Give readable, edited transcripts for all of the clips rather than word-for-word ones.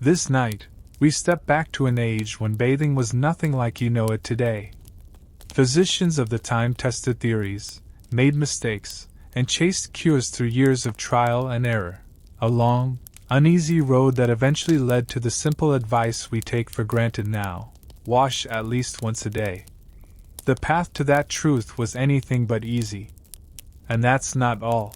This night, we step back to an age when bathing was nothing like you know it today. Physicians of the time tested theories, made mistakes, and chased cures through years of trial and error. A long, uneasy road that eventually led to the simple advice we take for granted now: wash at least once a day. The path to that truth was anything but easy. And that's not all.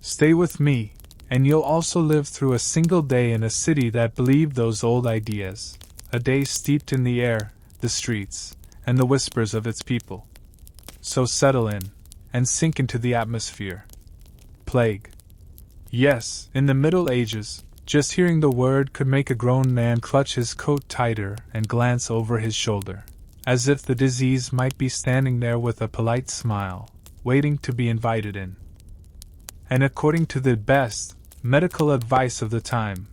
Stay with me, and you'll also live through a single day in a city that believed those old ideas, a day steeped in the air, the streets, and the whispers of its people. So settle in, and sink into the atmosphere. Plague. Yes, in the Middle Ages, just hearing the word could make a grown man clutch his coat tighter and glance over his shoulder, as if the disease might be standing there with a polite smile, waiting to be invited in. And according to the best medical advice of the time,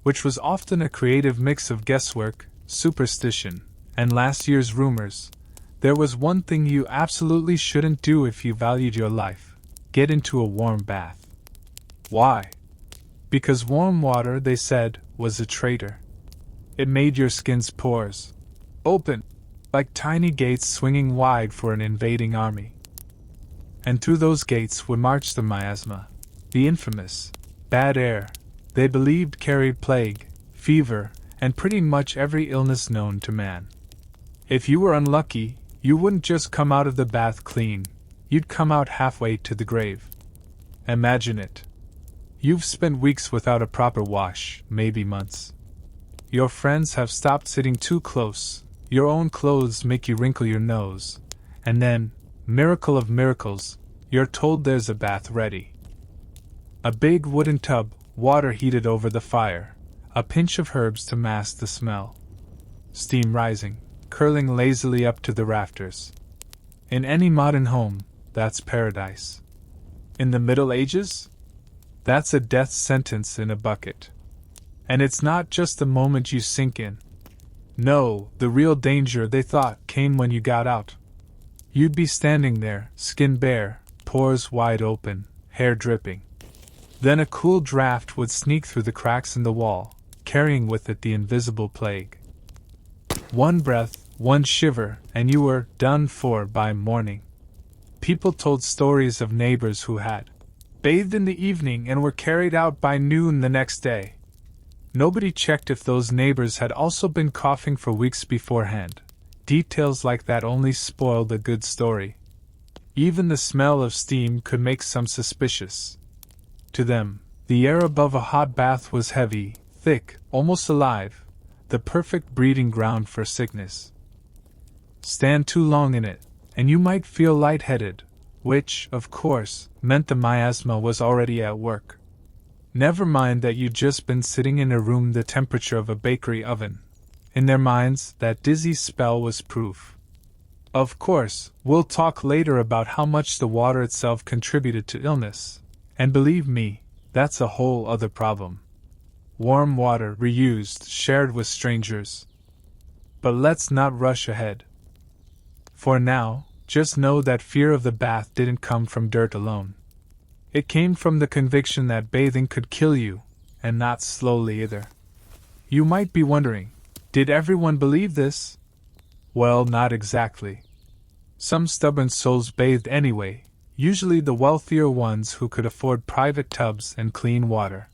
which was often a creative mix of guesswork, superstition, and last year's rumors, there was one thing you absolutely shouldn't do if you valued your life: get into a warm bath. Why? Because warm water, they said, was a traitor. It made your skin's pores open, like tiny gates swinging wide for an invading army. And through those gates would march the miasma, the infamous bad air they believed carried plague, fever, and pretty much every illness known to man. If you were unlucky, you wouldn't just come out of the bath clean, you'd come out halfway to the grave. Imagine it. You've spent weeks without a proper wash, maybe months. Your friends have stopped sitting too close, your own clothes make you wrinkle your nose, and then, miracle of miracles, you're told there's a bath ready. A big wooden tub, water heated over the fire, a pinch of herbs to mask the smell. Steam rising, curling lazily up to the rafters. In any modern home, that's paradise. In the Middle Ages? That's a death sentence in a bucket. And it's not just the moment you sink in. No, the real danger, they thought, came when you got out. You'd be standing there, skin bare, pores wide open, hair dripping. Then a cool draft would sneak through the cracks in the wall, carrying with it the invisible plague. One breath, one shiver, and you were done for by morning. People told stories of neighbors who had bathed in the evening and were carried out by noon the next day. Nobody checked if those neighbors had also been coughing for weeks beforehand. Details like that only spoiled a good story. Even the smell of steam could make some suspicious. To them, the air above a hot bath was heavy, thick, almost alive, the perfect breeding ground for sickness. Stand too long in it, and you might feel lightheaded, which, of course, meant the miasma was already at work. Never mind that you'd just been sitting in a room the temperature of a bakery oven. In their minds, that dizzy spell was proof. Of course, we'll talk later about how much the water itself contributed to illness. And believe me, that's a whole other problem. Warm water, reused, shared with strangers. But let's not rush ahead. For now, just know that fear of the bath didn't come from dirt alone. It came from the conviction that bathing could kill you, and not slowly either. You might be wondering, did everyone believe this? Well, not exactly. Some stubborn souls bathed anyway, usually the wealthier ones who could afford private tubs and clean water.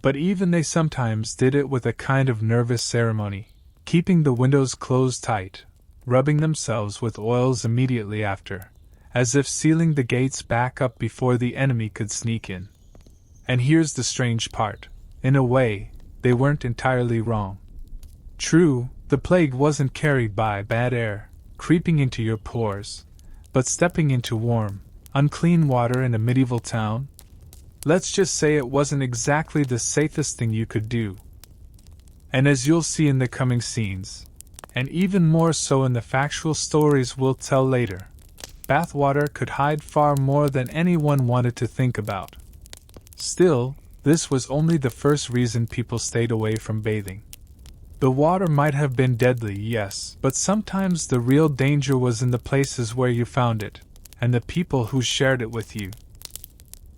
But even they sometimes did it with a kind of nervous ceremony, keeping the windows closed tight, rubbing themselves with oils immediately after, as if sealing the gates back up before the enemy could sneak in. And here's the strange part. In a way, they weren't entirely wrong. True, the plague wasn't carried by bad air, creeping into your pores, but stepping into warm, unclean water in a medieval town? Let's just say it wasn't exactly the safest thing you could do. And as you'll see in the coming scenes, and even more so in the factual stories we'll tell later, bathwater could hide far more than anyone wanted to think about. Still, this was only the first reason people stayed away from bathing. The water might have been deadly, yes, but sometimes the real danger was in the places where you found it, and the people who shared it with you.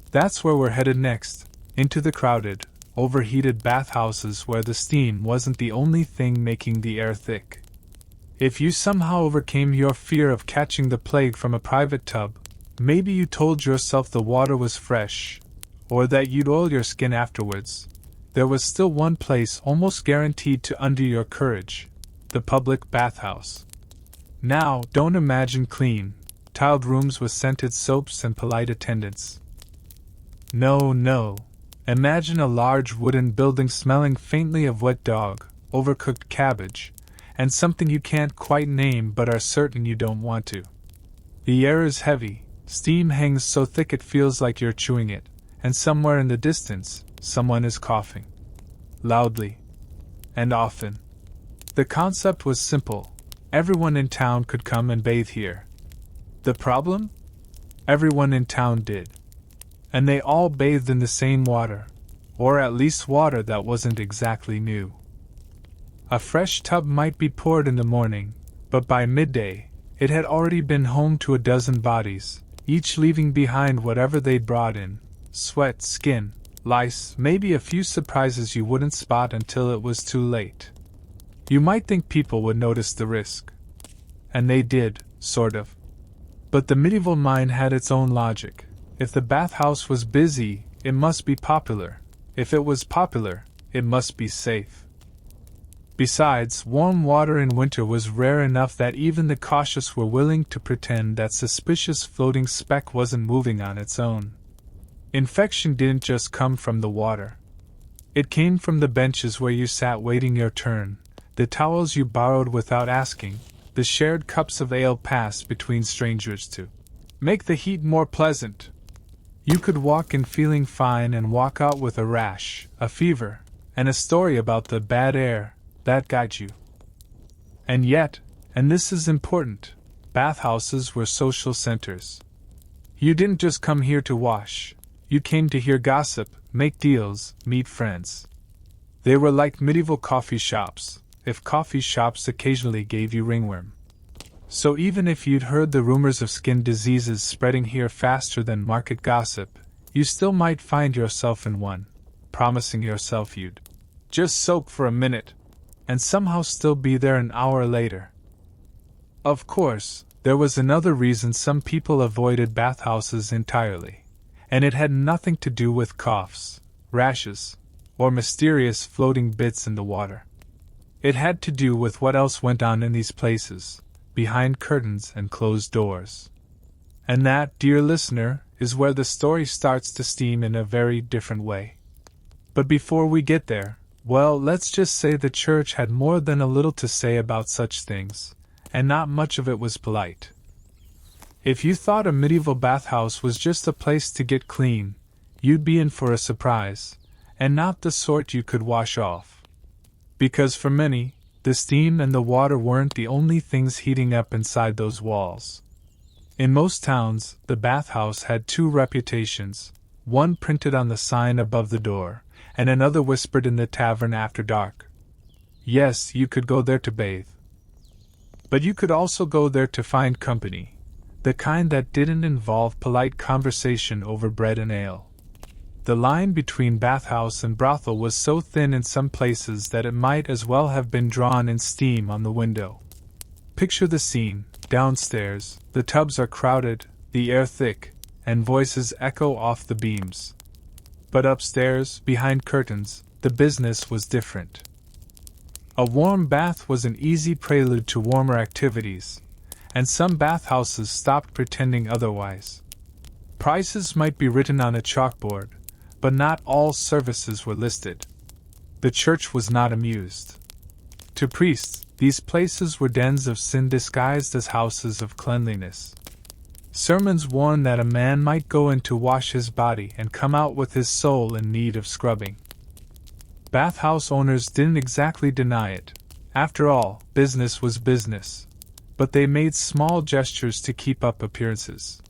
That's where we're headed next, into the crowded, overheated bathhouses where the steam wasn't the only thing making the air thick. If you somehow overcame your fear of catching the plague from a private tub, maybe you told yourself the water was fresh, or that you'd oil your skin afterwards, there was still one place almost guaranteed to undo your courage: the public bathhouse. Now, don't imagine clean, tiled rooms with scented soaps and polite attendants. No. Imagine a large wooden building smelling faintly of wet dog, overcooked cabbage, and something you can't quite name but are certain you don't want to. The air is heavy, steam hangs so thick it feels like you're chewing it, and somewhere in the distance, someone is coughing. Loudly. And often. The concept was simple. Everyone in town could come and bathe here. The problem? Everyone in town did. And they all bathed in the same water, or at least water that wasn't exactly new. A fresh tub might be poured in the morning, but by midday, it had already been home to a dozen bodies, each leaving behind whatever they'd brought in: sweat, skin, lice, maybe a few surprises you wouldn't spot until it was too late. You might think people would notice the risk. And they did, sort of. But the medieval mind had its own logic. If the bathhouse was busy, it must be popular. If it was popular, it must be safe. Besides, warm water in winter was rare enough that even the cautious were willing to pretend that suspicious floating speck wasn't moving on its own. Infection didn't just come from the water. It came from the benches where you sat waiting your turn, the towels you borrowed without asking, the shared cups of ale passed between strangers to make the heat more pleasant. You could walk in feeling fine and walk out with a rash, a fever, and a story about the bad air that got you. And yet, and this is important, bathhouses were social centers. You didn't just come here to wash. You came to hear gossip, make deals, meet friends. They were like medieval coffee shops, if coffee shops occasionally gave you ringworm. So even if you'd heard the rumors of skin diseases spreading here faster than market gossip, you still might find yourself in one, promising yourself you'd just soak for a minute, and somehow still be there an hour later. Of course, there was another reason some people avoided bathhouses entirely. And it had nothing to do with coughs, rashes, or mysterious floating bits in the water. It had to do with what else went on in these places, behind curtains and closed doors. And that, dear listener, is where the story starts to steam in a very different way. But before we get there, well, let's just say the church had more than a little to say about such things, and not much of it was polite. If you thought a medieval bathhouse was just a place to get clean, you'd be in for a surprise, and not the sort you could wash off. Because for many, the steam and the water weren't the only things heating up inside those walls. In most towns, the bathhouse had two reputations, one printed on the sign above the door, and another whispered in the tavern after dark. Yes, you could go there to bathe. But you could also go there to find company. The kind that didn't involve polite conversation over bread and ale. The line between bathhouse and brothel was so thin in some places that it might as well have been drawn in steam on the window. Picture the scene: downstairs, the tubs are crowded, the air thick, and voices echo off the beams. But upstairs, behind curtains, the business was different. A warm bath was an easy prelude to warmer activities, and some bathhouses stopped pretending otherwise. Prices might be written on a chalkboard, but not all services were listed. The church was not amused. To priests, these places were dens of sin disguised as houses of cleanliness. Sermons warned that a man might go in to wash his body and come out with his soul in need of scrubbing. Bathhouse owners didn't exactly deny it. After all, business was business. But they made small gestures to keep up appearances.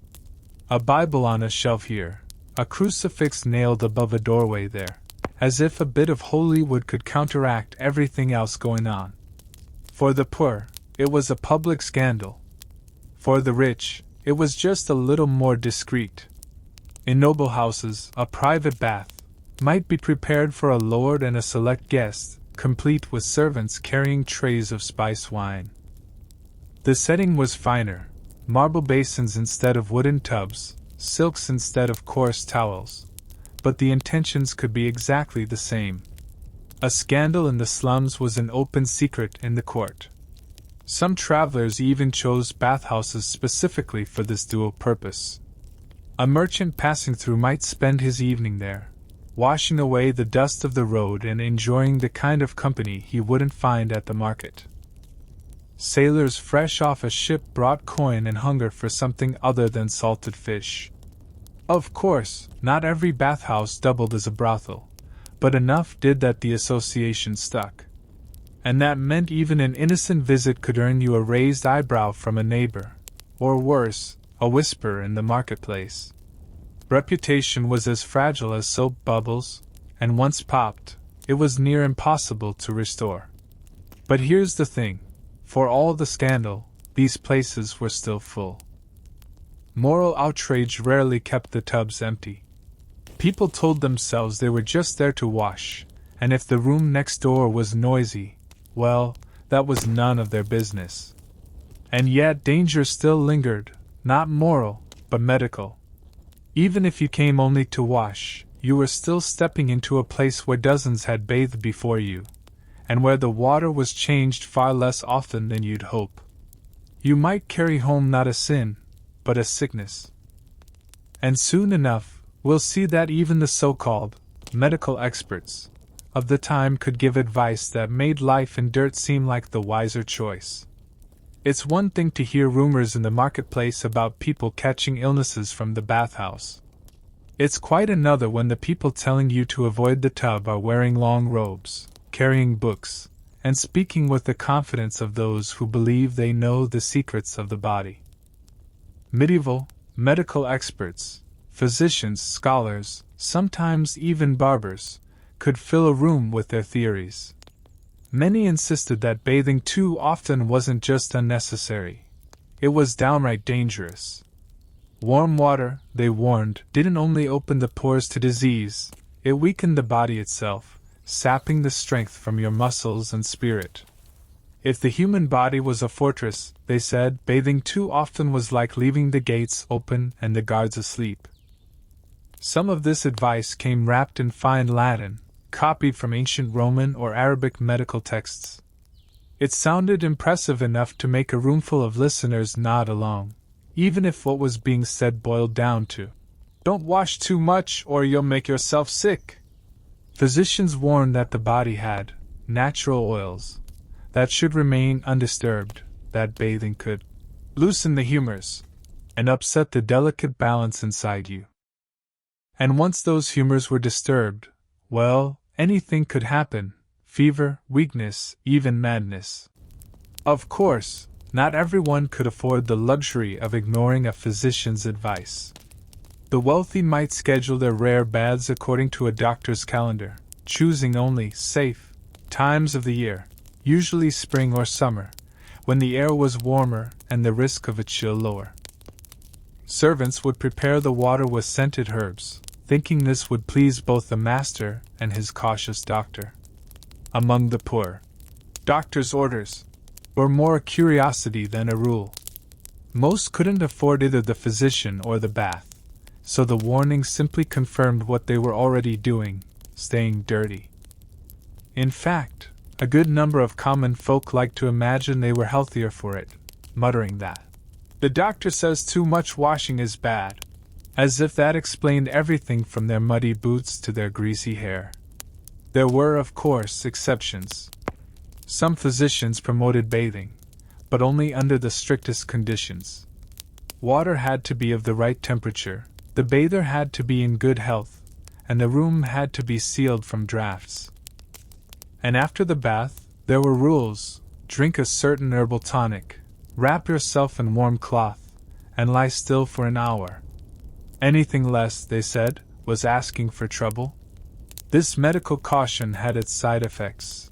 A Bible on a shelf here, a crucifix nailed above a doorway there, as if a bit of holy wood could counteract everything else going on. For the poor, it was a public scandal. For the rich, it was just a little more discreet. In noble houses, a private bath, might be prepared for a lord and a select guest, complete with servants carrying trays of spice wine. The setting was finer, marble basins instead of wooden tubs, silks instead of coarse towels, but the intentions could be exactly the same. A scandal in the slums was an open secret in the court. Some travelers even chose bathhouses specifically for this dual purpose. A merchant passing through might spend his evening there, washing away the dust of the road and enjoying the kind of company he wouldn't find at the market. Sailors fresh off a ship brought coin and hunger for something other than salted fish. Of course, not every bathhouse doubled as a brothel, but enough did that the association stuck. And that meant even an innocent visit could earn you a raised eyebrow from a neighbor, or worse, a whisper in the marketplace. Reputation was as fragile as soap bubbles, and once popped, it was near impossible to restore. But here's the thing, for all the scandal, these places were still full. Moral outrage rarely kept the tubs empty. People told themselves they were just there to wash, and if the room next door was noisy, well, that was none of their business. And yet danger still lingered, not moral, but medical. Even if you came only to wash, you were still stepping into a place where dozens had bathed before you, and where the water was changed far less often than you'd hope. You might carry home not a sin, but a sickness. And soon enough, we'll see that even the so-called medical experts of the time could give advice that made life in dirt seem like the wiser choice. It's one thing to hear rumors in the marketplace about people catching illnesses from the bathhouse. It's quite another when the people telling you to avoid the tub are wearing long robes, carrying books, and speaking with the confidence of those who believe they know the secrets of the body. Medieval medical experts, physicians, scholars, sometimes even barbers, could fill a room with their theories. Many insisted that bathing too often wasn't just unnecessary, it was downright dangerous. Warm water, they warned, didn't only open the pores to disease, it weakened the body itself, sapping the strength from your muscles and spirit. If the human body was a fortress, they said, bathing too often was like leaving the gates open and the guards asleep. Some of this advice came wrapped in fine Latin, copied from ancient Roman or Arabic medical texts. It sounded impressive enough to make a roomful of listeners nod along, even if what was being said boiled down to, "Don't wash too much or you'll make yourself sick." Physicians warned that the body had natural oils that should remain undisturbed, that bathing could loosen the humors and upset the delicate balance inside you. And once those humors were disturbed, well, anything could happen: fever, weakness, even madness. Of course, not everyone could afford the luxury of ignoring a physician's advice. The wealthy might schedule their rare baths according to a doctor's calendar, choosing only safe times of the year, usually spring or summer, when the air was warmer and the risk of a chill lower. Servants would prepare the water with scented herbs, thinking this would please both the master and his cautious doctor. Among the poor, doctors' orders were more a curiosity than a rule. Most couldn't afford either the physician or the bath, so the warning simply confirmed what they were already doing, staying dirty. In fact, a good number of common folk liked to imagine they were healthier for it, muttering that the doctor says too much washing is bad, as if that explained everything from their muddy boots to their greasy hair. There were, of course, exceptions. Some physicians promoted bathing, but only under the strictest conditions. Water had to be of the right temperature, the bather had to be in good health, and the room had to be sealed from drafts. And after the bath, there were rules: drink a certain herbal tonic, wrap yourself in warm cloth, and lie still for an hour. Anything less, they said, was asking for trouble. This medical caution had its side effects.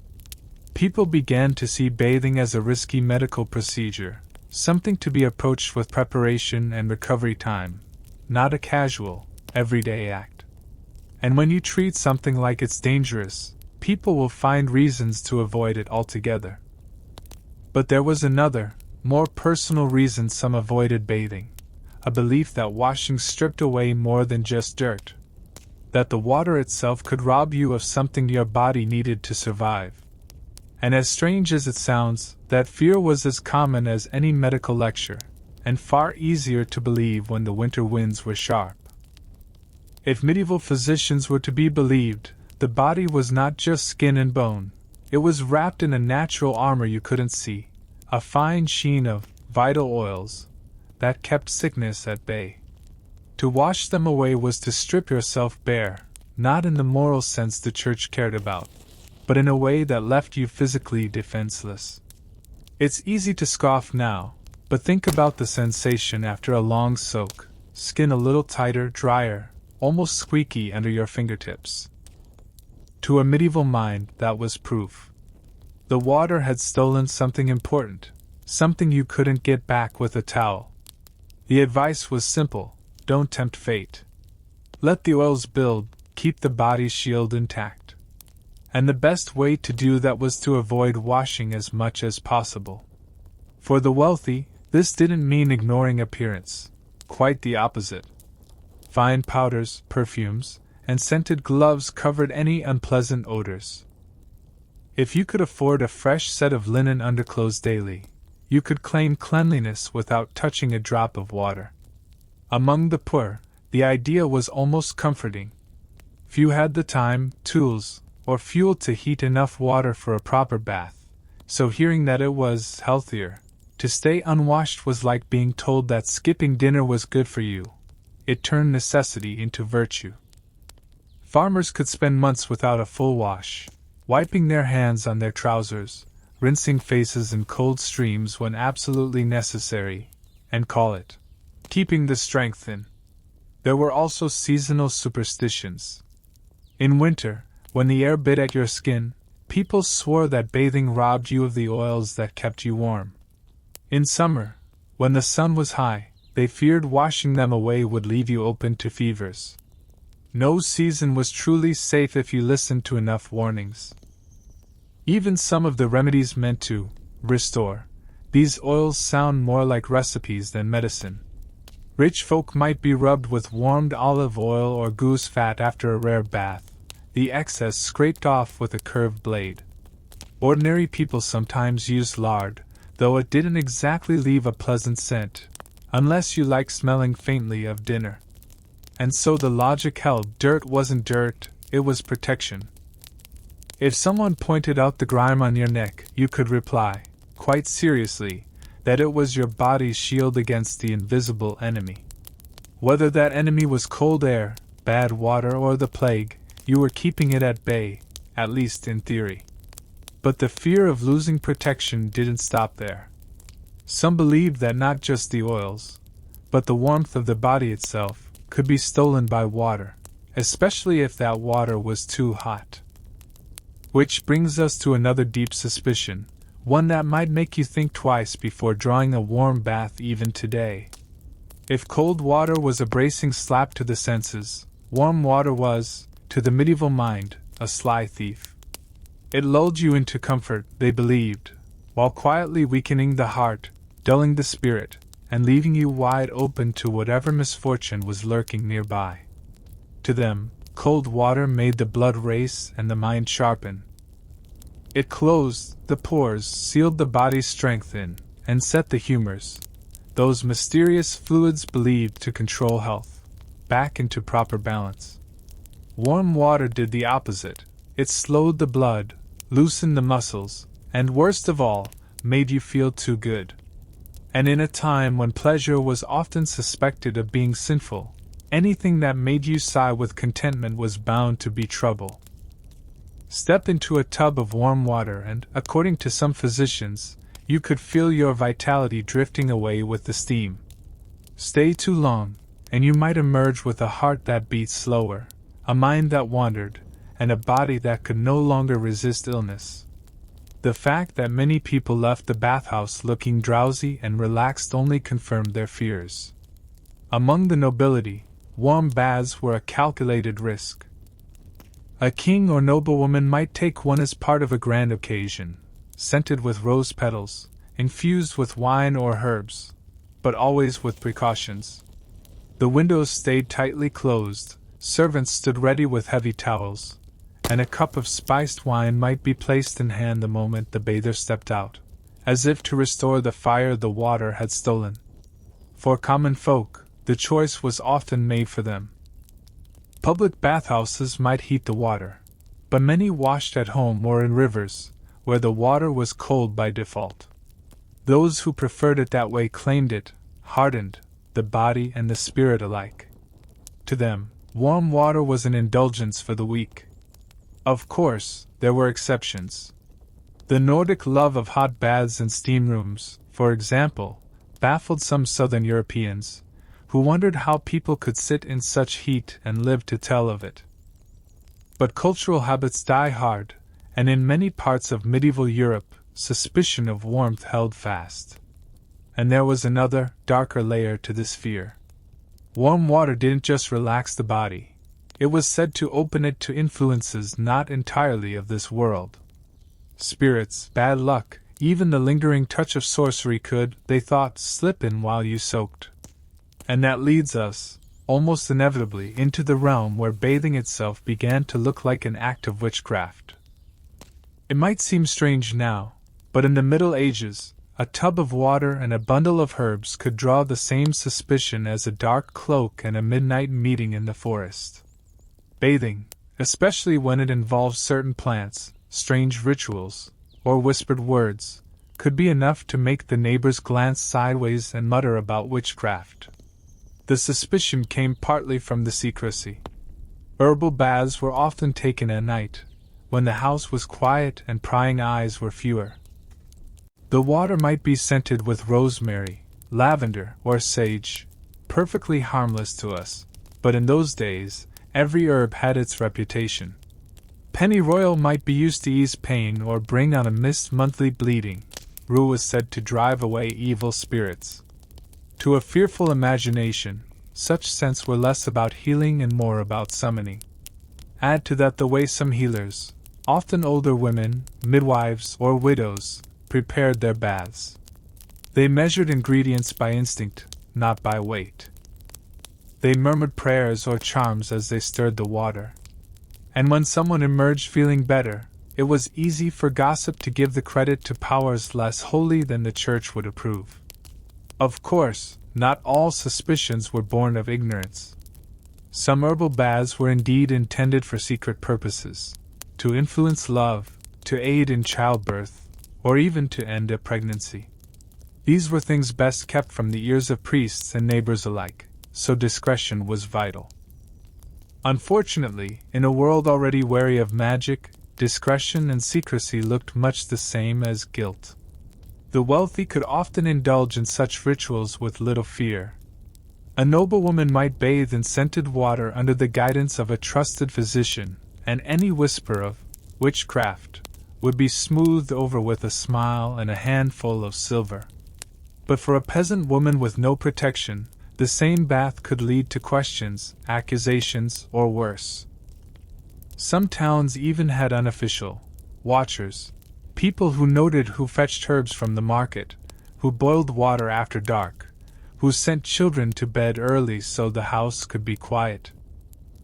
People began to see bathing as a risky medical procedure, something to be approached with preparation and recovery time, not a casual, everyday act. And when you treat something like it's dangerous, people will find reasons to avoid it altogether. But there was another, more personal reason some avoided bathing: a belief that washing stripped away more than just dirt. That the water itself could rob you of something your body needed to survive. And as strange as it sounds, that fear was as common as any medical lecture, and far easier to believe when the winter winds were sharp. If medieval physicians were to be believed, the body was not just skin and bone. It was wrapped in a natural armor you couldn't see, a fine sheen of vital oils that kept sickness at bay. To wash them away was to strip yourself bare, not in the moral sense the church cared about, but in a way that left you physically defenseless. It's easy to scoff now, but think about the sensation after a long soak: skin a little tighter, drier, almost squeaky under your fingertips. To a medieval mind, that was proof. The water had stolen something important, something you couldn't get back with a towel. The advice was simple: don't tempt fate. Let the oils build, keep the body's shield intact. And the best way to do that was to avoid washing as much as possible. For the wealthy, this didn't mean ignoring appearance. Quite the opposite. Fine powders, perfumes, and scented gloves covered any unpleasant odors. If you could afford a fresh set of linen underclothes daily, you could claim cleanliness without touching a drop of water. Among the poor, the idea was almost comforting. Few had the time, tools, or fuel to heat enough water for a proper bath, so hearing that it was healthier to stay unwashed was like being told that skipping dinner was good for you. It turned necessity into virtue. Farmers could spend months without a full wash, wiping their hands on their trousers, rinsing faces in cold streams when absolutely necessary, and call it keeping the strength in. There were also seasonal superstitions. In winter, when the air bit at your skin, people swore that bathing robbed you of the oils that kept you warm. In summer, when the sun was high, they feared washing them away would leave you open to fevers. No season was truly safe if you listened to enough warnings. Even some of the remedies meant to restore these oils sound more like recipes than medicine. Rich folk might be rubbed with warmed olive oil or goose fat after a rare bath, the excess scraped off with a curved blade. Ordinary people sometimes used lard, though it didn't exactly leave a pleasant scent, unless you liked smelling faintly of dinner. And so the logic held: dirt wasn't dirt, it was protection. If someone pointed out the grime on your neck, you could reply, quite seriously, that it was your body's shield against the invisible enemy. Whether that enemy was cold air, bad water, or the plague, you were keeping it at bay, at least in theory. But the fear of losing protection didn't stop there. Some believed that not just the oils, but the warmth of the body itself, could be stolen by water, especially if that water was too hot. Which brings us to another deep suspicion, one that might make you think twice before drawing a warm bath even today. If cold water was a bracing slap to the senses, warm water was, to the medieval mind, a sly thief. It lulled you into comfort, they believed, while quietly weakening the heart, dulling the spirit, and leaving you wide open to whatever misfortune was lurking nearby. To them, cold water made the blood race and the mind sharpen. It closed the pores, sealed the body's strength in, and set the humors, those mysterious fluids believed to control health, back into proper balance. Warm water did the opposite. It slowed the blood, loosened the muscles, and worst of all, made you feel too good. And in a time when pleasure was often suspected of being sinful, anything that made you sigh with contentment was bound to be trouble. Step into a tub of warm water and, according to some physicians, you could feel your vitality drifting away with the steam. Stay too long, and you might emerge with a heart that beat slower, a mind that wandered, and a body that could no longer resist illness. The fact that many people left the bathhouse looking drowsy and relaxed only confirmed their fears. Among the nobility, warm baths were a calculated risk. A king or noblewoman might take one as part of a grand occasion, scented with rose petals, infused with wine or herbs, but always with precautions. The windows stayed tightly closed, servants stood ready with heavy towels, and a cup of spiced wine might be placed in hand the moment the bather stepped out, as if to restore the fire the water had stolen. For common folk, the choice was often made for them. Public bathhouses might heat the water, but many washed at home or in rivers, where the water was cold by default. Those who preferred it that way claimed it hardened the body and the spirit alike. To them, warm water was an indulgence for the weak. Of course, there were exceptions. The Nordic love of hot baths and steam rooms, for example, baffled some southern Europeans, who wondered how people could sit in such heat and live to tell of it. But cultural habits die hard, and in many parts of medieval Europe, suspicion of warmth held fast. And there was another, darker layer to this fear. Warm water didn't just relax the body, it was said to open it to influences not entirely of this world. Spirits, bad luck, even the lingering touch of sorcery could, they thought, slip in while you soaked. And that leads us, almost inevitably, into the realm where bathing itself began to look like an act of witchcraft. It might seem strange now, but in the Middle Ages, a tub of water and a bundle of herbs could draw the same suspicion as a dark cloak and a midnight meeting in the forest. Bathing, especially when it involved certain plants, strange rituals, or whispered words, could be enough to make the neighbors glance sideways and mutter about witchcraft. The suspicion came partly from the secrecy. Herbal baths were often taken at night, when the house was quiet and prying eyes were fewer. The water might be scented with rosemary, lavender, or sage, perfectly harmless to us, but in those days, every herb had its reputation. Pennyroyal might be used to ease pain or bring on a missed monthly bleeding. Rue was said to drive away evil spirits. To a fearful imagination, such scents were less about healing and more about summoning. Add to that the way some healers, often older women, midwives, or widows, prepared their baths. They measured ingredients by instinct, not by weight. They murmured prayers or charms as they stirred the water. And when someone emerged feeling better, it was easy for gossip to give the credit to powers less holy than the church would approve. Of course, not all suspicions were born of ignorance. Some herbal baths were indeed intended for secret purposes, to influence love, to aid in childbirth, or even to end a pregnancy. These were things best kept from the ears of priests and neighbors alike, so discretion was vital. Unfortunately, in a world already wary of magic, discretion and secrecy looked much the same as guilt. The wealthy could often indulge in such rituals with little fear. A noblewoman might bathe in scented water under the guidance of a trusted physician, and any whisper of witchcraft would be smoothed over with a smile and a handful of silver. But for a peasant woman with no protection, the same bath could lead to questions, accusations, or worse. Some towns even had unofficial watchers, people who noted who fetched herbs from the market, who boiled water after dark, who sent children to bed early so the house could be quiet.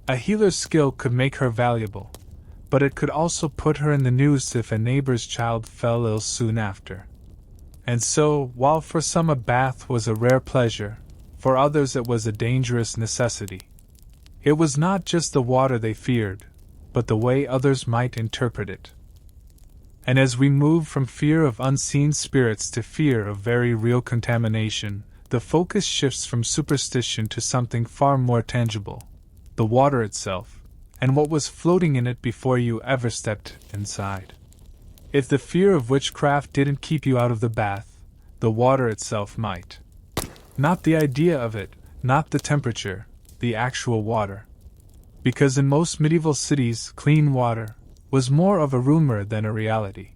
A healer's skill could make her valuable, but it could also put her in the news if a neighbor's child fell ill soon after. And so, while for some a bath was a rare pleasure, for others it was a dangerous necessity. It was not just the water they feared, but the way others might interpret it. And as we move from fear of unseen spirits to fear of very real contamination, the focus shifts from superstition to something far more tangible: the water itself, and what was floating in it before you ever stepped inside. If the fear of witchcraft didn't keep you out of the bath, the water itself might. Not the idea of it, not the temperature, the actual water. Because in most medieval cities, clean water was more of a rumor than a reality.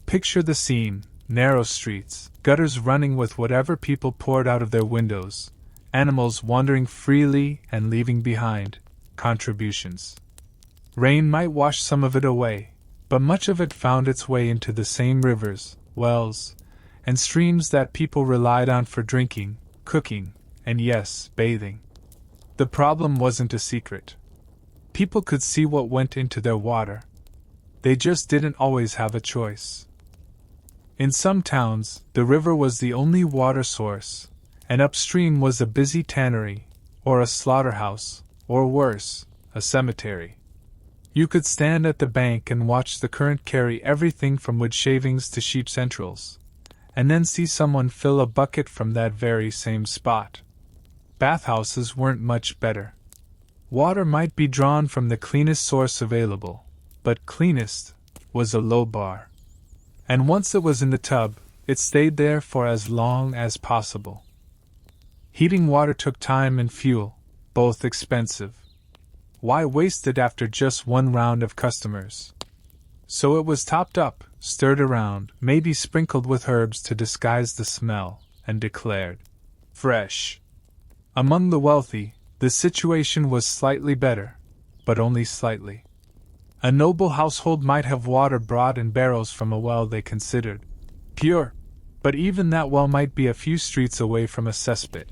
Picture the scene: narrow streets, gutters running with whatever people poured out of their windows, animals wandering freely and leaving behind contributions. Rain might wash some of it away, but much of it found its way into the same rivers, wells, and streams that people relied on for drinking, cooking, and yes, bathing. The problem wasn't a secret. People could see what went into their water. They just didn't always have a choice. In some towns, the river was the only water source, and upstream was a busy tannery, or a slaughterhouse, or worse, a cemetery. You could stand at the bank and watch the current carry everything from wood shavings to sheep's entrails, and then see someone fill a bucket from that very same spot. Bathhouses weren't much better. Water might be drawn from the cleanest source available, but cleanest was a low bar. And once it was in the tub, it stayed there for as long as possible. Heating water took time and fuel, both expensive. Why waste it after just one round of customers? So it was topped up, stirred around, maybe sprinkled with herbs to disguise the smell, and declared fresh. Among the wealthy, the situation was slightly better, but only slightly. A noble household might have water brought in barrels from a well they considered pure, but even that well might be a few streets away from a cesspit.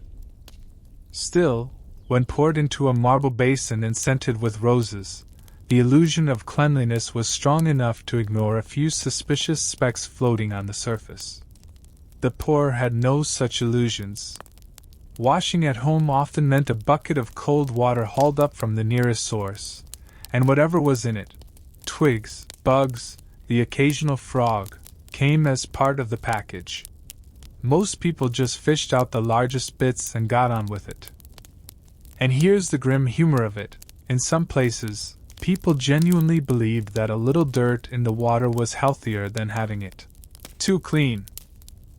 Still, when poured into a marble basin and scented with roses, the illusion of cleanliness was strong enough to ignore a few suspicious specks floating on the surface. The poor had no such illusions. Washing at home often meant a bucket of cold water hauled up from the nearest source, and whatever was in it, twigs, bugs, the occasional frog, came as part of the package. Most people just fished out the largest bits and got on with it. And here's the grim humor of it: in some places, people genuinely believed that a little dirt in the water was healthier than having it too clean.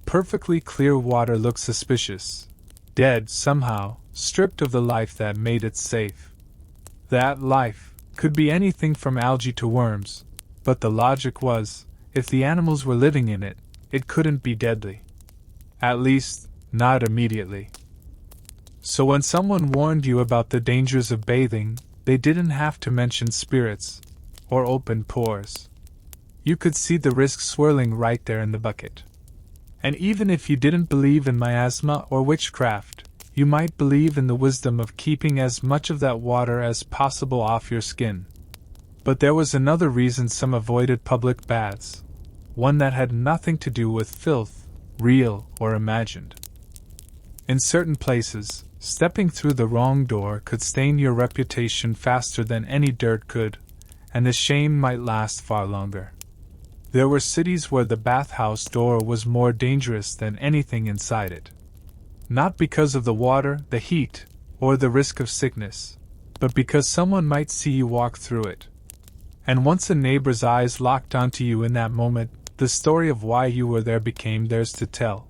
Perfectly clear water looked suspicious, dead somehow, stripped of the life that made it safe. That life could be anything from algae to worms, but the logic was, if the animals were living in it, it couldn't be deadly. At least, not immediately. So when someone warned you about the dangers of bathing, they didn't have to mention spirits or open pores. You could see the risk swirling right there in the bucket. And even if you didn't believe in miasma or witchcraft, you might believe in the wisdom of keeping as much of that water as possible off your skin. But there was another reason some avoided public baths, one that had nothing to do with filth, real or imagined. In certain places, stepping through the wrong door could stain your reputation faster than any dirt could, and the shame might last far longer. There were cities where the bathhouse door was more dangerous than anything inside it. Not because of the water, the heat, or the risk of sickness, but because someone might see you walk through it. And once a neighbor's eyes locked onto you in that moment, the story of why you were there became theirs to tell.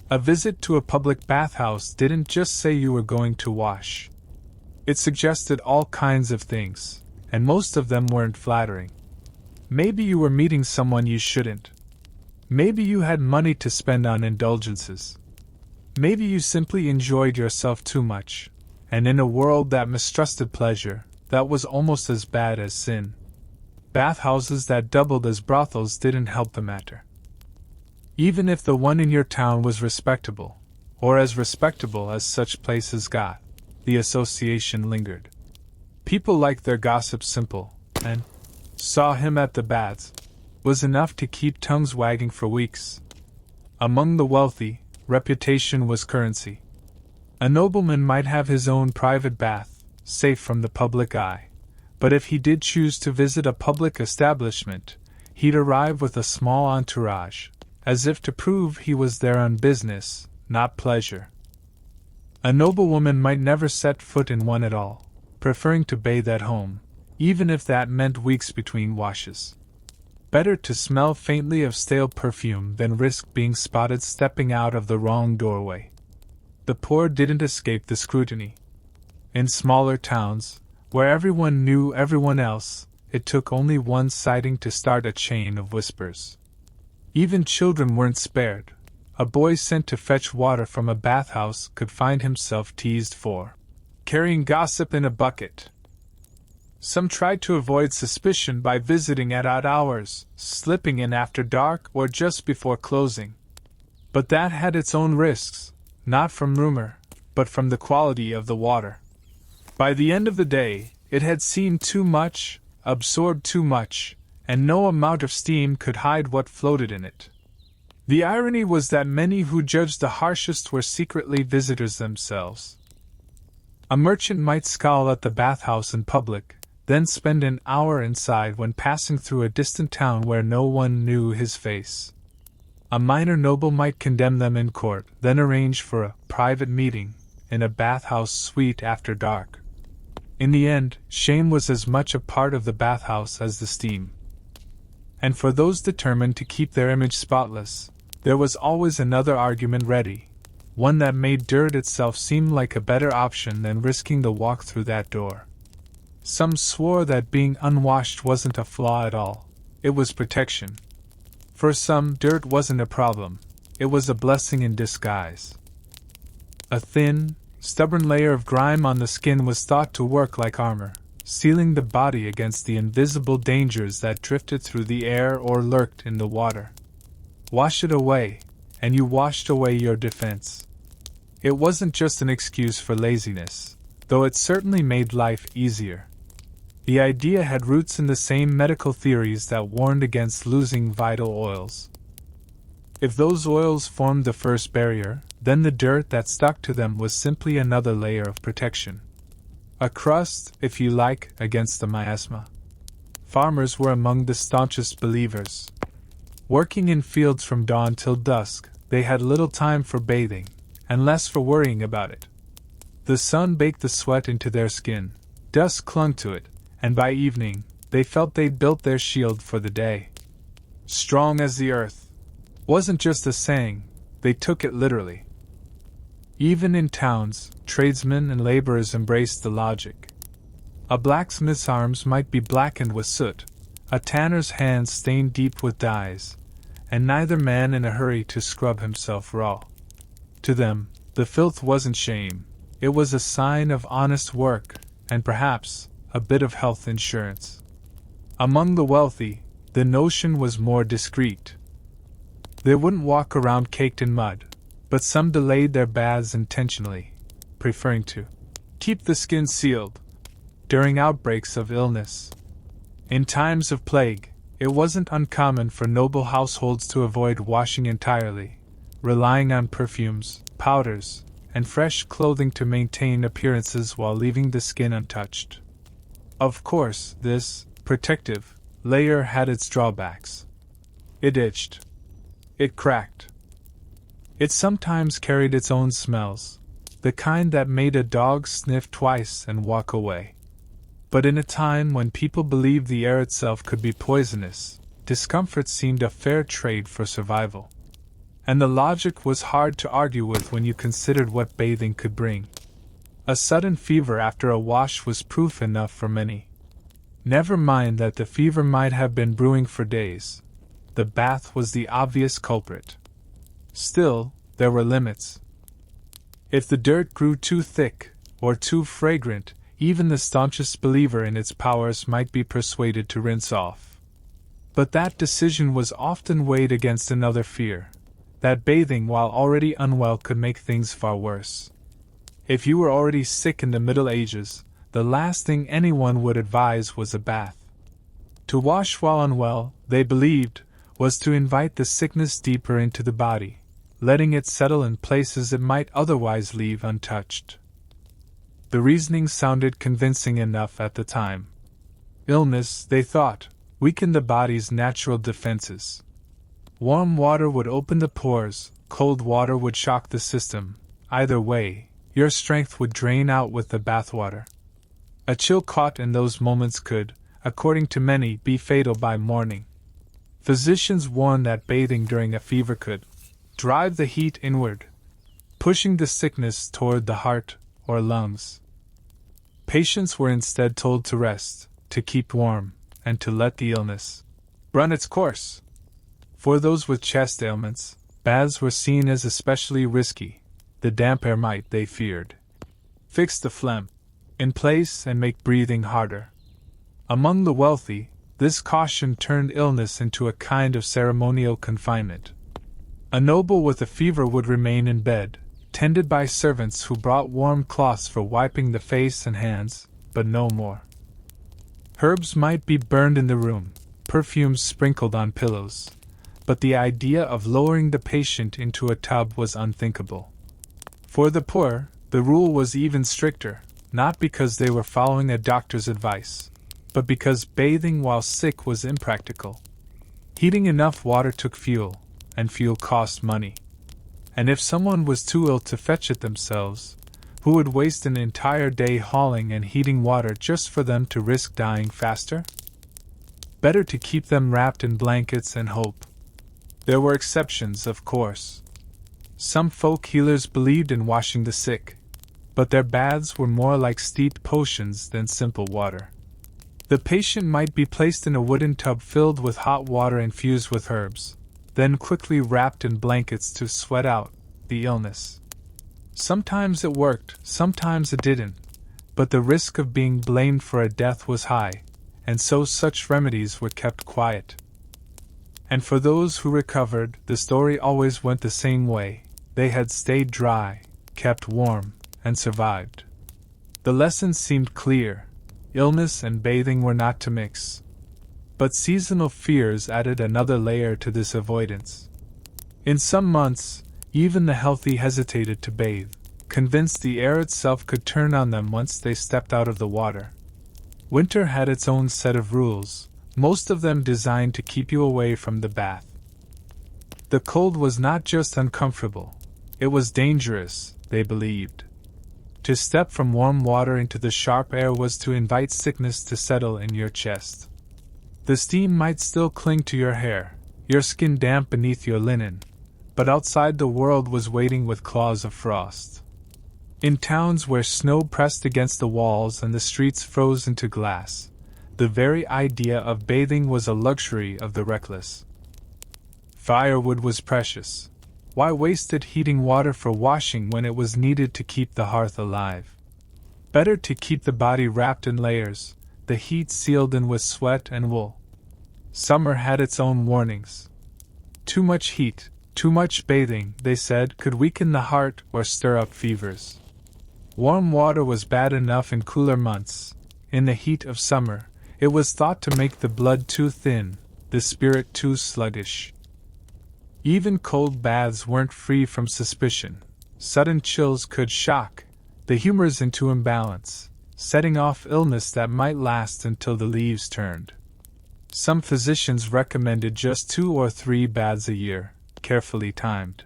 A visit to a public bathhouse didn't just say you were going to wash. It suggested all kinds of things, and most of them weren't flattering. Maybe you were meeting someone you shouldn't. Maybe you had money to spend on indulgences. Maybe you simply enjoyed yourself too much, and in a world that mistrusted pleasure, that was almost as bad as sin. Bathhouses that doubled as brothels didn't help the matter. Even if the one in your town was respectable, or as respectable as such places got, the association lingered. People liked their gossip simple, and "saw him at the baths" was enough to keep tongues wagging for weeks. Among the wealthy, reputation was currency. A nobleman might have his own private bath, safe from the public eye, but if he did choose to visit a public establishment, he'd arrive with a small entourage, as if to prove he was there on business, not pleasure. A noblewoman might never set foot in one at all, preferring to bathe at home, even if that meant weeks between washes. Better to smell faintly of stale perfume than risk being spotted stepping out of the wrong doorway. The poor didn't escape the scrutiny. In smaller towns, where everyone knew everyone else, it took only one sighting to start a chain of whispers. Even children weren't spared. A boy sent to fetch water from a bathhouse could find himself teased for carrying gossip in a bucket. Some tried to avoid suspicion by visiting at odd hours, slipping in after dark or just before closing. But that had its own risks, not from rumor, but from the quality of the water. By the end of the day, it had seen too much, absorbed too much, and no amount of steam could hide what floated in it. The irony was that many who judged the harshest were secretly visitors themselves. A merchant might scowl at the bathhouse in public, then spend an hour inside when passing through a distant town where no one knew his face. A minor noble might condemn them in court, then arrange for a private meeting in a bathhouse suite after dark. In the end, shame was as much a part of the bathhouse as the steam. And for those determined to keep their image spotless, there was always another argument ready, one that made dirt itself seem like a better option than risking the walk through that door. Some swore that being unwashed wasn't a flaw at all, it was protection. For some, dirt wasn't a problem, it was a blessing in disguise. A thin, stubborn layer of grime on the skin was thought to work like armor, sealing the body against the invisible dangers that drifted through the air or lurked in the water. Wash it away, and you washed away your defense. It wasn't just an excuse for laziness, though it certainly made life easier. The idea had roots in the same medical theories that warned against losing vital oils. If those oils formed the first barrier, then the dirt that stuck to them was simply another layer of protection. A crust, if you like, against the miasma. Farmers were among the staunchest believers. Working in fields from dawn till dusk, they had little time for bathing, and less for worrying about it. The sun baked the sweat into their skin, dust clung to it, and by evening, they felt they'd built their shield for the day. Strong as the earth wasn't just a saying, they took it literally. Even in towns, tradesmen and laborers embraced the logic. A blacksmith's arms might be blackened with soot, a tanner's hands stained deep with dyes, and neither man in a hurry to scrub himself raw. To them, the filth wasn't shame, it was a sign of honest work, and perhaps a bit of health insurance. Among the wealthy, the notion was more discreet. They wouldn't walk around caked in mud, but some delayed their baths intentionally, preferring to keep the skin sealed during outbreaks of illness. In times of plague, it wasn't uncommon for noble households to avoid washing entirely, relying on perfumes, powders, and fresh clothing to maintain appearances while leaving the skin untouched. Of course, this protective layer had its drawbacks. It itched. It cracked. It sometimes carried its own smells, the kind that made a dog sniff twice and walk away. But in a time when people believed the air itself could be poisonous, discomfort seemed a fair trade for survival. And the logic was hard to argue with when you considered what bathing could bring. A sudden fever after a wash was proof enough for many. Never mind that the fever might have been brewing for days. The bath was the obvious culprit. Still, there were limits. If the dirt grew too thick, or too fragrant, even the staunchest believer in its powers might be persuaded to rinse off. But that decision was often weighed against another fear, that bathing while already unwell could make things far worse. If you were already sick in the Middle Ages, the last thing anyone would advise was a bath. To wash while unwell, they believed, was to invite the sickness deeper into the body, letting it settle in places it might otherwise leave untouched. The reasoning sounded convincing enough at the time. Illness, they thought, weakened the body's natural defenses. Warm water would open the pores, cold water would shock the system. Either way, your strength would drain out with the bathwater. A chill caught in those moments could, according to many, be fatal by morning. Physicians warned that bathing during a fever could drive the heat inward, pushing the sickness toward the heart or lungs. Patients were instead told to rest, to keep warm, and to let the illness run its course. For those with chest ailments, baths were seen as especially risky. The damp air might, they feared, fix the phlegm in place and make breathing harder. Among the wealthy, this caution turned illness into a kind of ceremonial confinement. A noble with a fever would remain in bed, tended by servants who brought warm cloths for wiping the face and hands, but no more. Herbs might be burned in the room, perfumes sprinkled on pillows, but the idea of lowering the patient into a tub was unthinkable. For the poor, the rule was even stricter, not because they were following a doctor's advice, but because bathing while sick was impractical. Heating enough water took fuel, and fuel cost money. And if someone was too ill to fetch it themselves, who would waste an entire day hauling and heating water just for them to risk dying faster? Better to keep them wrapped in blankets and hope. There were exceptions, of course. Some folk healers believed in washing the sick, but their baths were more like steeped potions than simple water. The patient might be placed in a wooden tub filled with hot water infused with herbs, then quickly wrapped in blankets to sweat out the illness. Sometimes it worked, sometimes it didn't, but the risk of being blamed for a death was high, and so such remedies were kept quiet. And for those who recovered, the story always went the same way: they had stayed dry, kept warm, and survived. The lesson seemed clear: illness and bathing were not to mix. But seasonal fears added another layer to this avoidance. In some months, even the healthy hesitated to bathe, convinced the air itself could turn on them once they stepped out of the water. Winter had its own set of rules, most of them designed to keep you away from the bath. The cold was not just uncomfortable, it was dangerous, they believed. To step from warm water into the sharp air was to invite sickness to settle in your chest. The steam might still cling to your hair, your skin damp beneath your linen, but outside the world was waiting with claws of frost. In towns where snow pressed against the walls and the streets froze into glass, the very idea of bathing was a luxury of the reckless. Firewood was precious. Why waste it heating water for washing when it was needed to keep the hearth alive? Better to keep the body wrapped in layers, the heat sealed in with sweat and wool. Summer had its own warnings. Too much heat, too much bathing, they said, could weaken the heart or stir up fevers. Warm water was bad enough in cooler months. In the heat of summer, it was thought to make the blood too thin, the spirit too sluggish. Even cold baths weren't free from suspicion. Sudden chills could shock the humors into imbalance, setting off illness that might last until the leaves turned. Some physicians recommended just 2 or 3 baths a year, carefully timed.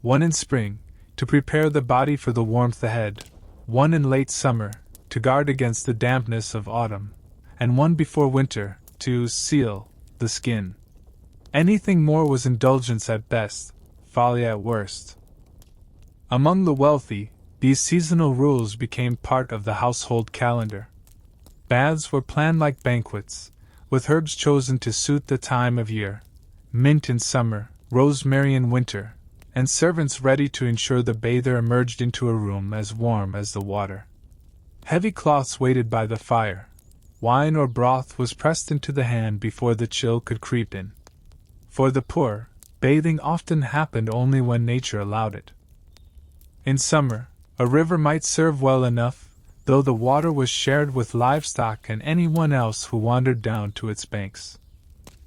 One in spring, to prepare the body for the warmth ahead, one in late summer, to guard against the dampness of autumn, and one before winter, to seal the skin. Anything more was indulgence at best, folly at worst. Among the wealthy, these seasonal rules became part of the household calendar. Baths were planned like banquets, with herbs chosen to suit the time of year: mint in summer, rosemary in winter, and servants ready to ensure the bather emerged into a room as warm as the water. Heavy cloths waited by the fire. Wine or broth was pressed into the hand before the chill could creep in. For the poor, bathing often happened only when nature allowed it. In summer, a river might serve well enough, though the water was shared with livestock and anyone else who wandered down to its banks.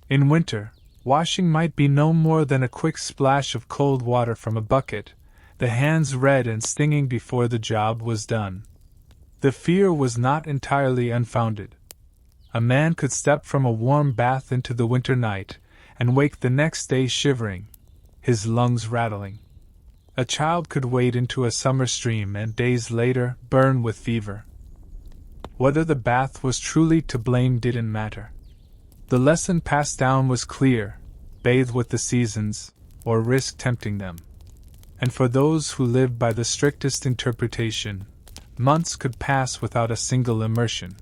In winter, washing might be no more than a quick splash of cold water from a bucket, the hands red and stinging before the job was done. The fear was not entirely unfounded. A man could step from a warm bath into the winter night, and wake the next day shivering, his lungs rattling. A child could wade into a summer stream and days later burn with fever. Whether the bath was truly to blame didn't matter. The lesson passed down was clear: bathe with the seasons, or risk tempting them. And for those who lived by the strictest interpretation, months could pass without a single immersion.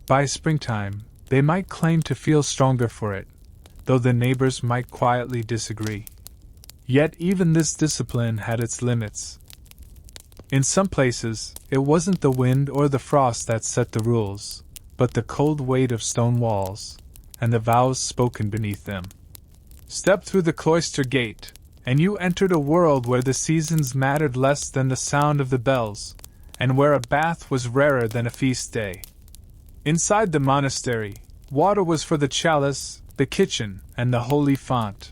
By springtime, they might claim to feel stronger for it, though the neighbors might quietly disagree. Yet even this discipline had its limits. In some places, it wasn't the wind or the frost that set the rules, but the cold weight of stone walls, and the vows spoken beneath them. Step through the cloister gate, and you entered a world where the seasons mattered less than the sound of the bells, and where a bath was rarer than a feast day. Inside the monastery, water was for the chalice, the kitchen, and the holy font.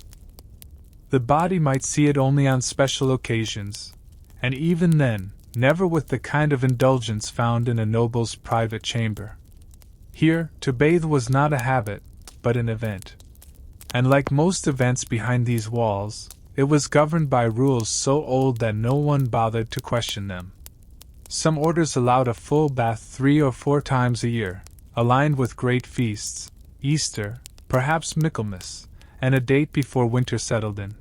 The body might see it only on special occasions, and even then, never with the kind of indulgence found in a noble's private chamber. Here, to bathe was not a habit, but an event. And like most events behind these walls, it was governed by rules so old that no one bothered to question them. Some orders allowed a full bath 3 or 4 times a year, aligned with great feasts, Easter, perhaps Michaelmas, and a date before winter settled in.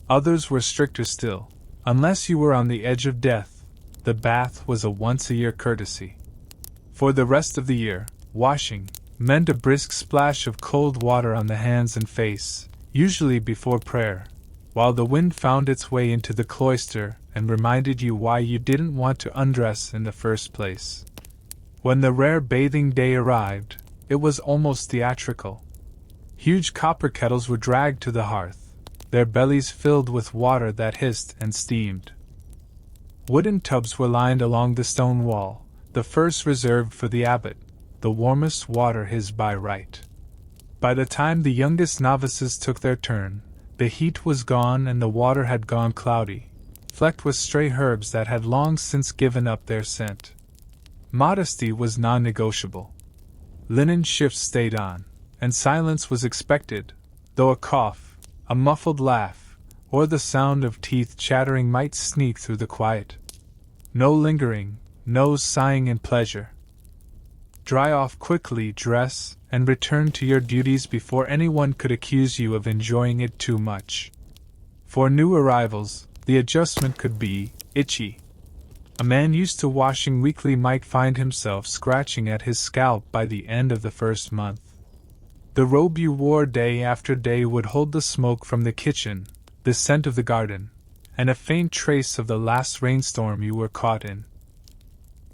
Others were stricter still. Unless you were on the edge of death, the bath was a once-a-year courtesy. For the rest of the year, washing meant a brisk splash of cold water on the hands and face, usually before prayer, while the wind found its way into the cloister and reminded you why you didn't want to undress in the first place. When the rare bathing day arrived, it was almost theatrical. Huge copper kettles were dragged to the hearth, their bellies filled with water that hissed and steamed. Wooden tubs were lined along the stone wall, the first reserved for the abbot, the warmest water his by right. By the time the youngest novices took their turn, the heat was gone and the water had gone cloudy, flecked with stray herbs that had long since given up their scent. Modesty was non-negotiable. Linen shifts stayed on, and silence was expected, though a cough, a muffled laugh, or the sound of teeth chattering might sneak through the quiet. No lingering, no sighing in pleasure. Dry off quickly, dress, and return to your duties before anyone could accuse you of enjoying it too much. For new arrivals, the adjustment could be itchy. A man used to washing weekly might find himself scratching at his scalp by the end of the first month. The robe you wore day after day would hold the smoke from the kitchen, the scent of the garden, and a faint trace of the last rainstorm you were caught in.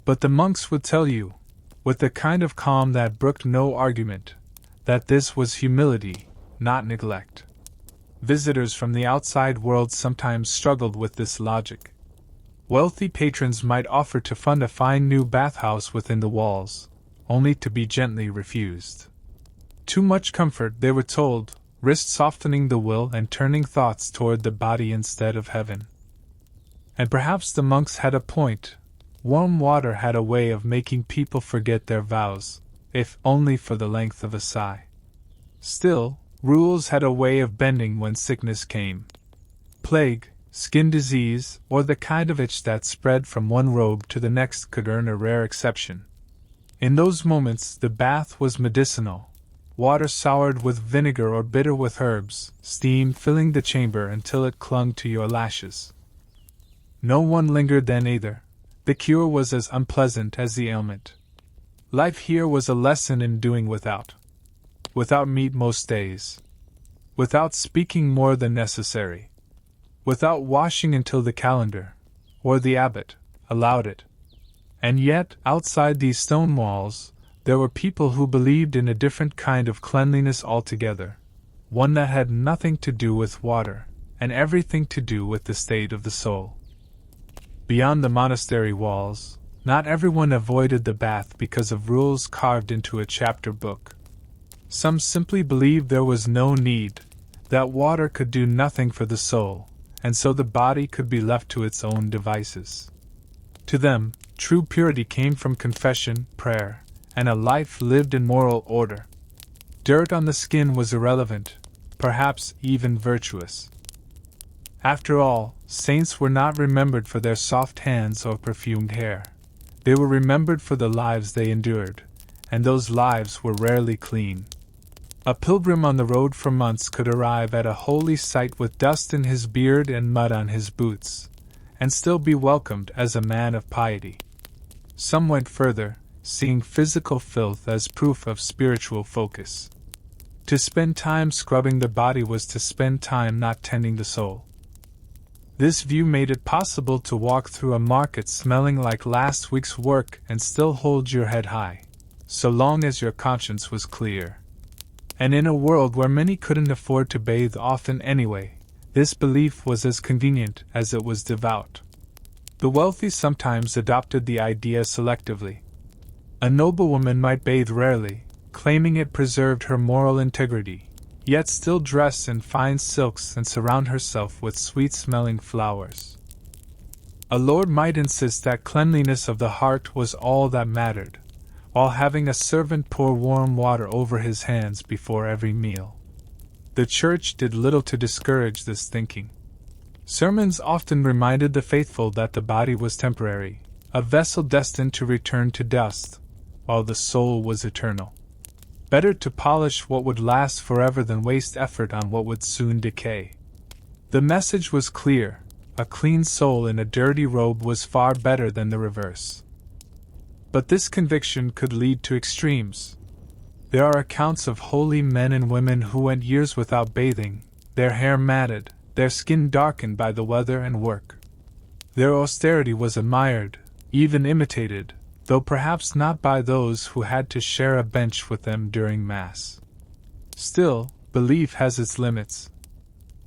But the monks would tell you, with the kind of calm that brooked no argument, that this was humility, not neglect. Visitors from the outside world sometimes struggled with this logic. Wealthy patrons might offer to fund a fine new bathhouse within the walls, only to be gently refused. Too much comfort, they were told, risked softening the will and turning thoughts toward the body instead of heaven. And perhaps the monks had a point. Warm water had a way of making people forget their vows, if only for the length of a sigh. Still, rules had a way of bending when sickness came. Plague, skin disease, or the kind of itch that spread from one robe to the next could earn a rare exception. In those moments the bath was medicinal, water soured with vinegar or bitter with herbs, steam filling the chamber until it clung to your lashes. No one lingered then either. The cure was as unpleasant as the ailment. Life here was a lesson in doing without. Without meat most days. Without speaking more than necessary. Without washing until the calendar, or the abbot, allowed it. And yet, outside these stone walls, there were people who believed in a different kind of cleanliness altogether, one that had nothing to do with water, and everything to do with the state of the soul. Beyond the monastery walls, not everyone avoided the bath because of rules carved into a chapter book. Some simply believed there was no need, that water could do nothing for the soul, and so the body could be left to its own devices. To them, true purity came from confession, prayer, and a life lived in moral order. Dirt on the skin was irrelevant, perhaps even virtuous. After all, saints were not remembered for their soft hands or perfumed hair. They were remembered for the lives they endured, and those lives were rarely clean. A pilgrim on the road for months could arrive at a holy site with dust in his beard and mud on his boots, and still be welcomed as a man of piety. Some went further, seeing physical filth as proof of spiritual focus. To spend time scrubbing the body was to spend time not tending the soul. This view made it possible to walk through a market smelling like last week's work and still hold your head high. so long as your conscience was clear. And in a world where many couldn't afford to bathe often anyway, this belief was as convenient as it was devout. The wealthy sometimes adopted the idea selectively. A noblewoman might bathe rarely, claiming it preserved her moral integrity, yet still dress in fine silks and surround herself with sweet-smelling flowers. A lord might insist that cleanliness of the heart was all that mattered, while having a servant pour warm water over his hands before every meal. The church did little to discourage this thinking. Sermons often reminded the faithful that the body was temporary, a vessel destined to return to dust, while the soul was eternal. Better to polish what would last forever than waste effort on what would soon decay. The message was clear: a clean soul in a dirty robe was far better than the reverse. But this conviction could lead to extremes. There are accounts of holy men and women who went years without bathing, their hair matted, their skin darkened by the weather and work. Their austerity was admired, even imitated, though perhaps not by those who had to share a bench with them during Mass. Still, belief has its limits.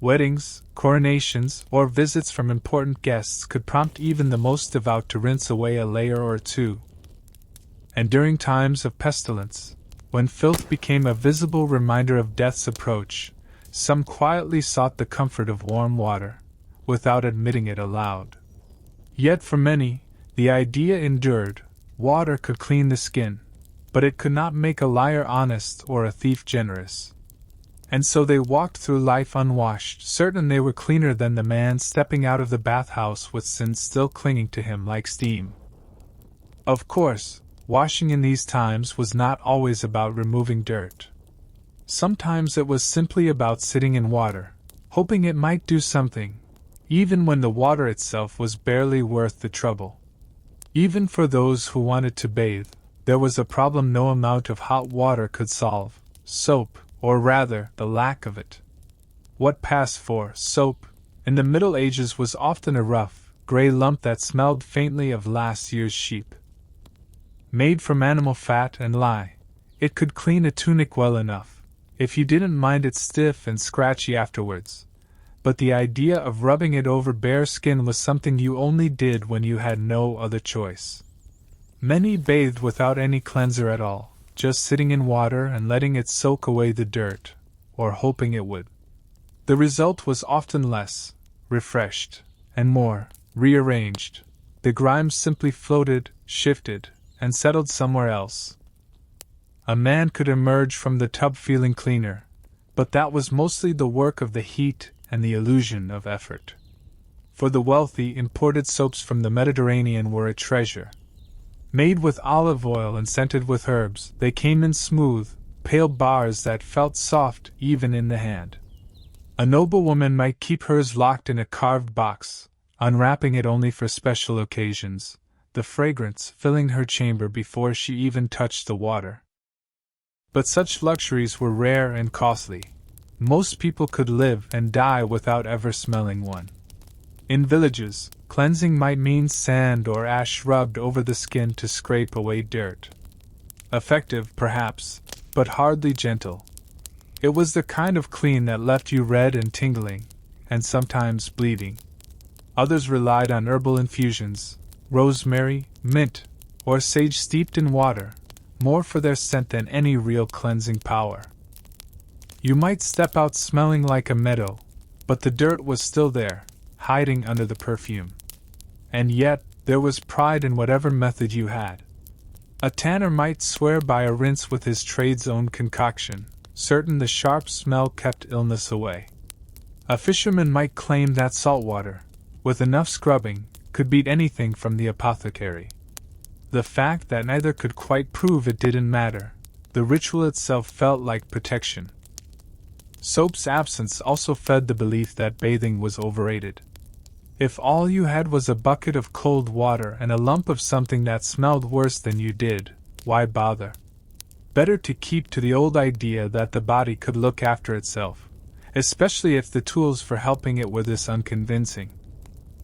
Weddings, coronations, or visits from important guests could prompt even the most devout to rinse away a layer or two. And during times of pestilence, when filth became a visible reminder of death's approach, some quietly sought the comfort of warm water, without admitting it aloud. Yet for many, the idea endured: water could clean the skin, but it could not make a liar honest or a thief generous. And so they walked through life unwashed, certain they were cleaner than the man stepping out of the bathhouse with sin still clinging to him like steam. Of course, washing in these times was not always about removing dirt. Sometimes it was simply about sitting in water, hoping it might do something, even when the water itself was barely worth the trouble. Even for those who wanted to bathe, there was a problem no amount of hot water could solve: soap, or rather, the lack of it. What passed for soap in the Middle Ages was often a rough, gray lump that smelled faintly of last year's sheep. Made from animal fat and lye, it could clean a tunic well enough, if you didn't mind it stiff and scratchy afterwards, but the idea of rubbing it over bare skin was something you only did when you had no other choice. Many bathed without any cleanser at all, just sitting in water and letting it soak away the dirt, or hoping it would. The result was often less refreshed, and more rearranged. The grime simply floated, shifted, and settled somewhere else. A man could emerge from the tub feeling cleaner, but that was mostly the work of the heat and the illusion of effort. For the wealthy, imported soaps from the Mediterranean were a treasure. Made with olive oil and scented with herbs, they came in smooth, pale bars that felt soft even in the hand. A noblewoman might keep hers locked in a carved box, unwrapping it only for special occasions, the fragrance filling her chamber before she even touched the water. But such luxuries were rare and costly. Most people could live and die without ever smelling one. In villages, cleansing might mean sand or ash rubbed over the skin to scrape away dirt. Effective, perhaps, but hardly gentle. It was the kind of clean that left you red and tingling, and sometimes bleeding. Others relied on herbal infusions, rosemary, mint, or sage steeped in water, more for their scent than any real cleansing power. You might step out smelling like a meadow, but the dirt was still there, hiding under the perfume. And yet, there was pride in whatever method you had. A tanner might swear by a rinse with his trade's own concoction, certain the sharp smell kept illness away. A fisherman might claim that salt water, with enough scrubbing, could beat anything from the apothecary. The fact that neither could quite prove it didn't matter. The ritual itself felt like protection. Soap's absence also fed the belief that bathing was overrated. If all you had was a bucket of cold water and a lump of something that smelled worse than you did, why bother? Better to keep to the old idea that the body could look after itself, especially if the tools for helping it were this unconvincing.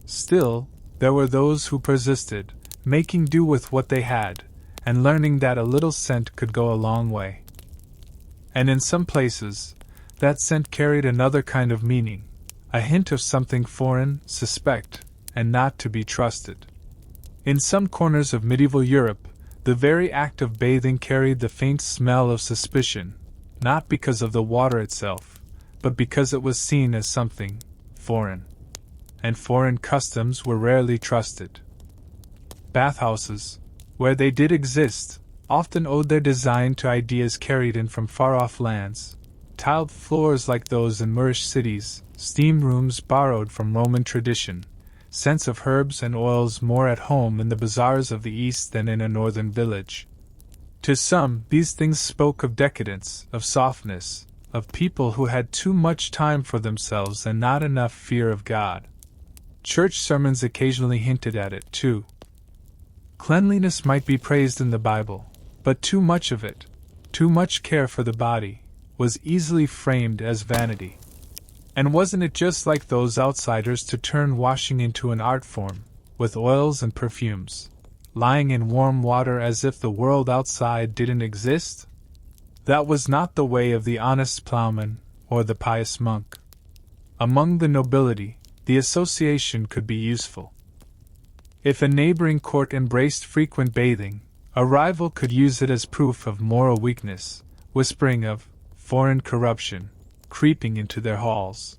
Still, there were those who persisted, making do with what they had, and learning that a little scent could go a long way. And in some places, that scent carried another kind of meaning, a hint of something foreign, suspect, and not to be trusted. In some corners of medieval Europe, the very act of bathing carried the faint smell of suspicion, not because of the water itself, but because it was seen as something foreign. And foreign customs were rarely trusted. Bathhouses, where they did exist, often owed their design to ideas carried in from far-off lands. Tiled floors like those in Moorish cities, steam rooms borrowed from Roman tradition, scents of herbs and oils more at home in the bazaars of the East than in a northern village. To some, these things spoke of decadence, of softness, of people who had too much time for themselves and not enough fear of God. Church sermons occasionally hinted at it, too. Cleanliness might be praised in the Bible, but too much of it, too much care for the body, was easily framed as vanity. And wasn't it just like those outsiders to turn washing into an art form, with oils and perfumes, lying in warm water as if the world outside didn't exist? That was not the way of the honest plowman or the pious monk. Among the nobility, the association could be useful. If a neighboring court embraced frequent bathing, a rival could use it as proof of moral weakness, whispering of foreign corruption creeping into their halls.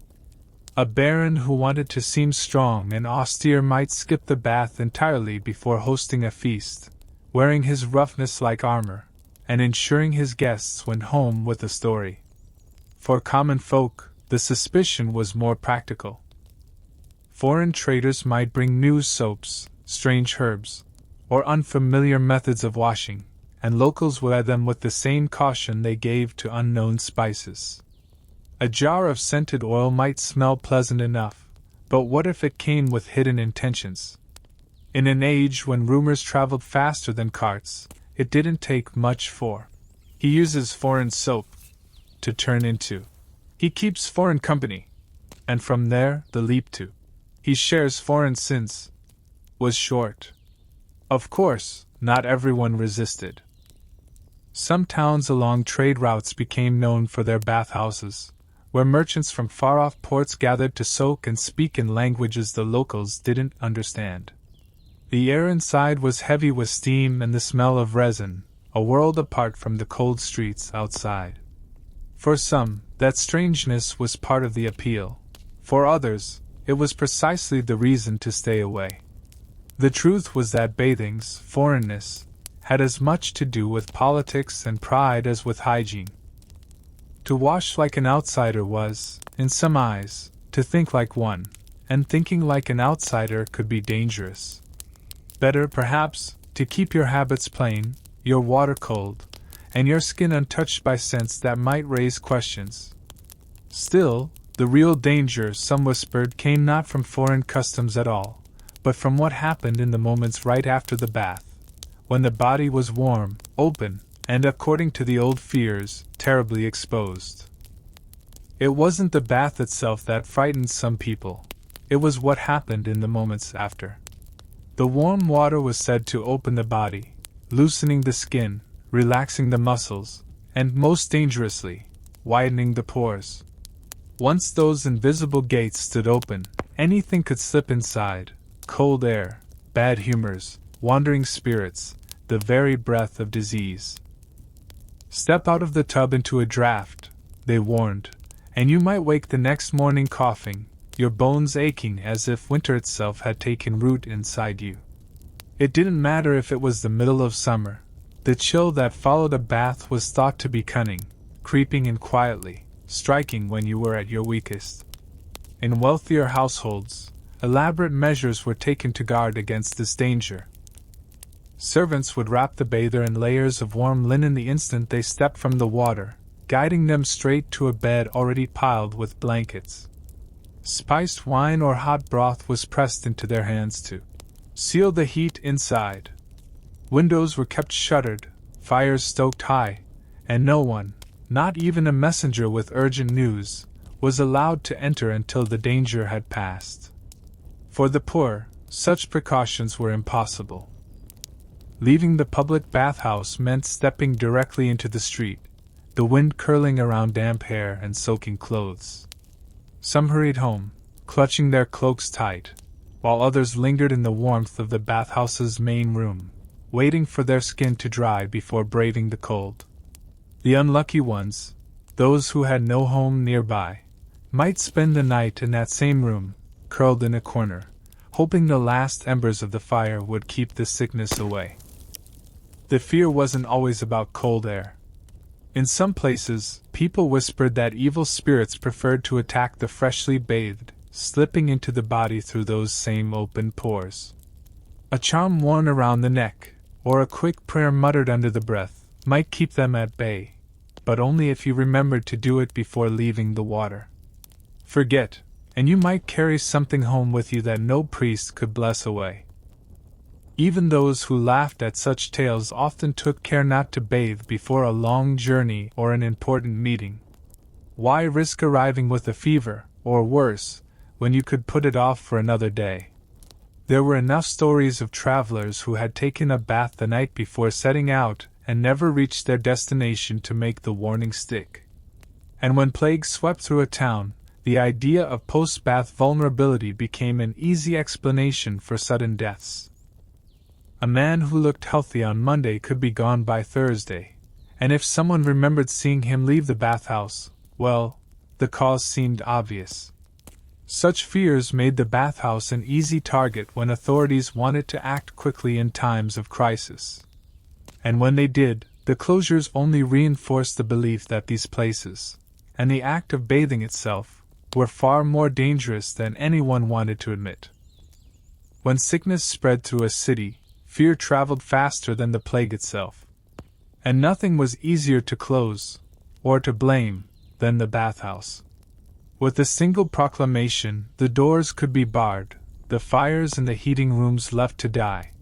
A baron who wanted to seem strong and austere might skip the bath entirely before hosting a feast, wearing his roughness like armor, and ensuring his guests went home with a story. For common folk, the suspicion was more practical. Foreign traders might bring new soaps, strange herbs, or unfamiliar methods of washing, and locals would add them with the same caution they gave to unknown spices. A jar of scented oil might smell pleasant enough, but what if it came with hidden intentions? In an age when rumors traveled faster than carts, it didn't take much for. He uses foreign soap to turn into. He keeps foreign company, and from there the leap to. He shares foreign sins. Was short. Of course, not everyone resisted. Some towns along trade routes became known for their bathhouses, where merchants from far-off ports gathered to soak and speak in languages the locals didn't understand. The air inside was heavy with steam and the smell of resin, a world apart from the cold streets outside. For some, that strangeness was part of the appeal. For others, it was precisely the reason to stay away. The truth was that bathing's foreignness had as much to do with politics and pride as with hygiene. To wash like an outsider was, in some eyes, to think like one, and thinking like an outsider could be dangerous. Better, perhaps, to keep your habits plain, your water cold, and your skin untouched by scents that might raise questions. Still, the real danger, some whispered, came not from foreign customs at all, but from what happened in the moments right after the bath, when the body was warm, open, and according to the old fears, terribly exposed. It wasn't the bath itself that frightened some people, it was what happened in the moments after. The warm water was said to open the body, loosening the skin, relaxing the muscles, and most dangerously, widening the pores. Once those invisible gates stood open, anything could slip inside: cold air, bad humors, wandering spirits, the very breath of disease. Step out of the tub into a draught, they warned, and you might wake the next morning coughing, your bones aching as if winter itself had taken root inside you. It didn't matter if it was the middle of summer. The chill that followed a bath was thought to be cunning, creeping in quietly, striking when you were at your weakest. In wealthier households, elaborate measures were taken to guard against this danger. Servants would wrap the bather in layers of warm linen the instant they stepped from the water, guiding them straight to a bed already piled with blankets. Spiced wine or hot broth was pressed into their hands to seal the heat inside. Windows were kept shuttered, fires stoked high, and no one, not even a messenger with urgent news, was allowed to enter until the danger had passed. For the poor, such precautions were impossible. Leaving the public bathhouse meant stepping directly into the street, the wind curling around damp hair and soaking clothes. Some hurried home, clutching their cloaks tight, while others lingered in the warmth of the bathhouse's main room, waiting for their skin to dry before braving the cold. The unlucky ones, those who had no home nearby, might spend the night in that same room, curled in a corner, hoping the last embers of the fire would keep the sickness away. The fear wasn't always about cold air. In some places, people whispered that evil spirits preferred to attack the freshly bathed, slipping into the body through those same open pores. A charm worn around the neck, or a quick prayer muttered under the breath, might keep them at bay, but only if you remembered to do it before leaving the water. Forget, and you might carry something home with you that no priest could bless away. Even those who laughed at such tales often took care not to bathe before a long journey or an important meeting. Why risk arriving with a fever, or worse, when you could put it off for another day? There were enough stories of travelers who had taken a bath the night before setting out and never reached their destination to make the warning stick. And when plague swept through a town, the idea of post-bath vulnerability became an easy explanation for sudden deaths. A man who looked healthy on Monday could be gone by Thursday, and if someone remembered seeing him leave the bathhouse, well, the cause seemed obvious. Such fears made the bathhouse an easy target when authorities wanted to act quickly in times of crisis. And when they did, the closures only reinforced the belief that these places, and the act of bathing itself, were far more dangerous than anyone wanted to admit. When sickness spread through a city, fear traveled faster than the plague itself. And nothing was easier to close, or to blame, than the bathhouse. With a single proclamation, the doors could be barred, the fires in the heating rooms left to die,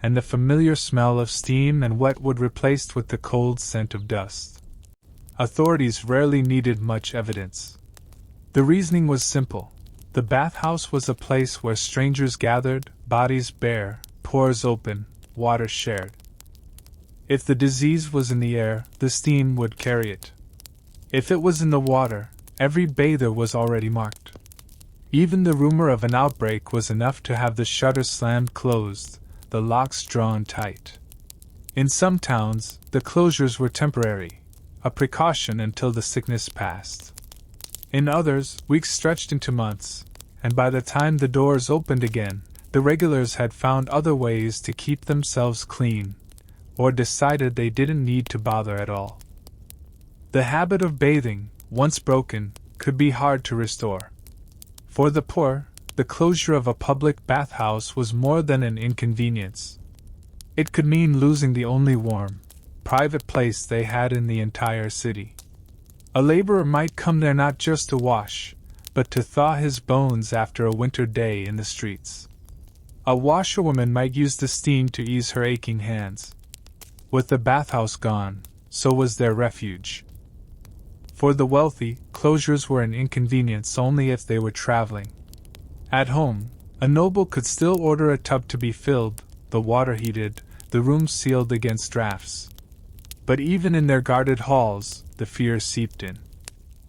and the familiar smell of steam and wet wood replaced with the cold scent of dust. Authorities rarely needed much evidence. The reasoning was simple. The bathhouse was a place where strangers gathered, bodies bare, pores open, water shared. If the disease was in the air, the steam would carry it. If it was in the water, every bather was already marked. Even the rumor of an outbreak was enough to have the shutters slammed closed, the locks drawn tight. In some towns, the closures were temporary, a precaution until the sickness passed. In others, weeks stretched into months, and by the time the doors opened again, the regulars had found other ways to keep themselves clean, or decided they didn't need to bother at all. The habit of bathing, once broken, could be hard to restore. For the poor, the closure of a public bathhouse was more than an inconvenience. It could mean losing the only warm, private place they had in the entire city. A laborer might come there not just to wash, but to thaw his bones after a winter day in the streets. A washerwoman might use the steam to ease her aching hands. With the bathhouse gone, so was their refuge. For the wealthy, closures were an inconvenience only if they were traveling. At home, a noble could still order a tub to be filled, the water heated, the room sealed against drafts. But even in their guarded halls, the fear seeped in.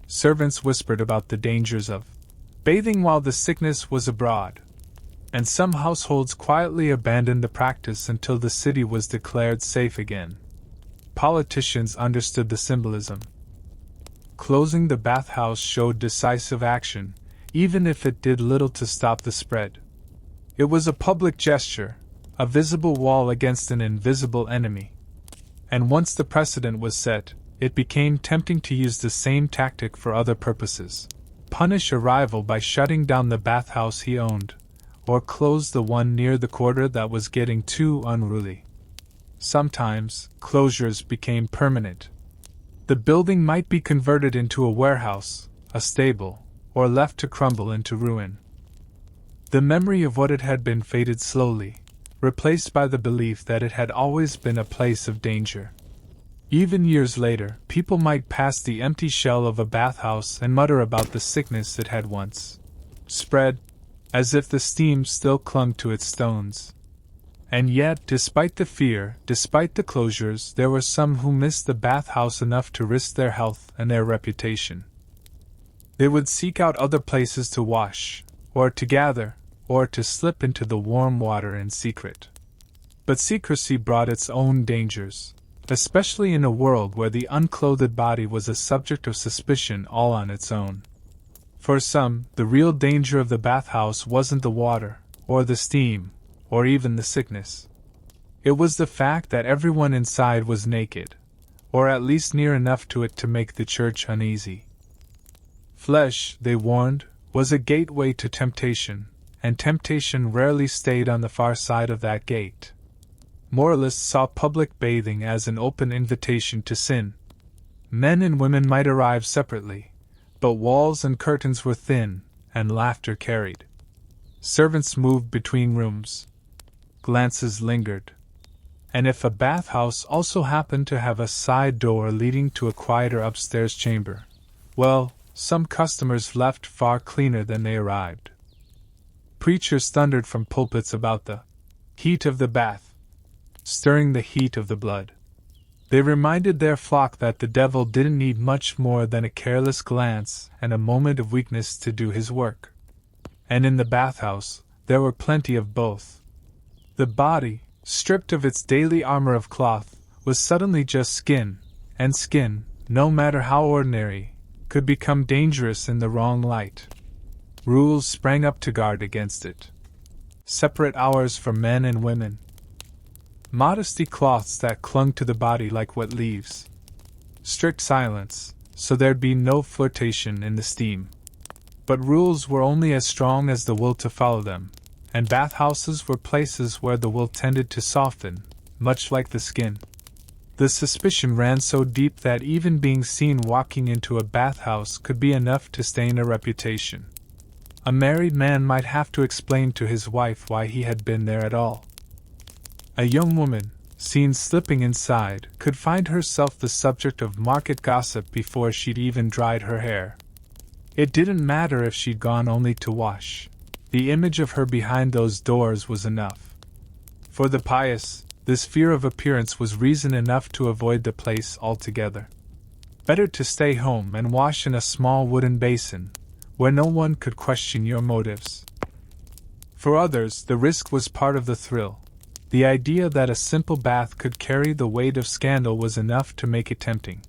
Servants whispered about the dangers of bathing while the sickness was abroad, and some households quietly abandoned the practice until the city was declared safe again. Politicians understood the symbolism. Closing the bathhouse showed decisive action, even if it did little to stop the spread. It was a public gesture, a visible wall against an invisible enemy. And once the precedent was set, it became tempting to use the same tactic for other purposes. Punish a rival by shutting down the bathhouse he owned, or close the one near the quarter that was getting too unruly. Sometimes, closures became permanent. The building might be converted into a warehouse, a stable, or left to crumble into ruin. The memory of what it had been faded slowly, replaced by the belief that it had always been a place of danger. Even years later, people might pass the empty shell of a bathhouse and mutter about the sickness it had once spread, as if the steam still clung to its stones. And yet, despite the fear, despite the closures, there were some who missed the bathhouse enough to risk their health and their reputation. They would seek out other places to wash, or to gather, or to slip into the warm water in secret. But secrecy brought its own dangers, especially in a world where the unclothed body was a subject of suspicion all on its own. For some, the real danger of the bathhouse wasn't the water, or the steam, or even the sickness. It was the fact that everyone inside was naked, or at least near enough to it to make the church uneasy. Flesh, they warned, was a gateway to temptation, and temptation rarely stayed on the far side of that gate. Moralists saw public bathing as an open invitation to sin. Men and women might arrive separately, but walls and curtains were thin, and laughter carried. Servants moved between rooms. Glances lingered. And if a bathhouse also happened to have a side door leading to a quieter upstairs chamber, well, some customers left far cleaner than they arrived. Preachers thundered from pulpits about the heat of the bath, stirring the heat of the blood. They reminded their flock that the devil didn't need much more than a careless glance and a moment of weakness to do his work. And in the bathhouse, there were plenty of both. The body, stripped of its daily armor of cloth, was suddenly just skin, and skin, no matter how ordinary, could become dangerous in the wrong light. Rules sprang up to guard against it. Separate hours for men and women. Modesty cloths that clung to the body like wet leaves. Strict silence, so there'd be no flirtation in the steam. But rules were only as strong as the will to follow them, and bathhouses were places where the will tended to soften, much like the skin. The suspicion ran so deep that even being seen walking into a bathhouse could be enough to stain a reputation. A married man might have to explain to his wife why he had been there at all. A young woman, seen slipping inside, could find herself the subject of market gossip before she'd even dried her hair. It didn't matter if she'd gone only to wash. The image of her behind those doors was enough. For the pious, this fear of appearance was reason enough to avoid the place altogether. Better to stay home and wash in a small wooden basin, where no one could question your motives. For others, the risk was part of the thrill. The idea that a simple bath could carry the weight of scandal was enough to make it tempting.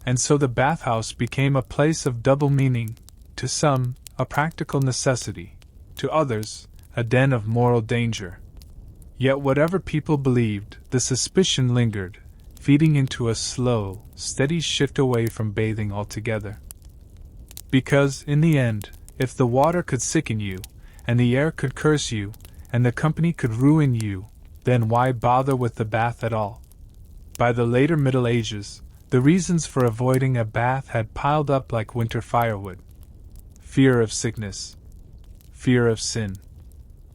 And so the bathhouse became a place of double meaning, to some, a practical necessity, to others, a den of moral danger. Yet whatever people believed, the suspicion lingered, feeding into a slow, steady shift away from bathing altogether. Because, in the end, if the water could sicken you, and the air could curse you, and the company could ruin you, then why bother with the bath at all? By the later Middle Ages, the reasons for avoiding a bath had piled up like winter firewood. Fear of sickness. Fear of sin.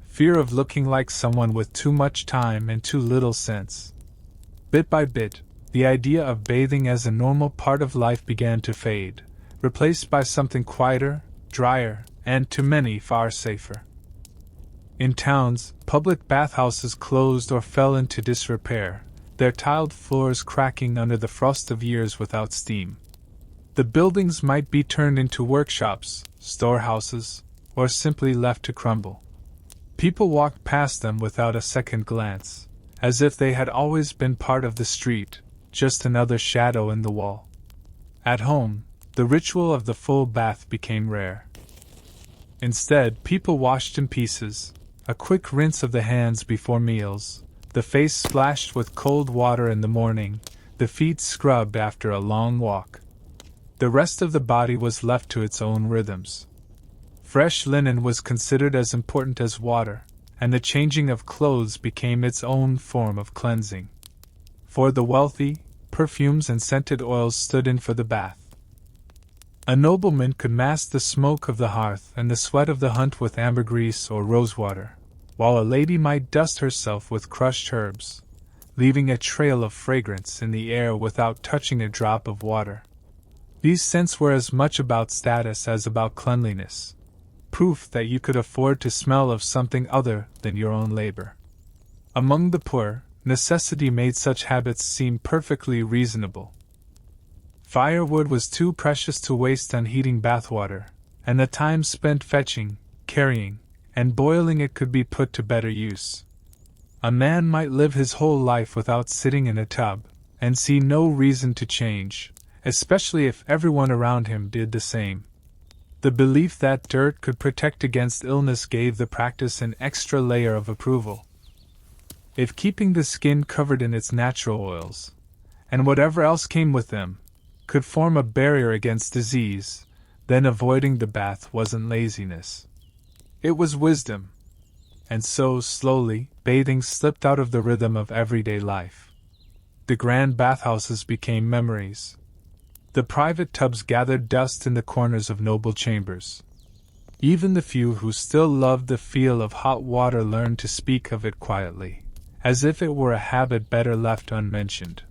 Fear of looking like someone with too much time and too little sense. Bit by bit, the idea of bathing as a normal part of life began to fade, replaced by something quieter, drier, and to many far safer. In towns, public bathhouses closed or fell into disrepair, their tiled floors cracking under the frost of years without steam. The buildings might be turned into workshops, storehouses, or simply left to crumble. People walked past them without a second glance, as if they had always been part of the street, just another shadow in the wall. At home, the ritual of the full bath became rare. Instead, people washed in pieces, a quick rinse of the hands before meals, the face splashed with cold water in the morning, the feet scrubbed after a long walk. The rest of the body was left to its own rhythms. Fresh linen was considered as important as water, and the changing of clothes became its own form of cleansing. For the wealthy, perfumes and scented oils stood in for the bath. A nobleman could mask the smoke of the hearth and the sweat of the hunt with ambergris or rosewater, while a lady might dust herself with crushed herbs, leaving a trail of fragrance in the air without touching a drop of water. These scents were as much about status as about cleanliness, proof that you could afford to smell of something other than your own labor. Among the poor, necessity made such habits seem perfectly reasonable. Firewood was too precious to waste on heating bathwater, and the time spent fetching, carrying, and boiling it could be put to better use. A man might live his whole life without sitting in a tub, and see no reason to change, especially if everyone around him did the same. The belief that dirt could protect against illness gave the practice an extra layer of approval. If keeping the skin covered in its natural oils, and whatever else came with them, could form a barrier against disease, then avoiding the bath wasn't laziness. It was wisdom. And so, slowly, bathing slipped out of the rhythm of everyday life. The grand bathhouses became memories. The private tubs gathered dust in the corners of noble chambers. Even the few who still loved the feel of hot water learned to speak of it quietly, as if it were a habit better left unmentioned.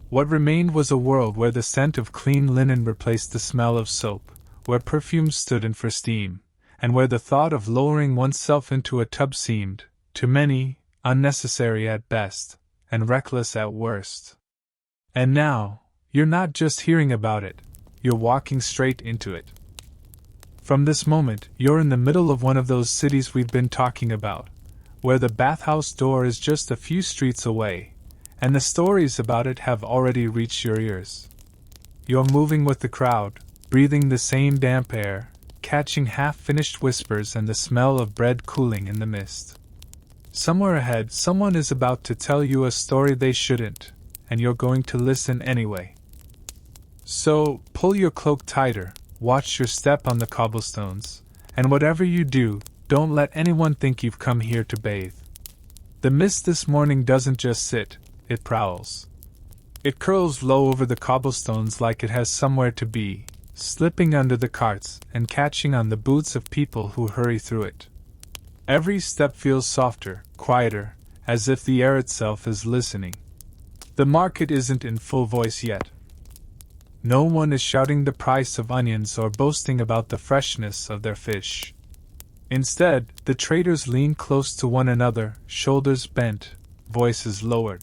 What remained was a world where the scent of clean linen replaced the smell of soap, where perfume stood in for steam, and where the thought of lowering oneself into a tub seemed, to many, unnecessary at best, and reckless at worst. And now, you're not just hearing about it, you're walking straight into it. From this moment, you're in the middle of one of those cities we've been talking about, where the bathhouse door is just a few streets away, and the stories about it have already reached your ears. You're moving with the crowd, breathing the same damp air, catching half-finished whispers and the smell of bread cooling in the mist. Somewhere ahead, someone is about to tell you a story they shouldn't, and you're going to listen anyway. So, pull your cloak tighter, watch your step on the cobblestones, and whatever you do, don't let anyone think you've come here to bathe. The mist this morning doesn't just sit, it prowls. It curls low over the cobblestones like it has somewhere to be, slipping under the carts and catching on the boots of people who hurry through it. Every step feels softer, quieter, as if the air itself is listening. The market isn't in full voice yet. No one is shouting the price of onions or boasting about the freshness of their fish. Instead, the traders lean close to one another, shoulders bent, voices lowered.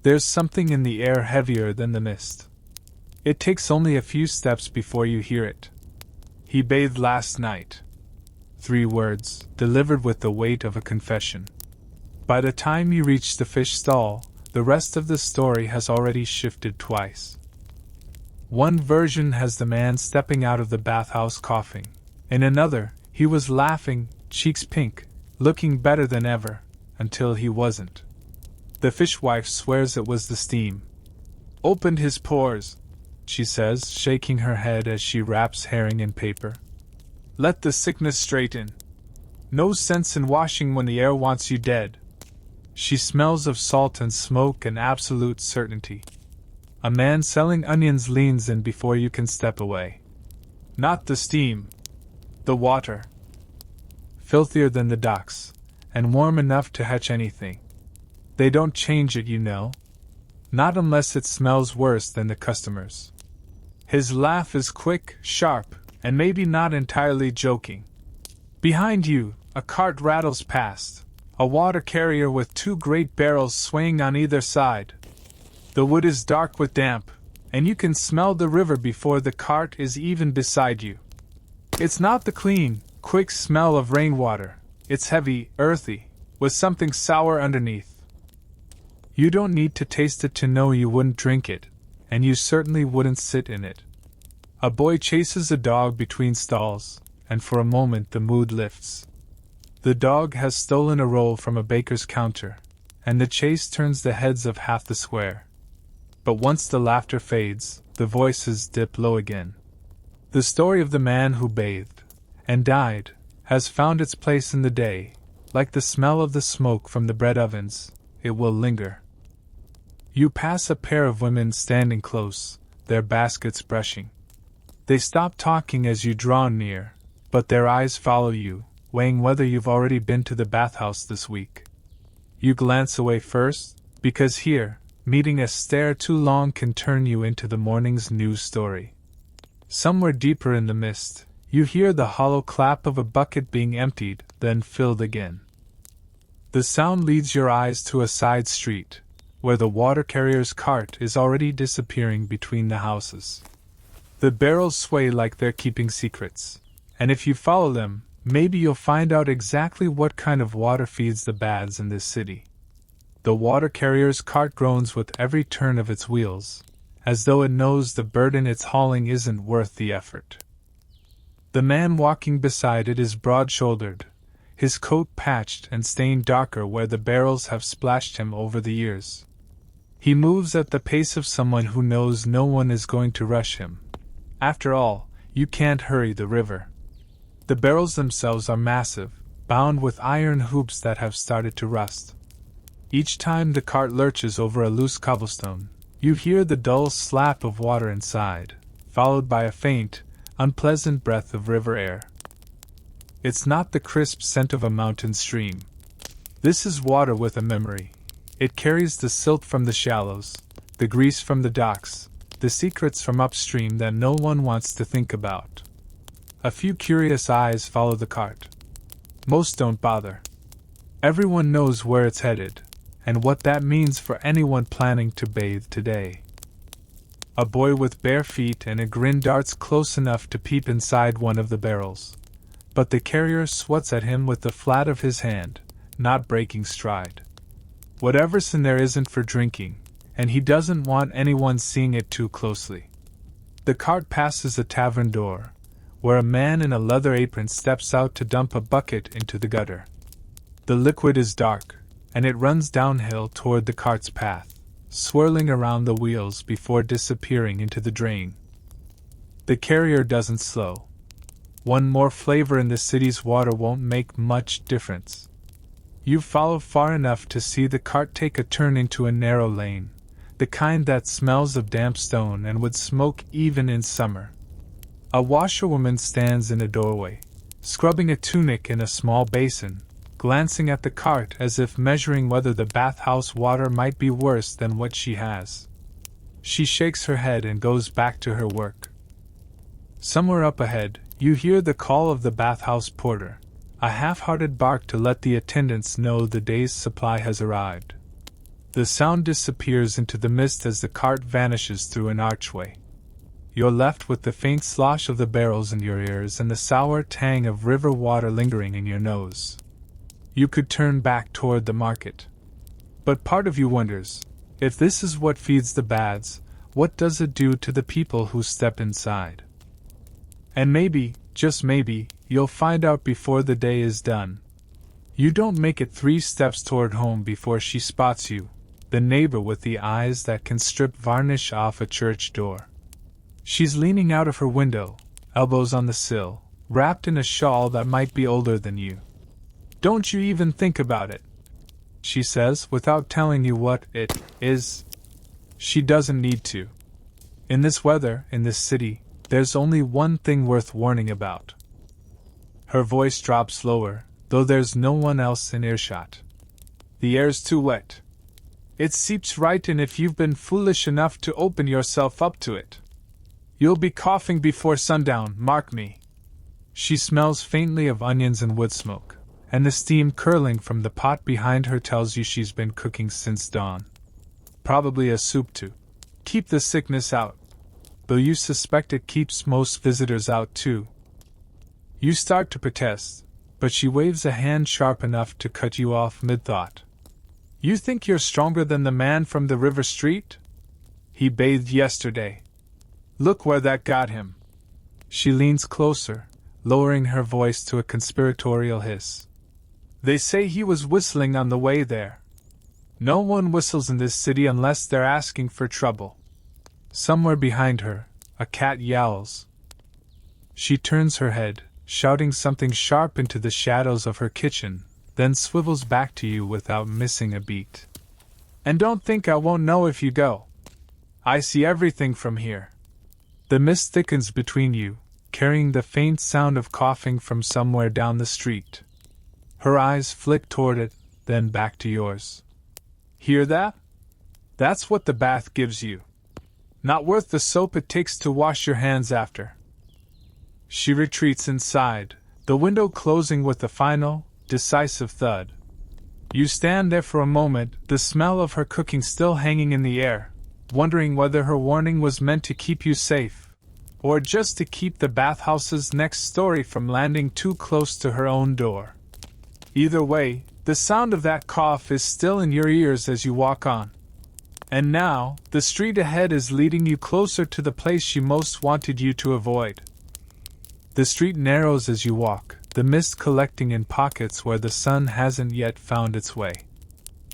There's something in the air heavier than the mist. It takes only a few steps before you hear it. He bathed last night. 3 words, delivered with the weight of a confession. By the time you reach the fish stall, the rest of the story has already shifted twice. One version has the man stepping out of the bathhouse coughing. In another, he was laughing, cheeks pink, looking better than ever, until he wasn't. The fishwife swears it was the steam. Opened his pores, she says, shaking her head as she wraps herring in paper. Let the sickness straighten. No sense in washing when the air wants you dead. She smells of salt and smoke and absolute certainty. A man selling onions leans in before you can step away. Not the steam. The water. Filthier than the docks, and warm enough to hatch anything. They don't change it, you know. Not unless it smells worse than the customers. His laugh is quick, sharp, and maybe not entirely joking. Behind you, a cart rattles past, a water carrier with 2 great barrels swaying on either side. The wood is dark with damp, and you can smell the river before the cart is even beside you. It's not the clean, quick smell of rainwater, it's heavy, earthy, with something sour underneath. You don't need to taste it to know you wouldn't drink it, and you certainly wouldn't sit in it. A boy chases a dog between stalls, and for a moment the mood lifts. The dog has stolen a roll from a baker's counter, and the chase turns the heads of half the square. But once the laughter fades, the voices dip low again. The story of the man who bathed, and died, has found its place in the day. Like the smell of the smoke from the bread ovens, it will linger. You pass a pair of women standing close, their baskets brushing. They stop talking as you draw near, but their eyes follow you, weighing whether you've already been to the bathhouse this week. You glance away first, because here, meeting a stare too long can turn you into the morning's news story. Somewhere deeper in the mist, you hear the hollow clap of a bucket being emptied, then filled again. The sound leads your eyes to a side street, where the water carrier's cart is already disappearing between the houses. The barrels sway like they're keeping secrets, and if you follow them, maybe you'll find out exactly what kind of water feeds the baths in this city. The water carrier's cart groans with every turn of its wheels, as though it knows the burden it's hauling isn't worth the effort. The man walking beside it is broad-shouldered, his coat patched and stained darker where the barrels have splashed him over the years. He moves at the pace of someone who knows no one is going to rush him. After all, you can't hurry the river. The barrels themselves are massive, bound with iron hoops that have started to rust. Each time the cart lurches over a loose cobblestone, you hear the dull slap of water inside, followed by a faint, unpleasant breath of river air. It's not the crisp scent of a mountain stream. This is water with a memory. It carries the silt from the shallows, the grease from the docks, the secrets from upstream that no one wants to think about. A few curious eyes follow the cart. Most don't bother. Everyone knows where it's headed, and what that means for anyone planning to bathe today. A boy with bare feet and a grin darts close enough to peep inside one of the barrels, but the carrier swats at him with the flat of his hand, not breaking stride. Whatever's in there isn't for drinking, and he doesn't want anyone seeing it too closely. The cart passes a tavern door, where a man in a leather apron steps out to dump a bucket into the gutter. The liquid is dark, and it runs downhill toward the cart's path, swirling around the wheels before disappearing into the drain. The carrier doesn't slow. One more flavor in the city's water won't make much difference. You follow far enough to see the cart take a turn into a narrow lane, the kind that smells of damp stone and would smoke even in summer. A washerwoman stands in a doorway, scrubbing a tunic in a small basin, glancing at the cart as if measuring whether the bathhouse water might be worse than what she has. She shakes her head and goes back to her work. Somewhere up ahead, you hear the call of the bathhouse porter, a half-hearted bark to let the attendants know the day's supply has arrived. The sound disappears into the mist as the cart vanishes through an archway. You're left with the faint slosh of the barrels in your ears and the sour tang of river water lingering in your nose. You could turn back toward the market. But part of you wonders, if this is what feeds the baths, what does it do to the people who step inside? And maybe, just maybe, you'll find out before the day is done. You don't make it 3 steps toward home before she spots you, the neighbor with the eyes that can strip varnish off a church door. She's leaning out of her window, elbows on the sill, wrapped in a shawl that might be older than you. "Don't you even think about it," she says without telling you what it is. She doesn't need to. In this weather, in this city, there's only one thing worth warning about. Her voice drops lower, though there's no one else in earshot. The air's too wet. It seeps right in if you've been foolish enough to open yourself up to it. You'll be coughing before sundown, mark me. She smells faintly of onions and wood smoke, and the steam curling from the pot behind her tells you she's been cooking since dawn. Probably a soup to keep the sickness out, though you suspect it keeps most visitors out too. You start to protest, but she waves a hand sharp enough to cut you off mid-thought. "You think you're stronger than the man from the river street? He bathed yesterday. Look where that got him." She leans closer, lowering her voice to a conspiratorial hiss. "They say he was whistling on the way there. No one whistles in this city unless they're asking for trouble." Somewhere behind her, a cat yowls. She turns her head, shouting something sharp into the shadows of her kitchen, then swivels back to you without missing a beat. "And don't think I won't know if you go. I see everything from here." The mist thickens between you, carrying the faint sound of coughing from somewhere down the street. Her eyes flick toward it, then back to yours. "Hear that? That's what the bath gives you. Not worth the soap it takes to wash your hands after." She retreats inside, the window closing with a final, decisive thud. You stand there for a moment, the smell of her cooking still hanging in the air, wondering whether her warning was meant to keep you safe, or just to keep the bathhouses next story from landing too close to her own door. Either way, the sound of that cough is still in your ears as you walk on. And now, the street ahead is leading you closer to the place she most wanted you to avoid. The street narrows as you walk, the mist collecting in pockets where the sun hasn't yet found its way.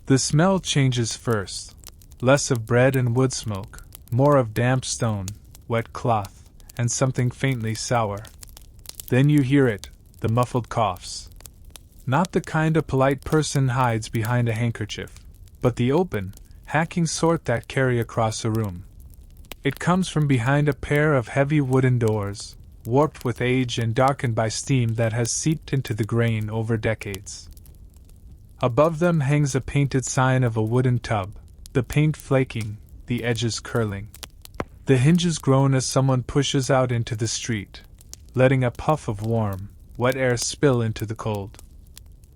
The smell changes first. Less of bread and wood smoke, more of damp stone, wet cloth, and something faintly sour. Then you hear it, the muffled coughs. Not the kind a polite person hides behind a handkerchief, but the open, hacking sort that carry across a room. It comes from behind a pair of heavy wooden doors, warped with age and darkened by steam that has seeped into the grain over decades. Above them hangs a painted sign of a wooden tub, the paint flaking, the edges curling. The hinges groan as someone pushes out into the street, letting a puff of warm, wet air spill into the cold.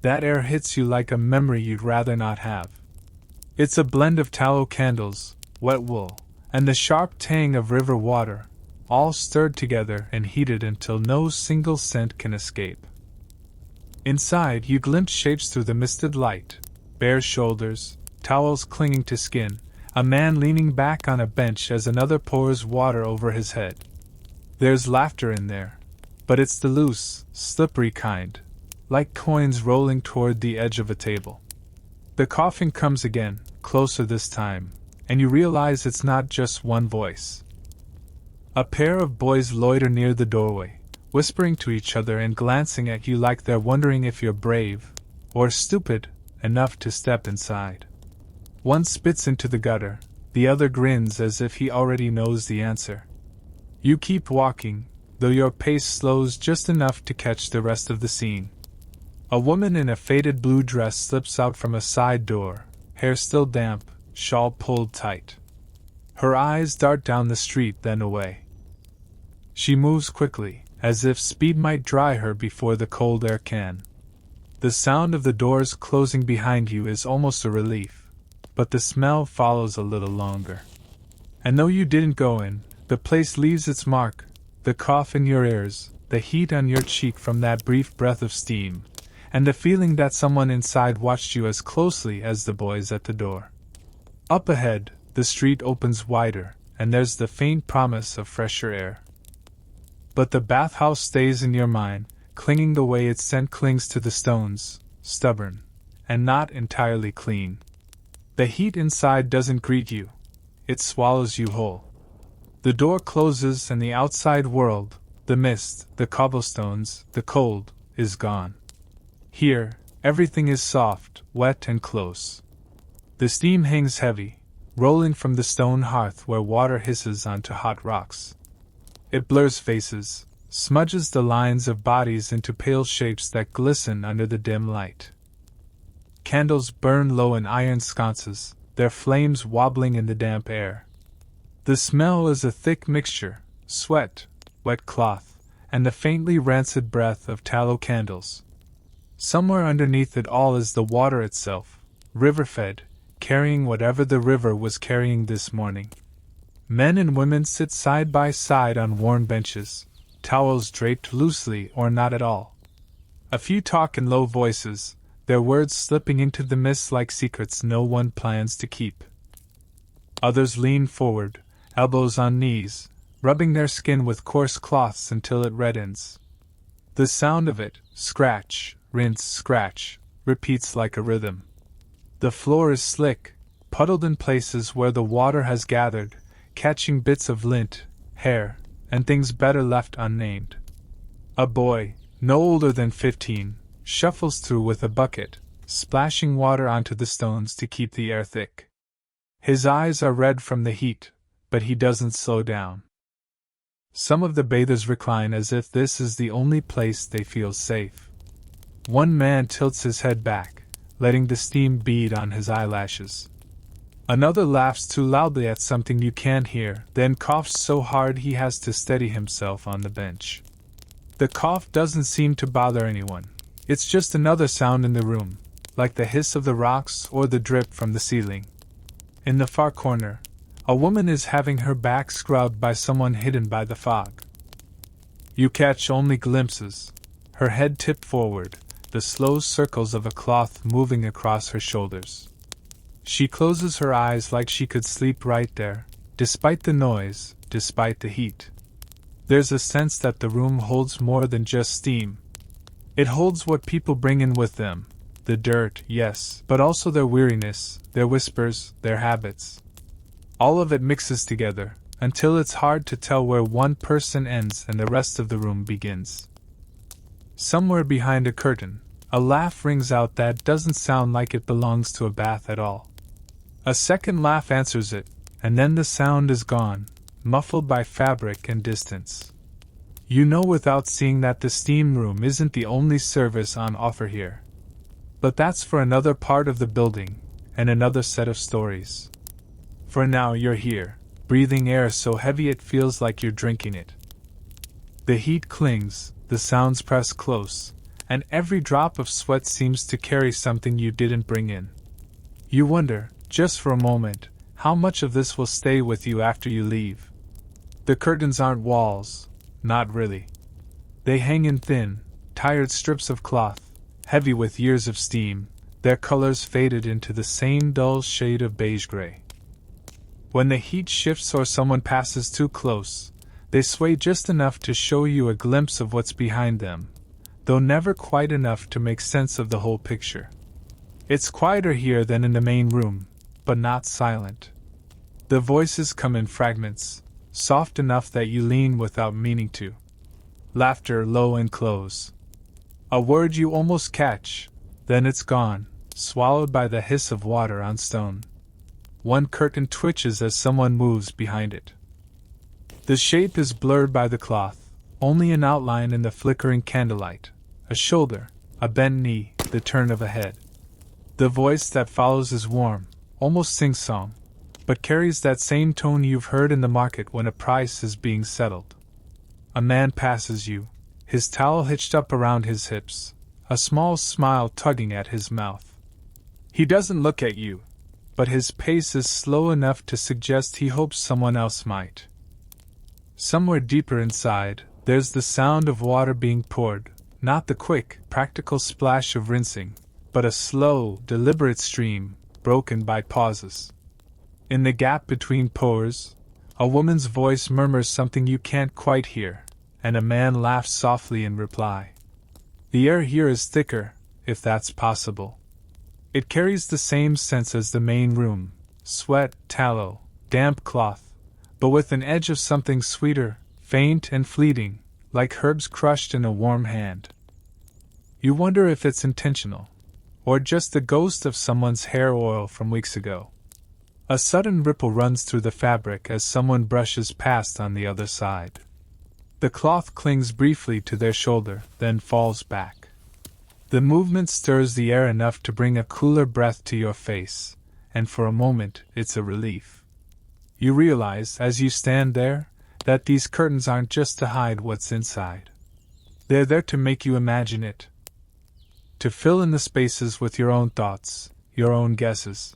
That air hits you like a memory you'd rather not have. It's a blend of tallow candles, wet wool, and the sharp tang of river water, all stirred together and heated until no single scent can escape. Inside, you glimpse shapes through the misted light, bare shoulders, towels clinging to skin, a man leaning back on a bench as another pours water over his head. There's laughter in there, but it's the loose, slippery kind, like coins rolling toward the edge of a table. The coughing comes again, closer this time, and you realize it's not just one voice. A pair of boys loiter near the doorway, whispering to each other and glancing at you like they're wondering if you're brave, or stupid, enough to step inside. One spits into the gutter, the other grins as if he already knows the answer. You keep walking, though your pace slows just enough to catch the rest of the scene. A woman in a faded blue dress slips out from a side door, hair still damp, shawl pulled tight. Her eyes dart down the street, then away. She moves quickly, as if speed might dry her before the cold air can. The sound of the doors closing behind you is almost a relief, but the smell follows a little longer. And though you didn't go in, the place leaves its mark, the cough in your ears, the heat on your cheek from that brief breath of steam, and the feeling that someone inside watched you as closely as the boys at the door. Up ahead, the street opens wider, and there's the faint promise of fresher air. But the bathhouse stays in your mind, clinging the way its scent clings to the stones, stubborn, and not entirely clean. The heat inside doesn't greet you, it swallows you whole. The door closes and the outside world, the mist, the cobblestones, the cold, is gone. Here, everything is soft, wet and close. The steam hangs heavy, rolling from the stone hearth where water hisses onto hot rocks. It blurs faces, smudges the lines of bodies into pale shapes that glisten under the dim light. Candles burn low in iron sconces, their flames wobbling in the damp air. The smell is a thick mixture, sweat, wet cloth, and the faintly rancid breath of tallow candles. Somewhere underneath it all is the water itself, river-fed, carrying whatever the river was carrying this morning. Men and women sit side by side on worn benches, towels draped loosely or not at all. A few talk in low voices, their words slipping into the mist like secrets no one plans to keep. Others lean forward, elbows on knees, rubbing their skin with coarse cloths until it reddens. The sound of it, scratch, rinse, scratch, repeats like a rhythm. The floor is slick, puddled in places where the water has gathered, catching bits of lint, hair, and things better left unnamed. A boy, no older than 15, shuffles through with a bucket, splashing water onto the stones to keep the air thick. His eyes are red from the heat, but he doesn't slow down. Some of the bathers recline as if this is the only place they feel safe. One man tilts his head back, letting the steam bead on his eyelashes. Another laughs too loudly at something you can't hear, then coughs so hard he has to steady himself on the bench. The cough doesn't seem to bother anyone. It's just another sound in the room, like the hiss of the rocks or the drip from the ceiling. In the far corner, a woman is having her back scrubbed by someone hidden by the fog. You catch only glimpses, her head tipped forward, the slow circles of a cloth moving across her shoulders. She closes her eyes like she could sleep right there, despite the noise, despite the heat. There's a sense that the room holds more than just steam. It holds what people bring in with them, the dirt, yes, but also their weariness, their whispers, their habits. All of it mixes together, until it's hard to tell where one person ends and the rest of the room begins. Somewhere behind a curtain, a laugh rings out that doesn't sound like it belongs to a bath at all. A second laugh answers it, and then the sound is gone, muffled by fabric and distance. You know without seeing that the steam room isn't the only service on offer here. But that's for another part of the building, and another set of stories. For now you're here, breathing air so heavy it feels like you're drinking it. The heat clings, the sounds press close, and every drop of sweat seems to carry something you didn't bring in. You wonder, just for a moment, how much of this will stay with you after you leave. The curtains aren't walls, not really. They hang in thin, tired strips of cloth, heavy with years of steam, their colors faded into the same dull shade of beige-gray. When the heat shifts or someone passes too close, they sway just enough to show you a glimpse of what's behind them, though never quite enough to make sense of the whole picture. It's quieter here than in the main room, but not silent. The voices come in fragments, soft enough that you lean without meaning to. Laughter low and close. A word you almost catch, then it's gone, swallowed by the hiss of water on stone. One curtain twitches as someone moves behind it. The shape is blurred by the cloth, only an outline in the flickering candlelight, a shoulder, a bent knee, the turn of a head. The voice that follows is warm, almost sing-song, but carries that same tone you've heard in the market when a price is being settled. A man passes you, his towel hitched up around his hips, a small smile tugging at his mouth. He doesn't look at you, but his pace is slow enough to suggest he hopes someone else might. Somewhere deeper inside, there's the sound of water being poured, not the quick, practical splash of rinsing, but a slow, deliberate stream, broken by pauses. In the gap between pours, a woman's voice murmurs something you can't quite hear, and a man laughs softly in reply. The air here is thicker, if that's possible. It carries the same sense as the main room, sweat, tallow, damp cloth, but with an edge of something sweeter, faint and fleeting, like herbs crushed in a warm hand. You wonder if it's intentional, or just the ghost of someone's hair oil from weeks ago. A sudden ripple runs through the fabric as someone brushes past on the other side. The cloth clings briefly to their shoulder, then falls back. The movement stirs the air enough to bring a cooler breath to your face, and for a moment it's a relief. You realize, as you stand there, that these curtains aren't just to hide what's inside. They're there to make you imagine it. To fill in the spaces with your own thoughts, your own guesses.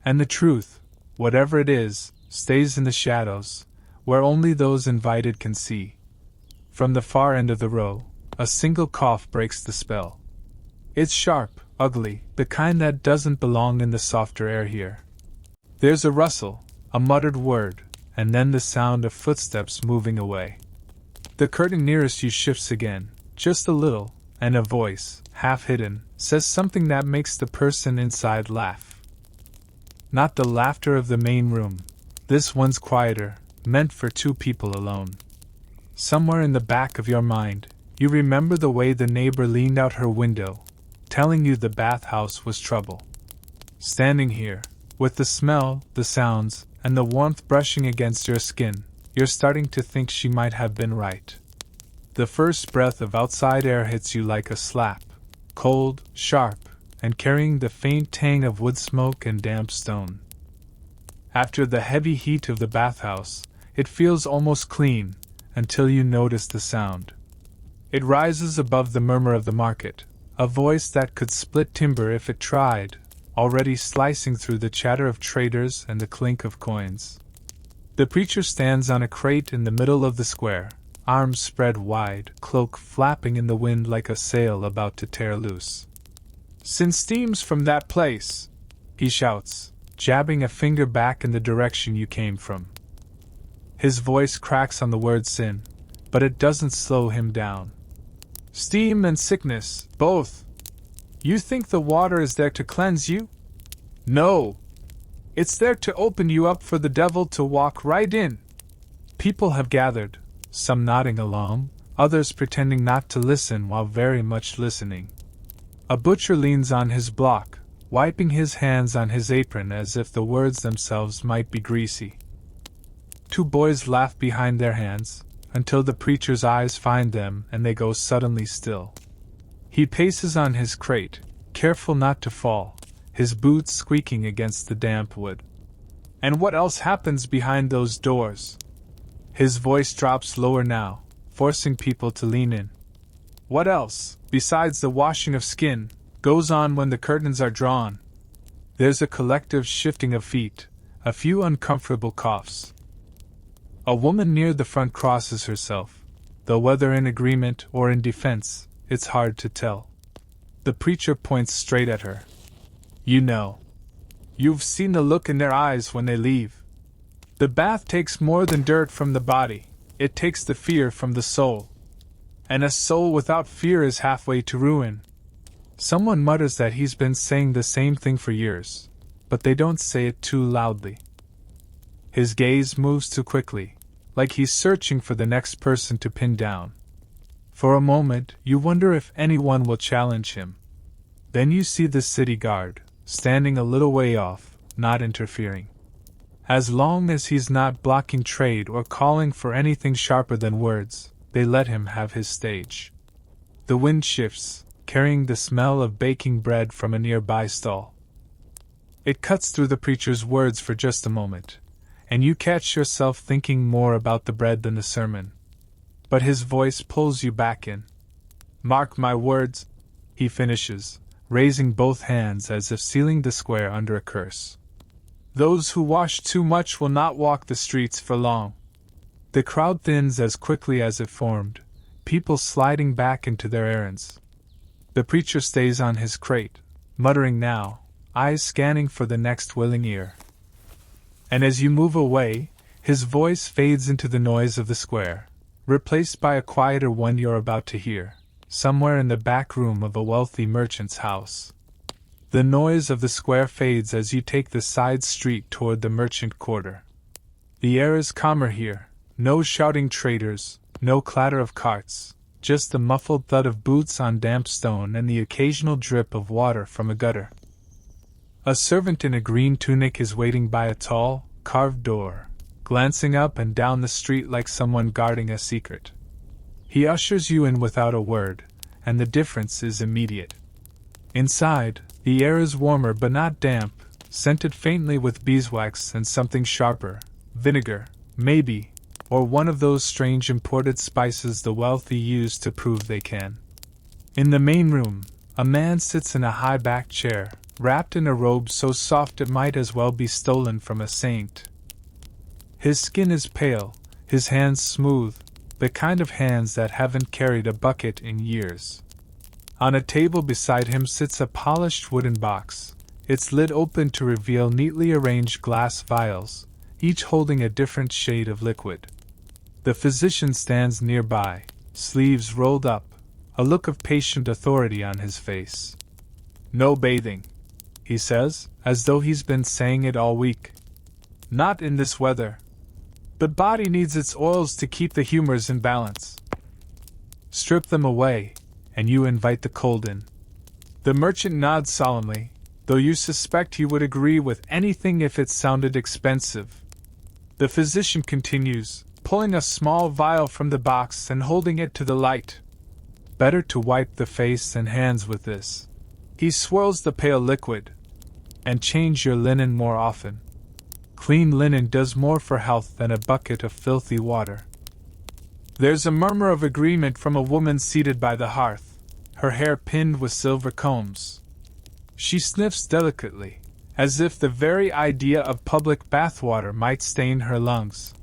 And the truth, whatever it is, stays in the shadows, where only those invited can see. From the far end of the row, a single cough breaks the spell. It's sharp, ugly, the kind that doesn't belong in the softer air here. There's a rustle, a muttered word, and then the sound of footsteps moving away. The curtain nearest you shifts again, just a little, and a voice, half hidden, says something that makes the person inside laugh. Not the laughter of the main room. This one's quieter, meant for two people alone. Somewhere in the back of your mind, you remember the way the neighbor leaned out her window, telling you the bathhouse was trouble. Standing here, with the smell, the sounds, and the warmth brushing against your skin, you're starting to think she might have been right. The first breath of outside air hits you like a slap, cold, sharp, and carrying the faint tang of wood smoke and damp stone. After the heavy heat of the bathhouse, it feels almost clean, until you notice the sound. It rises above the murmur of the market, a voice that could split timber if it tried, already slicing through the chatter of traders and the clink of coins. The preacher stands on a crate in the middle of the square, arms spread wide, cloak flapping in the wind like a sail about to tear loose. "Sin steams from that place," he shouts, jabbing a finger back in the direction you came from. His voice cracks on the word sin, but it doesn't slow him down. "Steam and sickness, both. You think the water is there to cleanse you? No! It's there to open you up for the devil to walk right in." People have gathered, some nodding along, others pretending not to listen while very much listening. A butcher leans on his block, wiping his hands on his apron as if the words themselves might be greasy. Two boys laugh behind their hands, until the preacher's eyes find them and they go suddenly still. He paces on his crate, careful not to fall, his boots squeaking against the damp wood. "And what else happens behind those doors?" His voice drops lower now, forcing people to lean in. "What else, besides the washing of skin, goes on when the curtains are drawn?" There's a collective shifting of feet, a few uncomfortable coughs. A woman near the front crosses herself, though whether in agreement or in defense, it's hard to tell. The preacher points straight at her. "You know. You've seen the look in their eyes when they leave. The bath takes more than dirt from the body, it takes the fear from the soul. And a soul without fear is halfway to ruin." Someone mutters that he's been saying the same thing for years, but they don't say it too loudly. His gaze moves too quickly, like he's searching for the next person to pin down. For a moment, you wonder if anyone will challenge him. Then you see the city guard, standing a little way off, not interfering. As long as he's not blocking trade or calling for anything sharper than words, they let him have his stage. The wind shifts, carrying the smell of baking bread from a nearby stall. It cuts through the preacher's words for just a moment, and you catch yourself thinking more about the bread than the sermon. But his voice pulls you back in. "Mark my words," he finishes, raising both hands as if sealing the square under a curse. "Those who wash too much will not walk the streets for long." The crowd thins as quickly as it formed, people sliding back into their errands. The preacher stays on his crate, muttering now, eyes scanning for the next willing ear. And as you move away, his voice fades into the noise of the square, replaced by a quieter one you're about to hear, somewhere in the back room of a wealthy merchant's house. The noise of the square fades as you take the side street toward the merchant quarter. The air is calmer here, no shouting traders, no clatter of carts, just the muffled thud of boots on damp stone and the occasional drip of water from a gutter. A servant in a green tunic is waiting by a tall, carved door, glancing up and down the street like someone guarding a secret. He ushers you in without a word, and the difference is immediate. Inside, the air is warmer but not damp, scented faintly with beeswax and something sharper, vinegar, maybe, or one of those strange imported spices the wealthy use to prove they can. In the main room, a man sits in a high-backed chair, wrapped in a robe so soft it might as well be stolen from a saint. His skin is pale, his hands smooth, the kind of hands that haven't carried a bucket in years. On a table beside him sits a polished wooden box, its lid open to reveal neatly arranged glass vials, each holding a different shade of liquid. The physician stands nearby, sleeves rolled up, a look of patient authority on his face. "No bathing," he says, as though he's been saying it all week. "Not in this weather. The body needs its oils to keep the humors in balance. Strip them away, and you invite the cold in." The merchant nods solemnly, though you suspect he would agree with anything if it sounded expensive. The physician continues, pulling a small vial from the box and holding it to the light. "Better to wipe the face and hands with this." He swirls the pale liquid. "And change your linen more often. Clean linen does more for health than a bucket of filthy water." There's a murmur of agreement from a woman seated by the hearth, her hair pinned with silver combs. She sniffs delicately, as if the very idea of public bathwater might stain her lungs.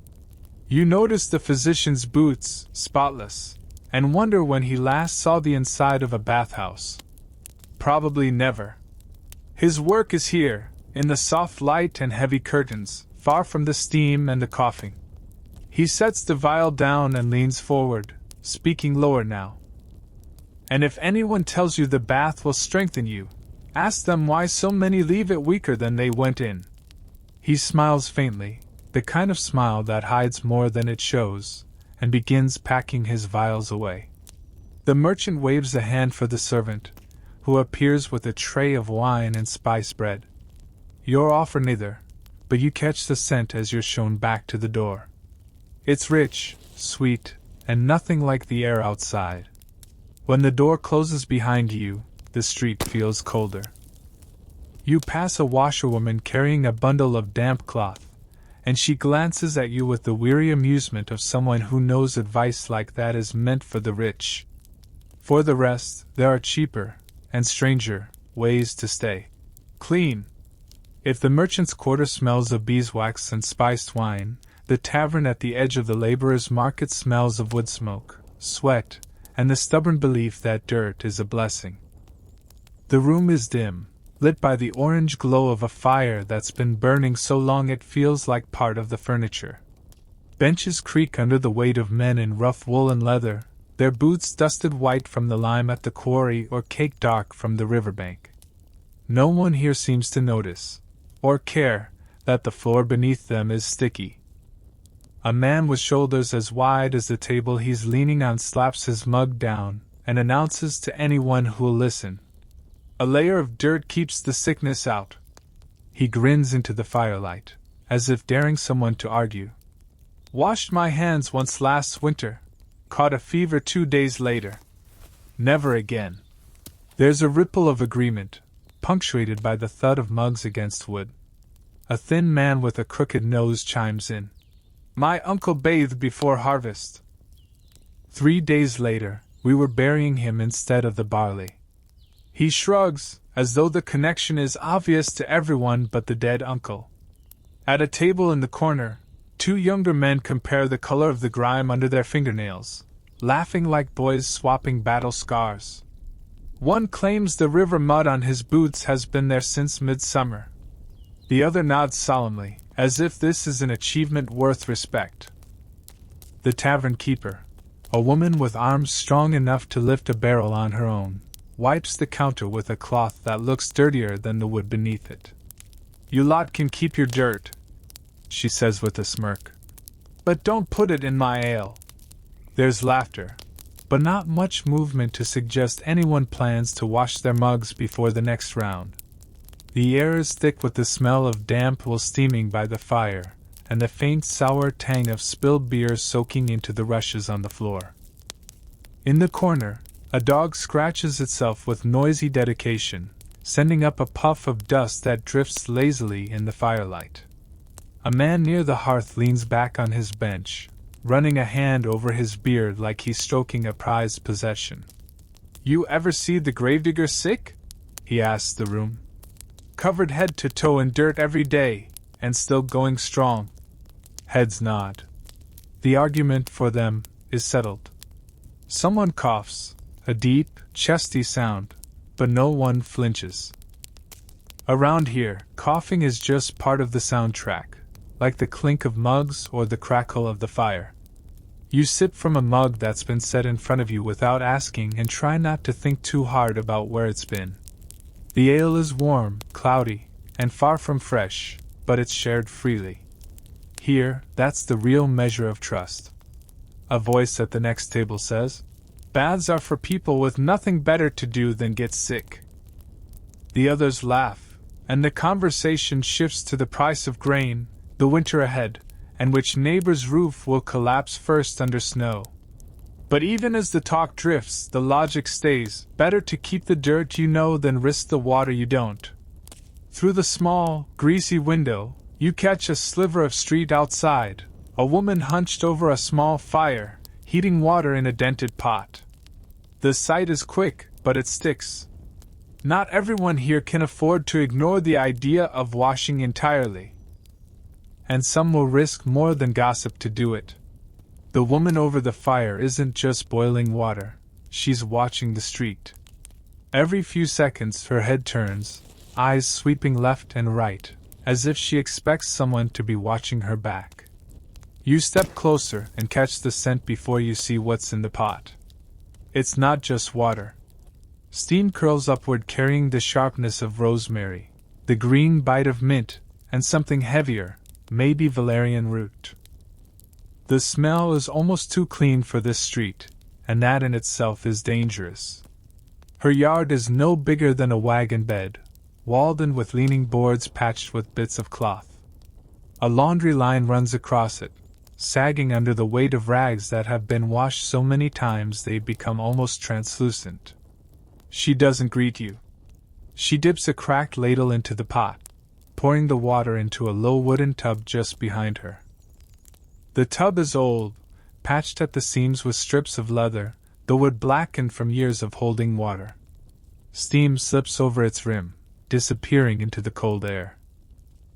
You notice the physician's boots, spotless, and wonder when he last saw the inside of a bathhouse. Probably never. His work is here, in the soft light and heavy curtains, far from the steam and the coughing. He sets the vial down and leans forward, speaking lower now. And if anyone tells you the bath will strengthen you, ask them why so many leave it weaker than they went in. He smiles faintly, the kind of smile that hides more than it shows, and begins packing his vials away. The merchant waves a hand for the servant, who appears with a tray of wine and spice bread. You're offered neither, but you catch the scent as you're shown back to the door. It's rich, sweet, and nothing like the air outside. When the door closes behind you, the street feels colder. You pass a washerwoman carrying a bundle of damp cloth, and she glances at you with the weary amusement of someone who knows advice like that is meant for the rich. For the rest, there are cheaper, and stranger, ways to stay clean. If the merchant's quarter smells of beeswax and spiced wine, the tavern at the edge of the laborer's market smells of wood smoke, sweat, and the stubborn belief that dirt is a blessing. The room is dim, lit by the orange glow of a fire that's been burning so long it feels like part of the furniture. Benches creak under the weight of men in rough wool and leather, their boots dusted white from the lime at the quarry or caked dark from the riverbank. No one here seems to notice, or care, that the floor beneath them is sticky. A man with shoulders as wide as the table he's leaning on slaps his mug down and announces to anyone who'll listen. A layer of dirt keeps the sickness out. He grins into the firelight, as if daring someone to argue. Washed my hands once last winter. Caught a fever 2 days later. Never again. There's a ripple of agreement, punctuated by the thud of mugs against wood. A thin man with a crooked nose chimes in. My uncle bathed before harvest. 3 days later, we were burying him instead of the barley. He shrugs, as though the connection is obvious to everyone but the dead uncle. At a table in the corner, 2 younger men compare the color of the grime under their fingernails, laughing like boys swapping battle scars. One claims the river mud on his boots has been there since midsummer. The other nods solemnly, as if this is an achievement worth respect. The tavern keeper, a woman with arms strong enough to lift a barrel on her own, wipes the counter with a cloth that looks dirtier than the wood beneath it. You lot can keep your dirt, she says with a smirk. But don't put it in my ale. There's laughter, but not much movement to suggest anyone plans to wash their mugs before the next round. The air is thick with the smell of damp wool steaming by the fire, and the faint sour tang of spilled beer soaking into the rushes on the floor. In the corner, a dog scratches itself with noisy dedication, sending up a puff of dust that drifts lazily in the firelight. A man near the hearth leans back on his bench, running a hand over his beard like he's stroking a prized possession. You ever see the gravedigger sick? He asks the room. Covered head to toe in dirt every day, and still going strong. Heads nod. The argument for them is settled. Someone coughs, a deep, chesty sound, but no one flinches. Around here, coughing is just part of the soundtrack, like the clink of mugs or the crackle of the fire. You sip from a mug that's been set in front of you without asking and try not to think too hard about where it's been. The ale is warm, cloudy, and far from fresh, but it's shared freely. Here, that's the real measure of trust. A voice at the next table says, Baths are for people with nothing better to do than get sick. The others laugh, and the conversation shifts to the price of grain, the winter ahead, and which neighbor's roof will collapse first under snow. But even as the talk drifts, the logic stays, better to keep the dirt you know than risk the water you don't. Through the small, greasy window, you catch a sliver of street outside, a woman hunched over a small fire, heating water in a dented pot. The sight is quick, but it sticks. Not everyone here can afford to ignore the idea of washing entirely. And some will risk more than gossip to do it. The woman over the fire isn't just boiling water, she's watching the street. Every few seconds her head turns, eyes sweeping left and right, as if she expects someone to be watching her back. You step closer and catch the scent before you see what's in the pot. It's not just water. Steam curls upward carrying the sharpness of rosemary, the green bite of mint, and something heavier, maybe valerian root. The smell is almost too clean for this street, and that in itself is dangerous. Her yard is no bigger than a wagon bed, walled in with leaning boards patched with bits of cloth. A laundry line runs across it, sagging under the weight of rags that have been washed so many times they've become almost translucent. She doesn't greet you. She dips a cracked ladle into the pot, pouring the water into a low wooden tub just behind her. The tub is old, patched at the seams with strips of leather, the wood blackened from years of holding water. Steam slips over its rim, disappearing into the cold air.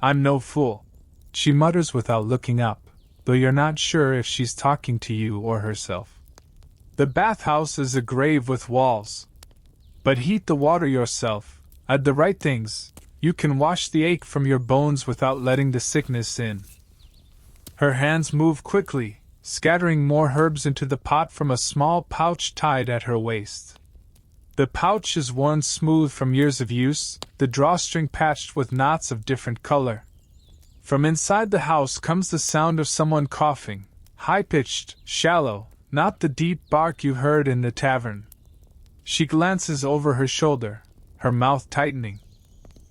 "I'm no fool," she mutters without looking up, though you're not sure if she's talking to you or herself. "The bathhouse is a grave with walls. But heat the water yourself, add the right things, you can wash the ache from your bones without letting the sickness in." Her hands move quickly, scattering more herbs into the pot from a small pouch tied at her waist. The pouch is worn smooth from years of use, the drawstring patched with knots of different color. From inside the house comes the sound of someone coughing, high-pitched, shallow, not the deep bark you heard in the tavern. She glances over her shoulder, her mouth tightening.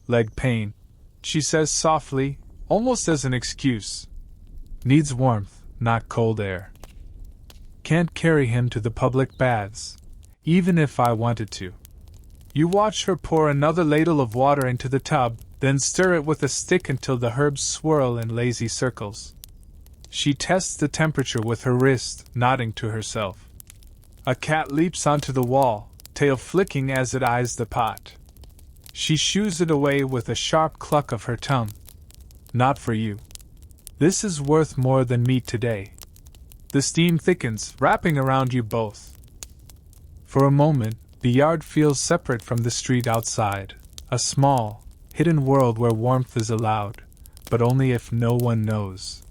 "Leg pain," she says softly, almost as an excuse. "Needs warmth, not cold air. Can't carry him to the public baths, even if I wanted to." You watch her pour another ladle of water into the tub, then stir it with a stick until the herbs swirl in lazy circles. She tests the temperature with her wrist, nodding to herself. A cat leaps onto the wall, tail flicking as it eyes the pot. She shoos it away with a sharp cluck of her tongue. "Not for you. This is worth more than meat today." The steam thickens, wrapping around you both. For a moment, the yard feels separate from the street outside, a small, hidden world where warmth is allowed, but only if no one knows.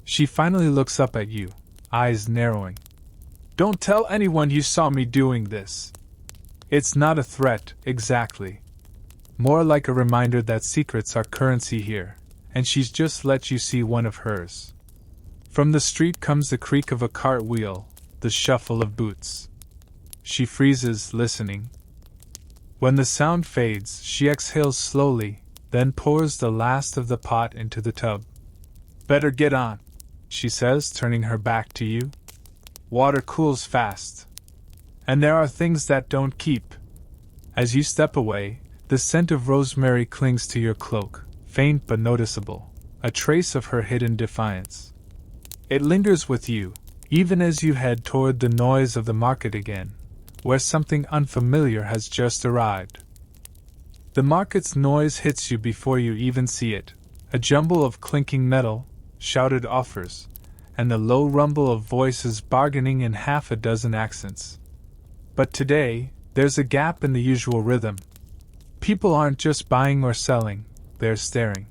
She finally looks up at you, eyes narrowing. "Don't tell anyone you saw me doing this." It's not a threat, exactly. More like a reminder that secrets are currency here, and she's just let you see one of hers. From the street comes the creak of a cartwheel, the shuffle of boots. She freezes, listening. When the sound fades, she exhales slowly, then pours the last of the pot into the tub. "Better get on," she says, turning her back to you. "Water cools fast. And there are things that don't keep." As you step away, the scent of rosemary clings to your cloak, faint but noticeable, a trace of her hidden defiance. It lingers with you, even as you head toward the noise of the market again, where something unfamiliar has just arrived. The market's noise hits you before you even see it, a jumble of clinking metal, shouted offers, and the low rumble of voices bargaining in half a dozen accents. But today, there's a gap in the usual rhythm. People aren't just buying or selling, they're staring.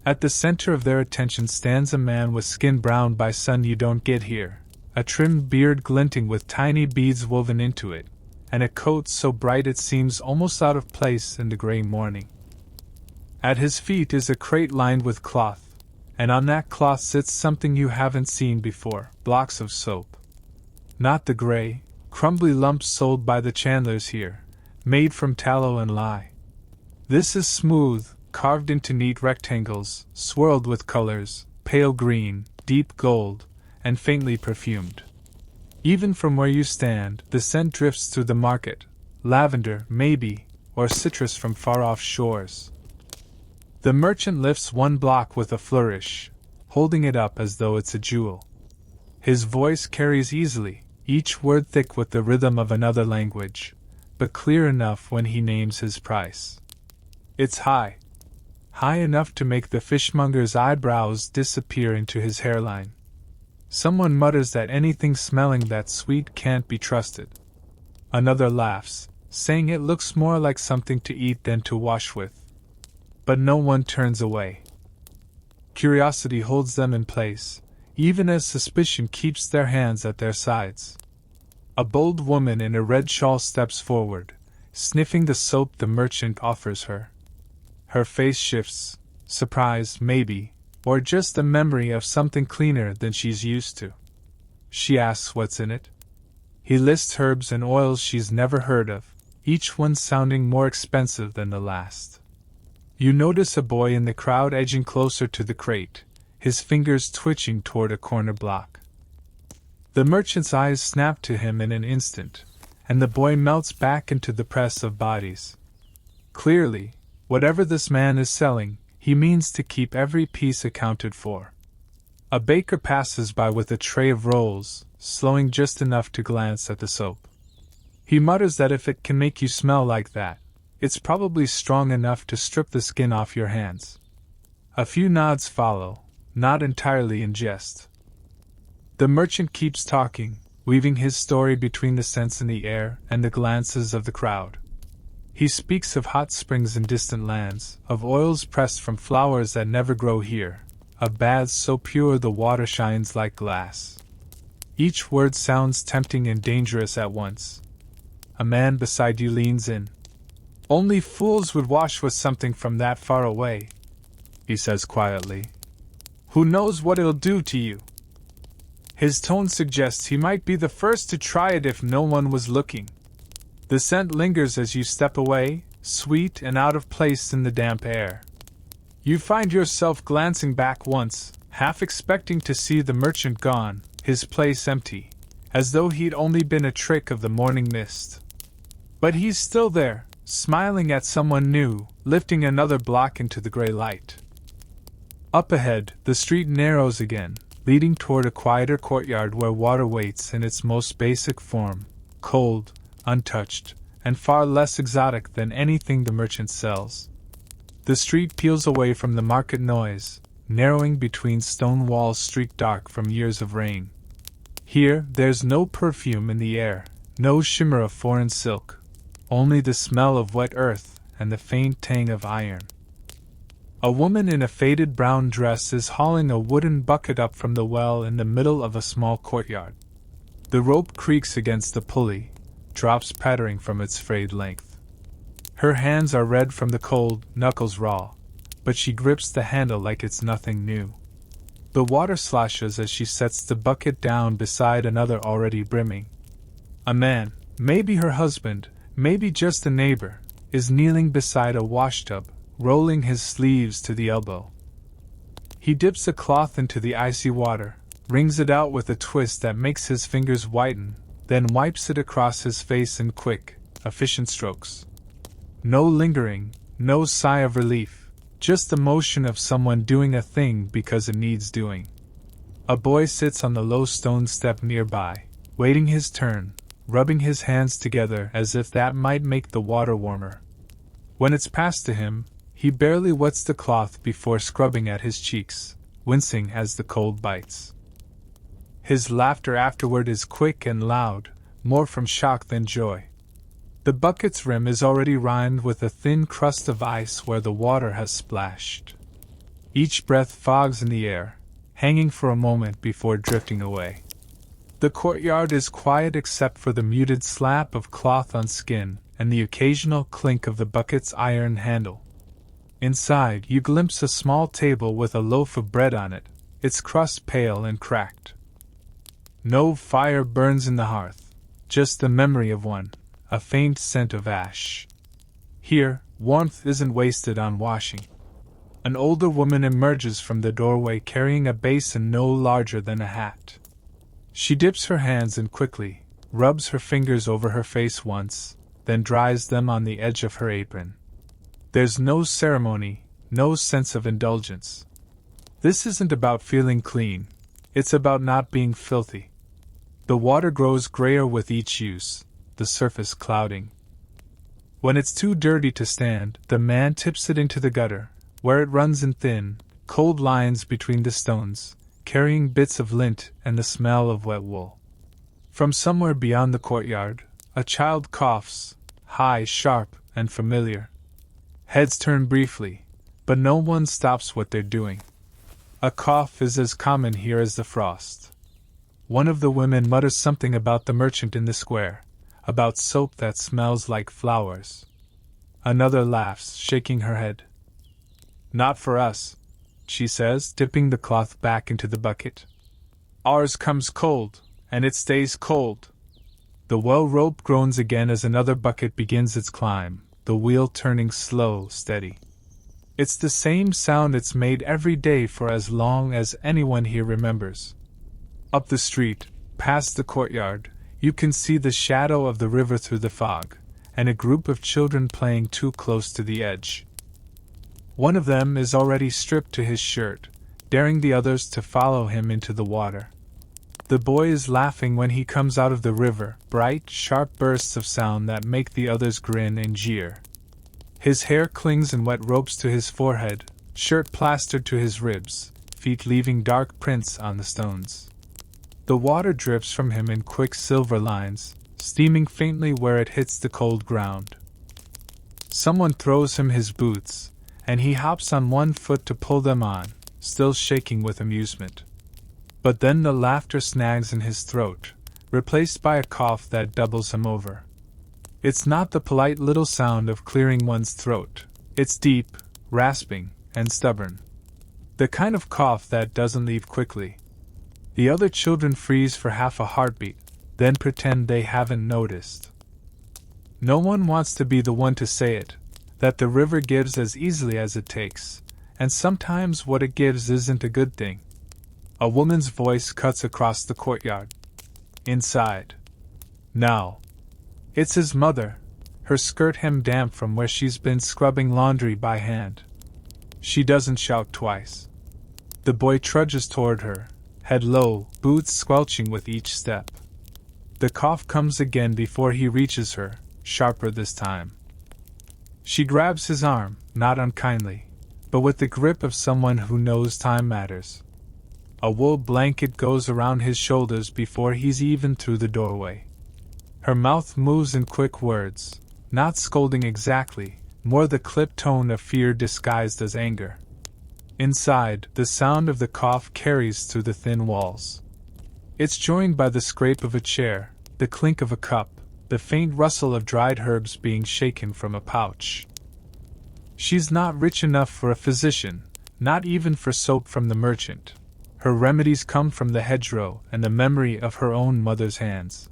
At the center of their attention stands a man with skin browned by sun you don't get here, a trimmed beard glinting with tiny beads woven into it, and a coat so bright it seems almost out of place in the gray morning. At his feet is a crate lined with cloth, and on that cloth sits something you haven't seen before, blocks of soap. Not the gray, crumbly lumps sold by the chandlers here, made from tallow and lye. This is smooth, carved into neat rectangles, swirled with colors, pale green, deep gold, and faintly perfumed. Even from where you stand, the scent drifts through the market, lavender, maybe, or citrus from far-off shores. The merchant lifts one block with a flourish, holding it up as though it's a jewel. His voice carries easily, each word thick with the rhythm of another language, but clear enough when he names his price. It's high. High enough to make the fishmonger's eyebrows disappear into his hairline. Someone mutters that anything smelling that sweet can't be trusted. Another laughs, saying it looks more like something to eat than to wash with. But no one turns away. Curiosity holds them in place, even as suspicion keeps their hands at their sides. A bold woman in a red shawl steps forward, sniffing the soap the merchant offers her. Her face shifts, surprise maybe, or just a memory of something cleaner than she's used to. She asks what's in it. He lists herbs and oils she's never heard of, each one sounding more expensive than the last. You notice a boy in the crowd edging closer to the crate, his fingers twitching toward a corner block. The merchant's eyes snap to him in an instant, and the boy melts back into the press of bodies. Clearly, whatever this man is selling, he means to keep every piece accounted for. A baker passes by with a tray of rolls, slowing just enough to glance at the soap. He mutters that if it can make you smell like that, it's probably strong enough to strip the skin off your hands. A few nods follow, not entirely in jest. The merchant keeps talking, weaving his story between the scents in the air and the glances of the crowd. He speaks of hot springs in distant lands, of oils pressed from flowers that never grow here, of baths so pure the water shines like glass. Each word sounds tempting and dangerous at once. A man beside you leans in. "Only fools would wash with something from that far away," he says quietly. "Who knows what it'll do to you?" His tone suggests he might be the first to try it if no one was looking. The scent lingers as you step away, sweet and out of place in the damp air. You find yourself glancing back once, half expecting to see the merchant gone, his place empty, as though he'd only been a trick of the morning mist. But he's still there, smiling at someone new, lifting another block into the gray light. Up ahead, the street narrows again, leading toward a quieter courtyard where water waits in its most basic form, cold, untouched, and far less exotic than anything the merchant sells. The street peels away from the market noise, narrowing between stone walls streaked dark from years of rain. Here, there's no perfume in the air, no shimmer of foreign silk, only the smell of wet earth and the faint tang of iron. A woman in a faded brown dress is hauling a wooden bucket up from the well in the middle of a small courtyard. The rope creaks against the pulley, drops pattering from its frayed length. Her hands are red from the cold, knuckles raw, but she grips the handle like it's nothing new. The water sloshes as she sets the bucket down beside another already brimming. A man, maybe her husband, maybe just a neighbor, is kneeling beside a washtub, rolling his sleeves to the elbow. He dips a cloth into the icy water, wrings it out with a twist that makes his fingers whiten, then wipes it across his face in quick, efficient strokes. No lingering, no sigh of relief, just the motion of someone doing a thing because it needs doing. A boy sits on the low stone step nearby, waiting his turn, rubbing his hands together as if that might make the water warmer. When it's passed to him, he barely wets the cloth before scrubbing at his cheeks, wincing as the cold bites. His laughter afterward is quick and loud, more from shock than joy. The bucket's rim is already rimed with a thin crust of ice where the water has splashed. Each breath fogs in the air, hanging for a moment before drifting away. The courtyard is quiet except for the muted slap of cloth on skin and the occasional clink of the bucket's iron handle. Inside, you glimpse a small table with a loaf of bread on it, its crust pale and cracked. No fire burns in the hearth, just the memory of one, a faint scent of ash. Here, warmth isn't wasted on washing. An older woman emerges from the doorway carrying a basin no larger than a hat. She dips her hands in quickly, rubs her fingers over her face once, then dries them on the edge of her apron. There's no ceremony, no sense of indulgence. This isn't about feeling clean, it's about not being filthy. The water grows grayer with each use, the surface clouding. When it's too dirty to stand, the man tips it into the gutter, where it runs in thin, cold lines between the stones, carrying bits of lint and the smell of wet wool. From somewhere beyond the courtyard, a child coughs, high, sharp, and familiar. Heads turn briefly, but no one stops what they're doing. A cough is as common here as the frost. One of the women mutters something about the merchant in the square, about soap that smells like flowers. Another laughs, shaking her head. Not for us, she says, dipping the cloth back into the bucket. Ours comes cold, and it stays cold. The well-rope groans again as another bucket begins its climb, the wheel turning slow, steady. It's the same sound it's made every day for as long as anyone here remembers. Up the street, past the courtyard, you can see the shadow of the river through the fog, and a group of children playing too close to the edge. One of them is already stripped to his shirt, daring the others to follow him into the water. The boy is laughing when he comes out of the river, bright, sharp bursts of sound that make the others grin and jeer. His hair clings in wet ropes to his forehead, shirt plastered to his ribs, feet leaving dark prints on the stones. The water drips from him in quick silver lines, steaming faintly where it hits the cold ground. Someone throws him his boots, and he hops on one foot to pull them on, still shaking with amusement. But then the laughter snags in his throat, replaced by a cough that doubles him over. It's not the polite little sound of clearing one's throat. It's deep, rasping, and stubborn. The kind of cough that doesn't leave quickly. The other children freeze for half a heartbeat, then pretend they haven't noticed. No one wants to be the one to say it, that the river gives as easily as it takes, and sometimes what it gives isn't a good thing. A woman's voice cuts across the courtyard. Inside. Now. It's his mother, her skirt hem damp from where she's been scrubbing laundry by hand. She doesn't shout twice. The boy trudges toward her, head low, boots squelching with each step. The cough comes again before he reaches her, sharper this time. She grabs his arm, not unkindly, but with the grip of someone who knows time matters. A wool blanket goes around his shoulders before he's even through the doorway. Her mouth moves in quick words, not scolding exactly, more the clipped tone of fear disguised as anger. Inside, the sound of the cough carries through the thin walls. It's joined by the scrape of a chair, the clink of a cup, the faint rustle of dried herbs being shaken from a pouch. She's not rich enough for a physician, not even for soap from the merchant. Her remedies come from the hedgerow and the memory of her own mother's hands.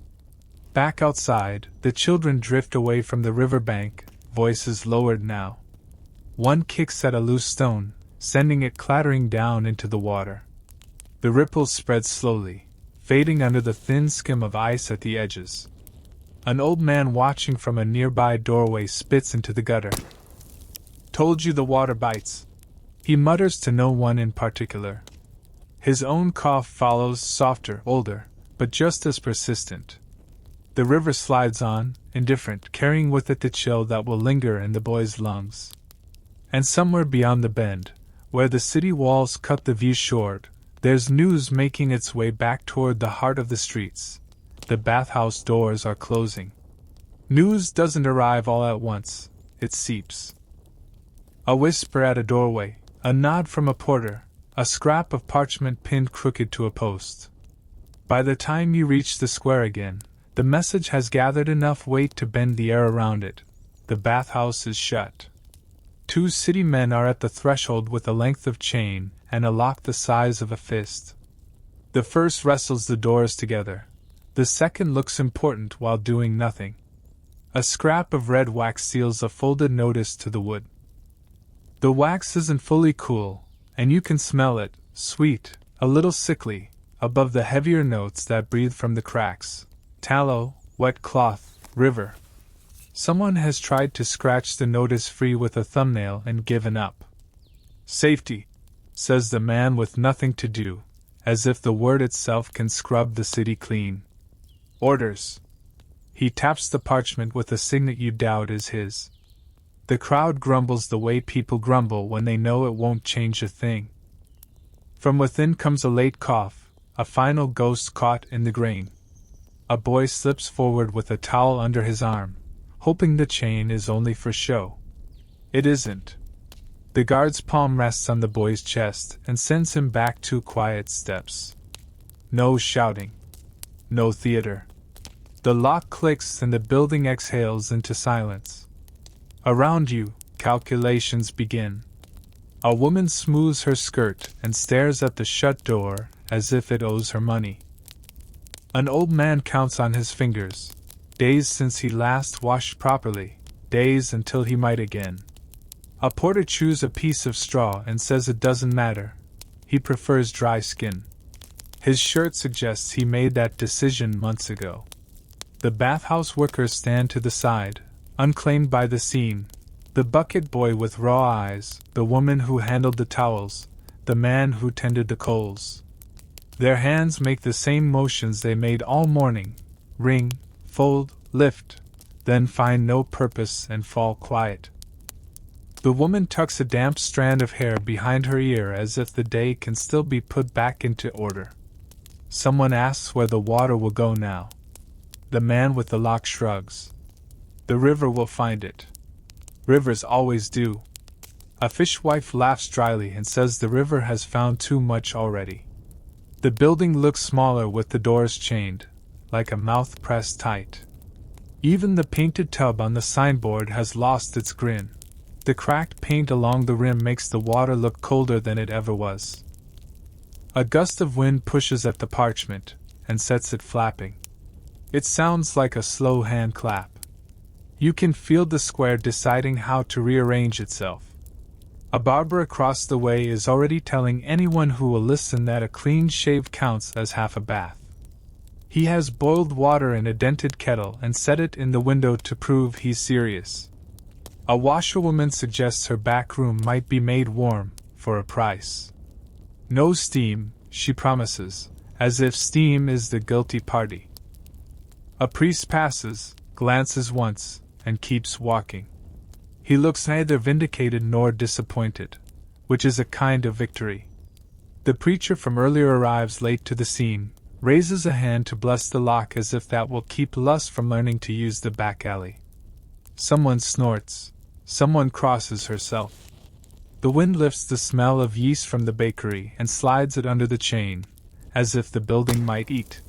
Back outside, the children drift away from the riverbank, voices lowered now. One kicks at a loose stone, sending it clattering down into the water. The ripples spread slowly, fading under the thin skim of ice at the edges. An old man watching from a nearby doorway spits into the gutter. Told you the water bites. He mutters to no one in particular. His own cough follows, softer, older, but just as persistent. The river slides on, indifferent, carrying with it the chill that will linger in the boy's lungs. And somewhere beyond the bend, where the city walls cut the view short, there's news making its way back toward the heart of the streets. The bathhouse doors are closing. News doesn't arrive all at once, it seeps. A whisper at a doorway, a nod from a porter, a scrap of parchment pinned crooked to a post. By the time you reach the square again, the message has gathered enough weight to bend the air around it. The bathhouse is shut. 2 city men are at the threshold with a length of chain and a lock the size of a fist. The first wrestles the doors together. The second looks important while doing nothing. A scrap of red wax seals a folded notice to the wood. The wax isn't fully cool, and you can smell it, sweet, a little sickly, above the heavier notes that breathe from the cracks. Tallow, wet cloth, river. Someone has tried to scratch the notice free with a thumbnail and given up. Safety, says the man with nothing to do, as if the word itself can scrub the city clean. Orders. He taps the parchment with a signet you doubt is his. The crowd grumbles the way people grumble when they know it won't change a thing. From within comes a late cough, a final ghost caught in the grain. A boy slips forward with a towel under his arm, hoping the chain is only for show. It isn't. The guard's palm rests on the boy's chest and sends him back 2 quiet steps. No shouting. No theater. The lock clicks and the building exhales into silence. Around you, calculations begin. A woman smooths her skirt and stares at the shut door as if it owes her money. An old man counts on his fingers. Days since he last washed properly, days until he might again. A porter chews a piece of straw and says it doesn't matter. He prefers dry skin. His shirt suggests he made that decision months ago. The bathhouse workers stand to the side, unclaimed by the scene. The bucket boy with raw eyes, the woman who handled the towels, the man who tended the coals. Their hands make the same motions they made all morning: wring, fold, lift, then find no purpose and fall quiet. The woman tucks a damp strand of hair behind her ear as if the day can still be put back into order. Someone asks where the water will go now. The man with the lock shrugs. The river will find it. Rivers always do. A fishwife laughs dryly and says the river has found too much already. The building looks smaller with the doors chained, like a mouth pressed tight. Even the painted tub on the signboard has lost its grin. The cracked paint along the rim makes the water look colder than it ever was. A gust of wind pushes at the parchment and sets it flapping. It sounds like a slow hand clap. You can feel the square deciding how to rearrange itself. A barber across the way is already telling anyone who will listen that a clean shave counts as half a bath. He has boiled water in a dented kettle and set it in the window to prove he's serious. A washerwoman suggests her back room might be made warm, for a price. No steam, she promises, as if steam is the guilty party. A priest passes, glances once, and keeps walking. He looks neither vindicated nor disappointed, which is a kind of victory. The preacher from earlier arrives late to the scene, raises a hand to bless the lock as if that will keep lust from learning to use the back alley. Someone snorts. Someone crosses herself. The wind lifts the smell of yeast from the bakery and slides it under the chain, as if the building might eat.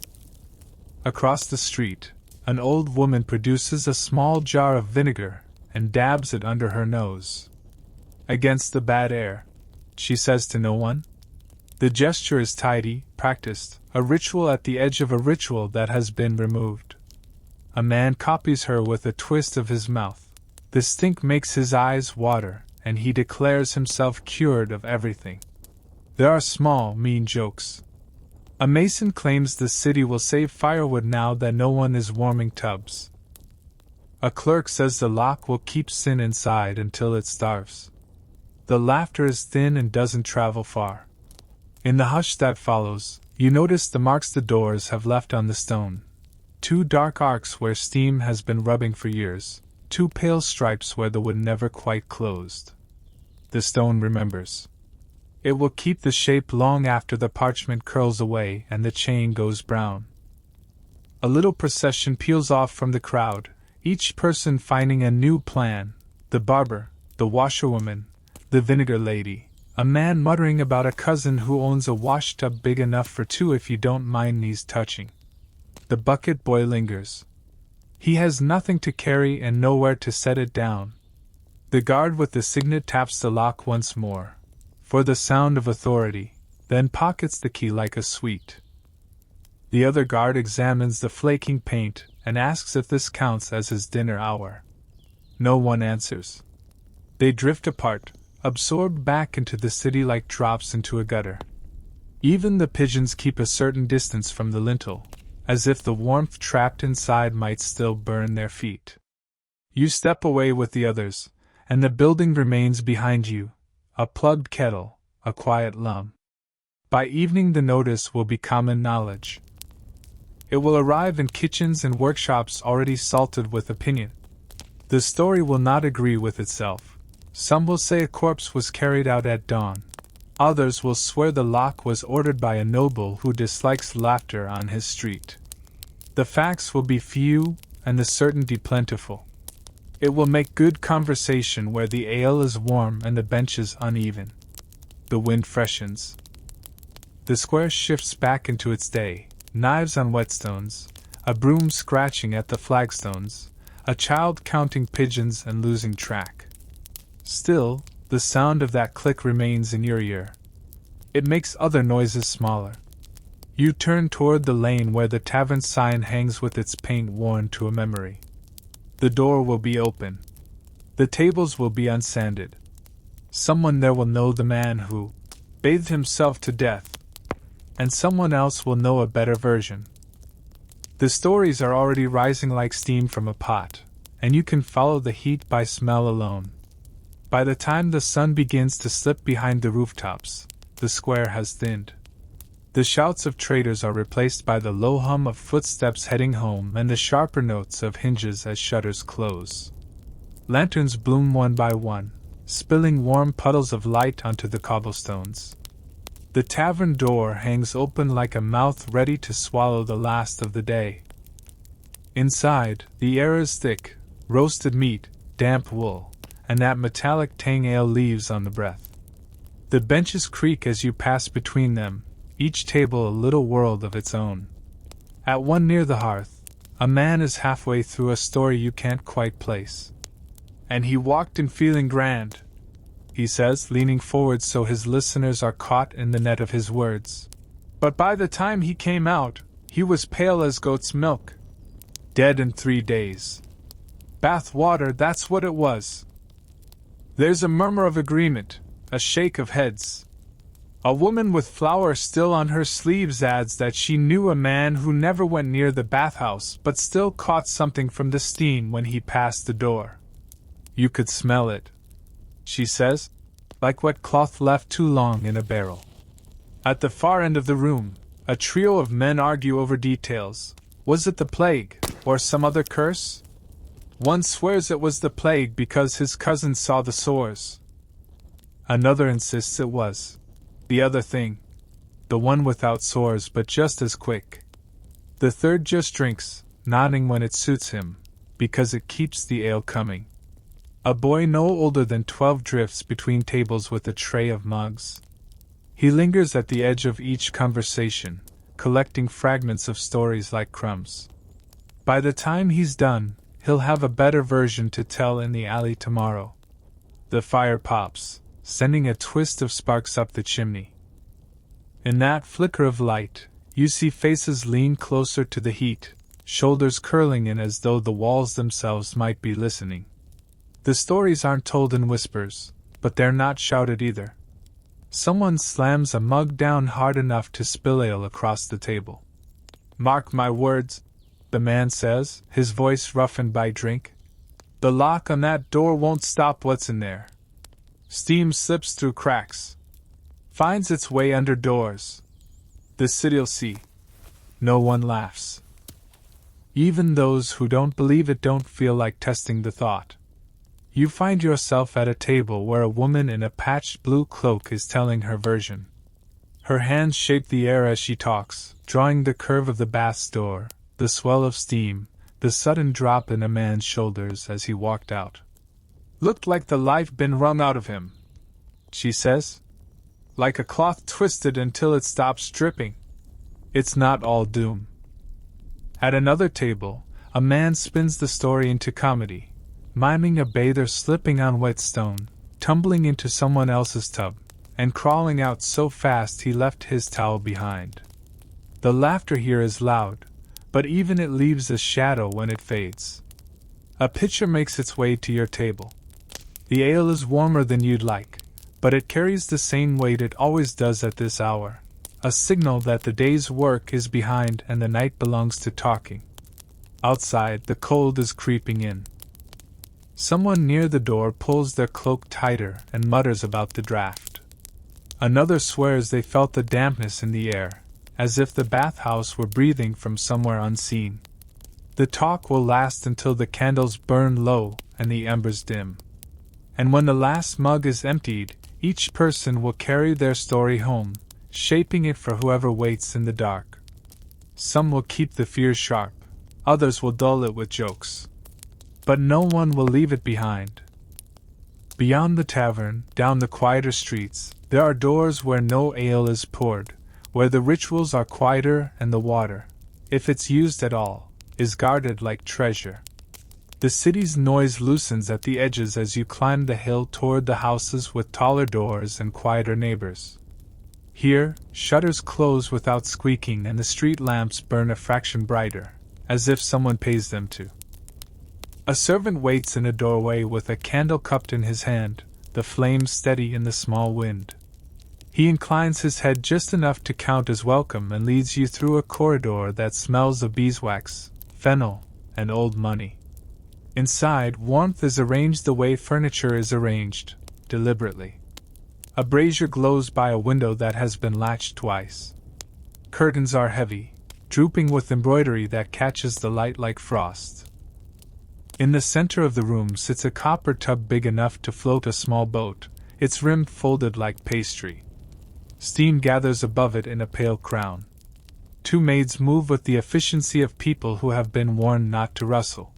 Across the street, an old woman produces a small jar of vinegar and dabs it under her nose. Against the bad air, she says to no one. The gesture is tidy, practiced, a ritual at the edge of a ritual that has been removed. A man copies her with a twist of his mouth. The stink makes his eyes water, and he declares himself cured of everything. There are small, mean jokes. A mason claims the city will save firewood now that no one is warming tubs. A clerk says the lock will keep sin inside until it starves. The laughter is thin and doesn't travel far. In the hush that follows, you notice the marks the doors have left on the stone. 2 dark arcs where steam has been rubbing for years. 2 pale stripes where the wood never quite closed. The stone remembers. It will keep the shape long after the parchment curls away and the chain goes brown. A little procession peels off from the crowd, each person finding a new plan: the barber, the washerwoman, the vinegar lady, a man muttering about a cousin who owns a washtub big enough for 2 if you don't mind knees touching. The bucket boy lingers. He has nothing to carry and nowhere to set it down. The guard with the signet taps the lock once more, for the sound of authority, then pockets the key like a sweet. The other guard examines the flaking paint and asks if this counts as his dinner hour. No one answers. They drift apart, absorbed back into the city like drops into a gutter. Even the pigeons keep a certain distance from the lintel, as if the warmth trapped inside might still burn their feet. You step away with the others, and the building remains behind you, a plugged kettle, a quiet lum. By evening the notice will be common knowledge. It will arrive in kitchens and workshops already salted with opinion. The story will not agree with itself. Some will say a corpse was carried out at dawn. Others will swear the lock was ordered by a noble who dislikes laughter on his street. The facts will be few and the certainty plentiful. It will make good conversation where the ale is warm and the benches uneven. The wind freshens. The square shifts back into its day, knives on whetstones, a broom scratching at the flagstones, a child counting pigeons and losing track. Still, the sound of that click remains in your ear. It makes other noises smaller. You turn toward the lane where the tavern sign hangs with its paint worn to a memory. The door will be open. The tables will be unsanded. Someone there will know the man who bathed himself to death, and someone else will know a better version. The stories are already rising like steam from a pot, and you can follow the heat by smell alone. By the time the sun begins to slip behind the rooftops, the square has thinned. The shouts of traders are replaced by the low hum of footsteps heading home and the sharper notes of hinges as shutters close. Lanterns bloom one by one, spilling warm puddles of light onto the cobblestones. The tavern door hangs open like a mouth ready to swallow the last of the day. Inside, the air is thick, roasted meat, damp wool, and that metallic tang ale leaves on the breath. The benches creak as you pass between them, each table a little world of its own. At one near the hearth, a man is halfway through a story you can't quite place. And he walked in feeling grand, he says, leaning forward so his listeners are caught in the net of his words. But by the time he came out, he was pale as goat's milk. Dead in 3 days. Bath water, that's what it was. There's a murmur of agreement, a shake of heads. A woman with flour still on her sleeves adds that she knew a man who never went near the bathhouse but still caught something from the steam when he passed the door. You could smell it, she says, like wet cloth left too long in a barrel. At the far end of the room, a trio of men argue over details. Was it the plague, or some other curse? One swears it was the plague because his cousin saw the sores. Another insists it was the other thing, the one without sores but just as quick. The third just drinks, nodding when it suits him, because it keeps the ale coming. A boy no older than 12 drifts between tables with a tray of mugs. He lingers at the edge of each conversation, collecting fragments of stories like crumbs. By the time he's done, he'll have a better version to tell in the alley tomorrow. The fire pops, sending a twist of sparks up the chimney. In that flicker of light, you see faces lean closer to the heat, shoulders curling in as though the walls themselves might be listening. The stories aren't told in whispers, but they're not shouted either. Someone slams a mug down hard enough to spill ale across the table. Mark my words, the man says, his voice roughened by drink. The lock on that door won't stop what's in there. Steam slips through cracks, finds its way under doors. The city'll see. No one laughs. Even those who don't believe it don't feel like testing the thought. You find yourself at a table where a woman in a patched blue cloak is telling her version. Her hands shape the air as she talks, drawing the curve of the bath's door, the swell of steam, the sudden drop in a man's shoulders as he walked out. Looked like the life been wrung out of him, she says. Like a cloth twisted until it stops dripping. It's not all doom. At another table, a man spins the story into comedy, miming a bather slipping on wet stone, tumbling into someone else's tub, and crawling out so fast he left his towel behind. The laughter here is loud, but even it leaves a shadow when it fades. A pitcher makes its way to your table. The ale is warmer than you'd like, but it carries the same weight it always does at this hour, a signal that the day's work is behind and the night belongs to talking. Outside, the cold is creeping in. Someone near the door pulls their cloak tighter and mutters about the draft. Another swears they felt the dampness in the air, as if the bathhouse were breathing from somewhere unseen. The talk will last until the candles burn low and the embers dim. And when the last mug is emptied, each person will carry their story home, shaping it for whoever waits in the dark. Some will keep the fears sharp, others will dull it with jokes. But no one will leave it behind. Beyond the tavern, down the quieter streets, there are doors where no ale is poured, where the rituals are quieter and the water, if it's used at all, is guarded like treasure. The city's noise loosens at the edges as you climb the hill toward the houses with taller doors and quieter neighbors. Here, shutters close without squeaking and the street lamps burn a fraction brighter, as if someone pays them to. A servant waits in a doorway with a candle cupped in his hand, the flame steady in the small wind. He inclines his head just enough to count as welcome and leads you through a corridor that smells of beeswax, fennel, and old money. Inside, warmth is arranged the way furniture is arranged, deliberately. A brazier glows by a window that has been latched twice. Curtains are heavy, drooping with embroidery that catches the light like frost. In the center of the room sits a copper tub big enough to float a small boat, its rim folded like pastry. Steam gathers above it in a pale crown. Two maids move with the efficiency of people who have been warned not to rustle.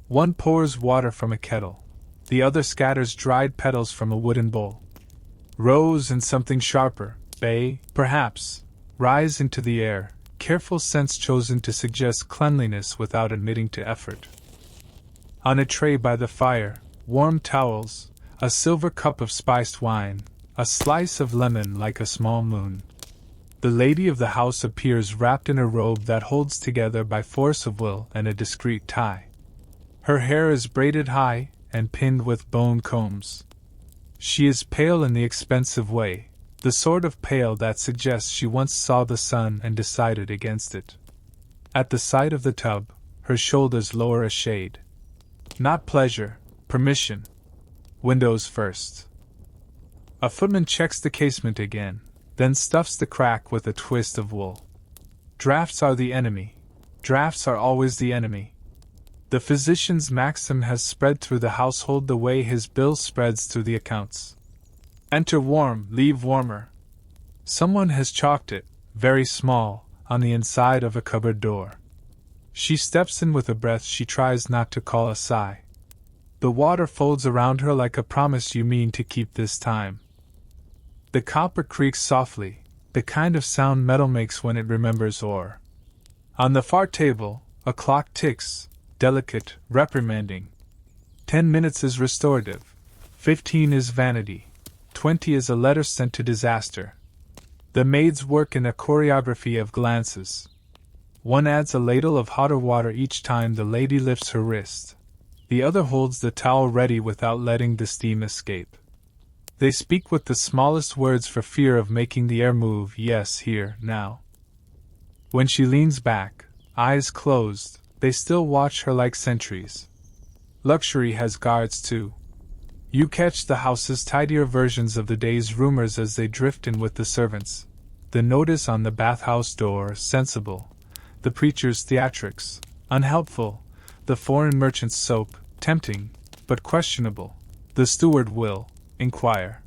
One pours water from a kettle, the other scatters dried petals from a wooden bowl. Rose and something sharper, bay, perhaps, rise into the air, careful scents chosen to suggest cleanliness without admitting to effort. On a tray by the fire, warm towels, a silver cup of spiced wine, a slice of lemon like a small moon. The lady of the house appears wrapped in a robe that holds together by force of will and a discreet tie. Her hair is braided high and pinned with bone combs. She is pale in the expensive way, the sort of pale that suggests she once saw the sun and decided against it. At the sight of the tub, her shoulders lower a shade. Not pleasure, permission. Windows first. A footman checks the casement again, then stuffs the crack with a twist of wool. Drafts are the enemy. Drafts are always the enemy. The physician's maxim has spread through the household the way his bill spreads through the accounts. Enter warm, leave warmer. Someone has chalked it, very small, on the inside of a cupboard door. She steps in with a breath she tries not to call a sigh. The water folds around her like a promise you mean to keep this time. The copper creaks softly, the kind of sound metal makes when it remembers ore. On the far table, a clock ticks, delicate, reprimanding. 10 minutes is restorative, 15 is vanity, 20 is a letter sent to disaster. The maids work in a choreography of glances. One adds a ladle of hotter water each time the lady lifts her wrist. The other holds the towel ready without letting the steam escape. They speak with the smallest words for fear of making the air move. Yes, here, now. When she leans back, eyes closed, they still watch her like sentries. Luxury has guards too. You catch the house's tidier versions of the day's rumors as they drift in with the servants. The notice on the bathhouse door, sensible. The preacher's theatrics, unhelpful. The foreign merchant's soap, tempting, but questionable. The steward will inquire.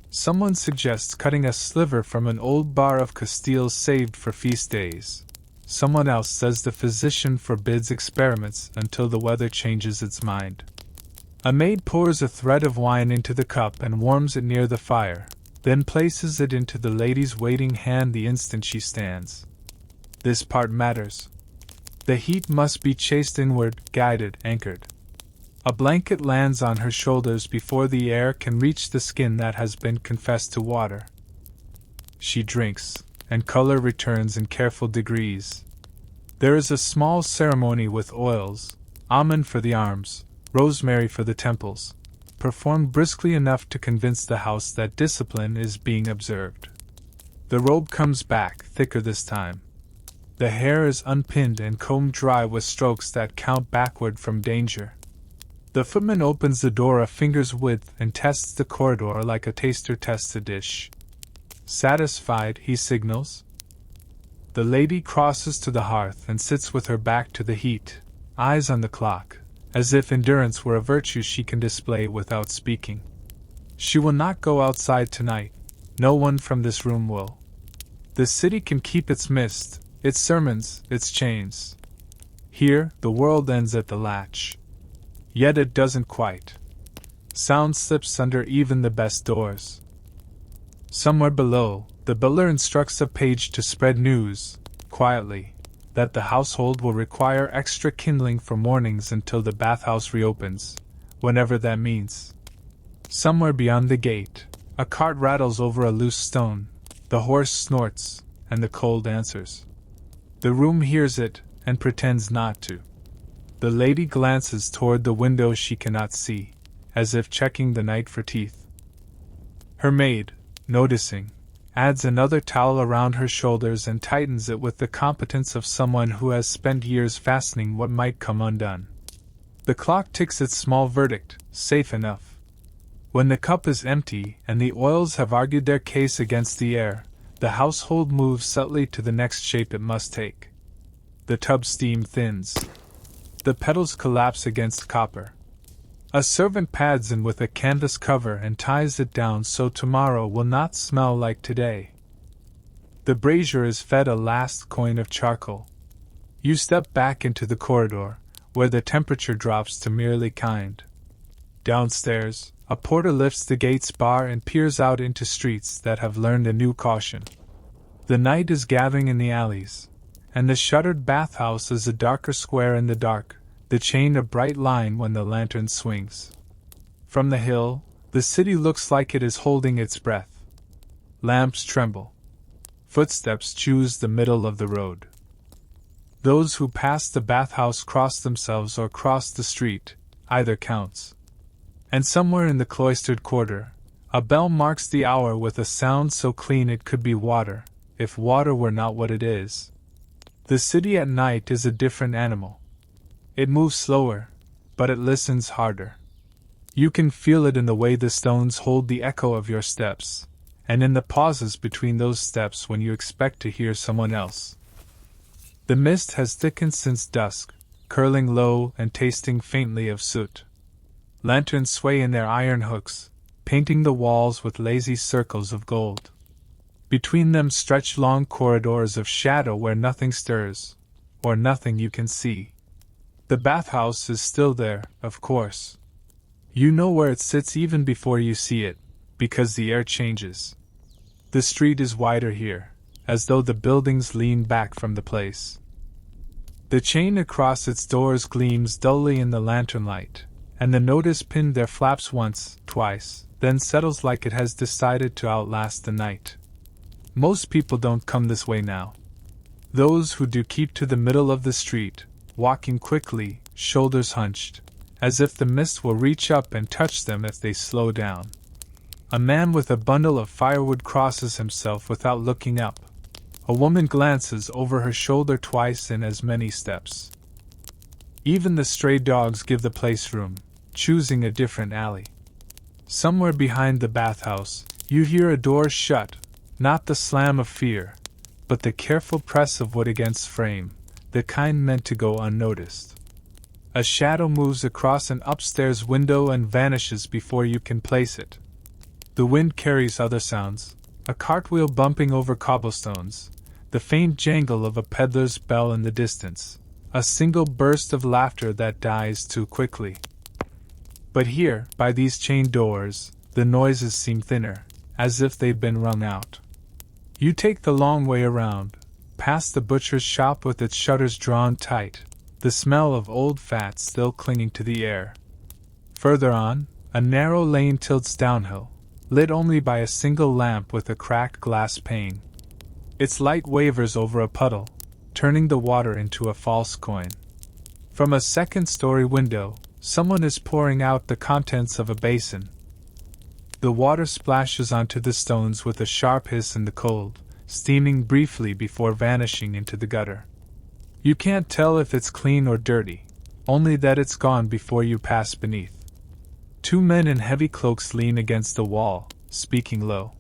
Someone suggests cutting a sliver from an old bar of Castile saved for feast days. Someone else says the physician forbids experiments until the weather changes its mind. A maid pours a thread of wine into the cup and warms it near the fire, then places it into the lady's waiting hand the instant she stands. This part matters. The heat must be chased inward, guided, anchored. A blanket lands on her shoulders before the air can reach the skin that has been confessed to water. She drinks, and color returns in careful degrees. There is a small ceremony with oils, almond for the arms, rosemary for the temples, performed briskly enough to convince the house that discipline is being observed. The robe comes back, thicker this time. The hair is unpinned and combed dry with strokes that count backward from danger. The footman opens the door a finger's width and tests the corridor like a taster tests a dish. Satisfied, he signals. The lady crosses to the hearth and sits with her back to the heat, eyes on the clock, as if endurance were a virtue she can display without speaking. She will not go outside tonight. No one from this room will. The city can keep its mist, its sermons, its chains. Here, the world ends at the latch. Yet it doesn't quite. Sound slips under even the best doors. Somewhere below, the butler instructs a page to spread news, quietly, that the household will require extra kindling for mornings until the bathhouse reopens, whenever that means. Somewhere beyond the gate, a cart rattles over a loose stone, the horse snorts, and the cold answers. The room hears it, and pretends not to. The lady glances toward the window she cannot see, as if checking the night for teeth. Her maid, noticing, adds another towel around her shoulders and tightens it with the competence of someone who has spent years fastening what might come undone. The clock ticks its small verdict, safe enough. When the cup is empty and the oils have argued their case against the air, the household moves subtly to the next shape it must take. The tub steam thins. The petals collapse against copper. A servant pads in with a canvas cover and ties it down so tomorrow will not smell like today. The brazier is fed a last coin of charcoal. You step back into the corridor, where the temperature drops to merely kind. Downstairs, a porter lifts the gate's bar and peers out into streets that have learned a new caution. The night is gathering in the alleys, and the shuttered bathhouse is a darker square in the dark, the chain a bright line when the lantern swings. From the hill, the city looks like it is holding its breath. Lamps tremble. Footsteps choose the middle of the road. Those who pass the bathhouse cross themselves or cross the street, either counts. And somewhere in the cloistered quarter, a bell marks the hour with a sound so clean it could be water, if water were not what it is. The city at night is a different animal. It moves slower, but it listens harder. You can feel it in the way the stones hold the echo of your steps, and in the pauses between those steps when you expect to hear someone else. The mist has thickened since dusk, curling low and tasting faintly of soot. Lanterns sway in their iron hooks, painting the walls with lazy circles of gold. Between them stretch long corridors of shadow where nothing stirs, or nothing you can see. The bathhouse is still there, of course. You know where it sits even before you see it, because the air changes. The street is wider here, as though the buildings lean back from the place. The chain across its doors gleams dully in the lantern light, and the notice pinned there flaps once, twice, then settles like it has decided to outlast the night. Most people don't come this way now. Those who do keep to the middle of the street, walking quickly, shoulders hunched, as if the mist will reach up and touch them if they slow down. A man with a bundle of firewood crosses himself without looking up. A woman glances over her shoulder twice in as many steps. Even the stray dogs give the place room, choosing a different alley. Somewhere behind the bathhouse, you hear a door shut, not the slam of fear, but the careful press of wood against frame, the kind meant to go unnoticed. A shadow moves across an upstairs window and vanishes before you can place it. The wind carries other sounds, a cartwheel bumping over cobblestones, the faint jangle of a peddler's bell in the distance, a single burst of laughter that dies too quickly. But here, by these chained doors, the noises seem thinner, as if they've been wrung out. You take the long way around, past the butcher's shop with its shutters drawn tight, the smell of old fat still clinging to the air. Further on, a narrow lane tilts downhill, lit only by a single lamp with a cracked glass pane. Its light wavers over a puddle, turning the water into a false coin. From a second-story window, someone is pouring out the contents of a basin. The water splashes onto the stones with a sharp hiss in the cold, steaming briefly before vanishing into the gutter. You can't tell if it's clean or dirty, only that it's gone before you pass beneath. Two men in heavy cloaks lean against the wall, speaking low.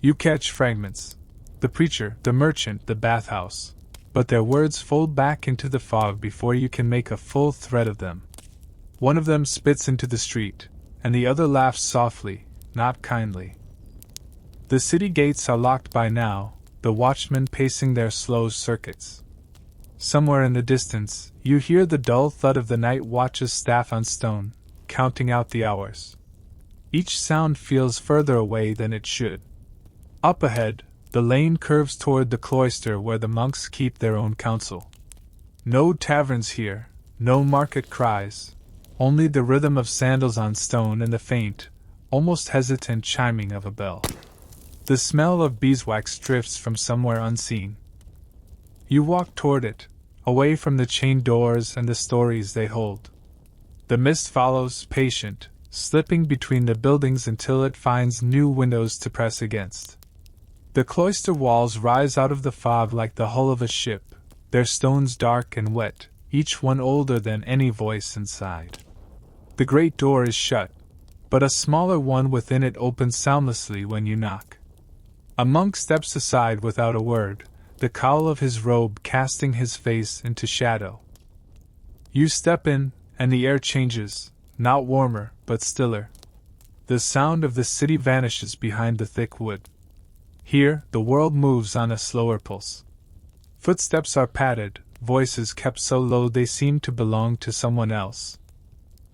You catch fragments. the preacher, the merchant, the bathhouse. But their words fold back into the fog before you can make a full thread of them. One of them spits into the street, and the other laughs softly, not kindly. The city gates are locked by now, the watchmen pacing their slow circuits. Somewhere in the distance, you hear the dull thud of the night watch's staff on stone, counting out the hours. Each sound feels further away than it should. Up ahead, the lane curves toward the cloister where the monks keep their own council. No taverns here, no market cries, only the rhythm of sandals on stone and the faint, almost hesitant chiming of a bell. The smell of beeswax drifts from somewhere unseen. You walk toward it, away from the chained doors and the stories they hold. The mist follows, patient, slipping between the buildings until it finds new windows to press against. The cloister walls rise out of the fog like the hull of a ship, their stones dark and wet, each one older than any voice inside. The great door is shut, but a smaller one within it opens soundlessly when you knock. A monk steps aside without a word, the cowl of his robe casting his face into shadow. You step in, and the air changes, not warmer, but stiller. The sound of the city vanishes behind the thick wood. Here, the world moves on a slower pulse. Footsteps are padded, voices kept so low they seem to belong to someone else.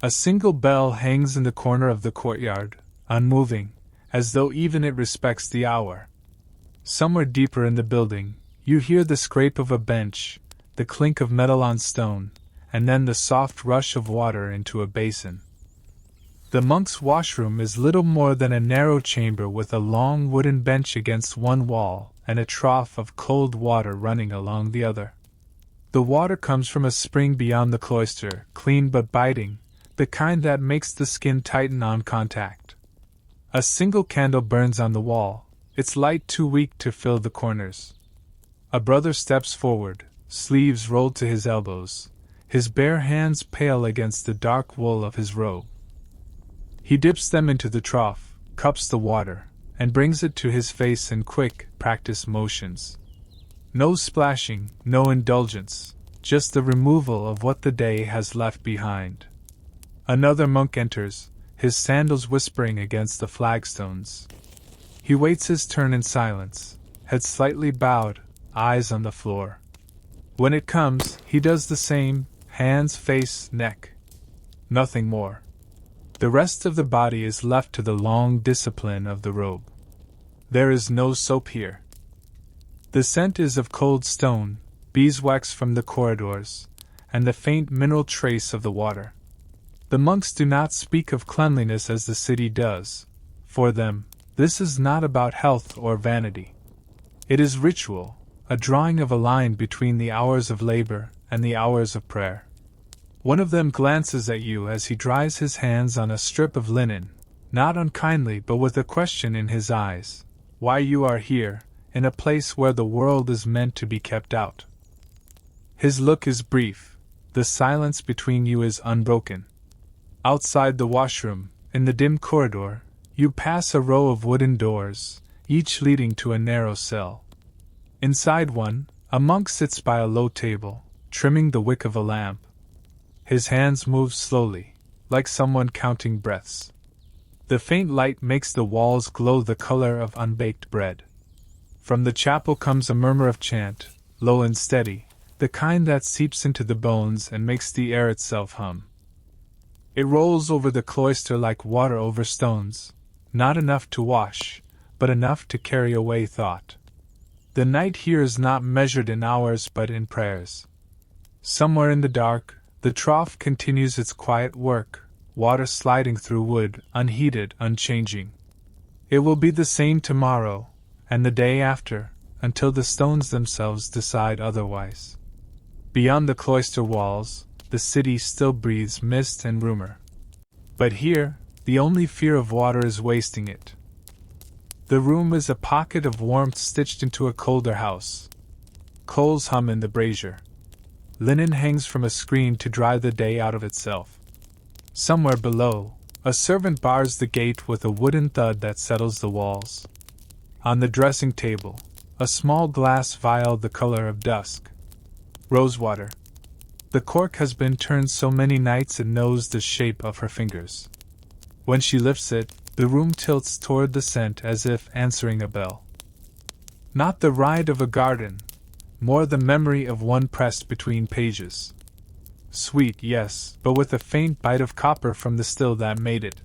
A single bell hangs in the corner of the courtyard, unmoving, as though even it respects the hour. Somewhere deeper in the building, you hear the scrape of a bench, the clink of metal on stone, and then the soft rush of water into a basin. The monk's washroom is little more than a narrow chamber with a long wooden bench against one wall and a trough of cold water running along the other. The water comes from a spring beyond the cloister, clean but biting, the kind that makes the skin tighten on contact. A single candle burns on the wall, its light too weak to fill the corners. A brother steps forward, sleeves rolled to his elbows, his bare hands pale against the dark wool of his robe. He dips them into the trough, cups the water, and brings it to his face in quick, practiced motions. No splashing, no indulgence, just the removal of what the day has left behind. Another monk enters, his sandals whispering against the flagstones. He waits his turn in silence, head slightly bowed, eyes on the floor. When it comes, he does the same, hands, face, neck. Nothing more. The rest of the body is left to the long discipline of the robe. There is no soap here. The scent is of cold stone, beeswax from the corridors, and the faint mineral trace of the water. The monks do not speak of cleanliness as the city does. For them, this is not about health or vanity. It is ritual, a drawing of a line between the hours of labor and the hours of prayer. One of them glances at you as he dries his hands on a strip of linen, not unkindly but with a question in his eyes, why you are here, in a place where the world is meant to be kept out. His look is brief, the silence between you is unbroken. Outside the washroom, in the dim corridor, you pass a row of wooden doors, each leading to a narrow cell. Inside one, a monk sits by a low table, trimming the wick of a lamp. His hands move slowly, like someone counting breaths. The faint light makes the walls glow the color of unbaked bread. From the chapel comes a murmur of chant, low and steady, the kind that seeps into the bones and makes the air itself hum. It rolls over the cloister like water over stones, not enough to wash, but enough to carry away thought. The night here is not measured in hours but in prayers. Somewhere in the dark, the trough continues its quiet work, water sliding through wood, unheeded, unchanging. It will be the same tomorrow, and the day after, until the stones themselves decide otherwise. Beyond the cloister walls, the city still breathes mist and rumor. But here, the only fear of water is wasting it. The room is a pocket of warmth stitched into a colder house. Coals hum in the brazier. Linen hangs from a screen to dry the day out of itself. Somewhere below, a servant bars the gate with a wooden thud that settles the walls. On the dressing table, a small glass vial the color of dusk. Rosewater. The cork has been turned so many nights it knows the shape of her fingers. When she lifts it, the room tilts toward the scent as if answering a bell. Not the ride of a garden, more the memory of one pressed between pages. Sweet, yes, but with a faint bite of copper from the still that made it.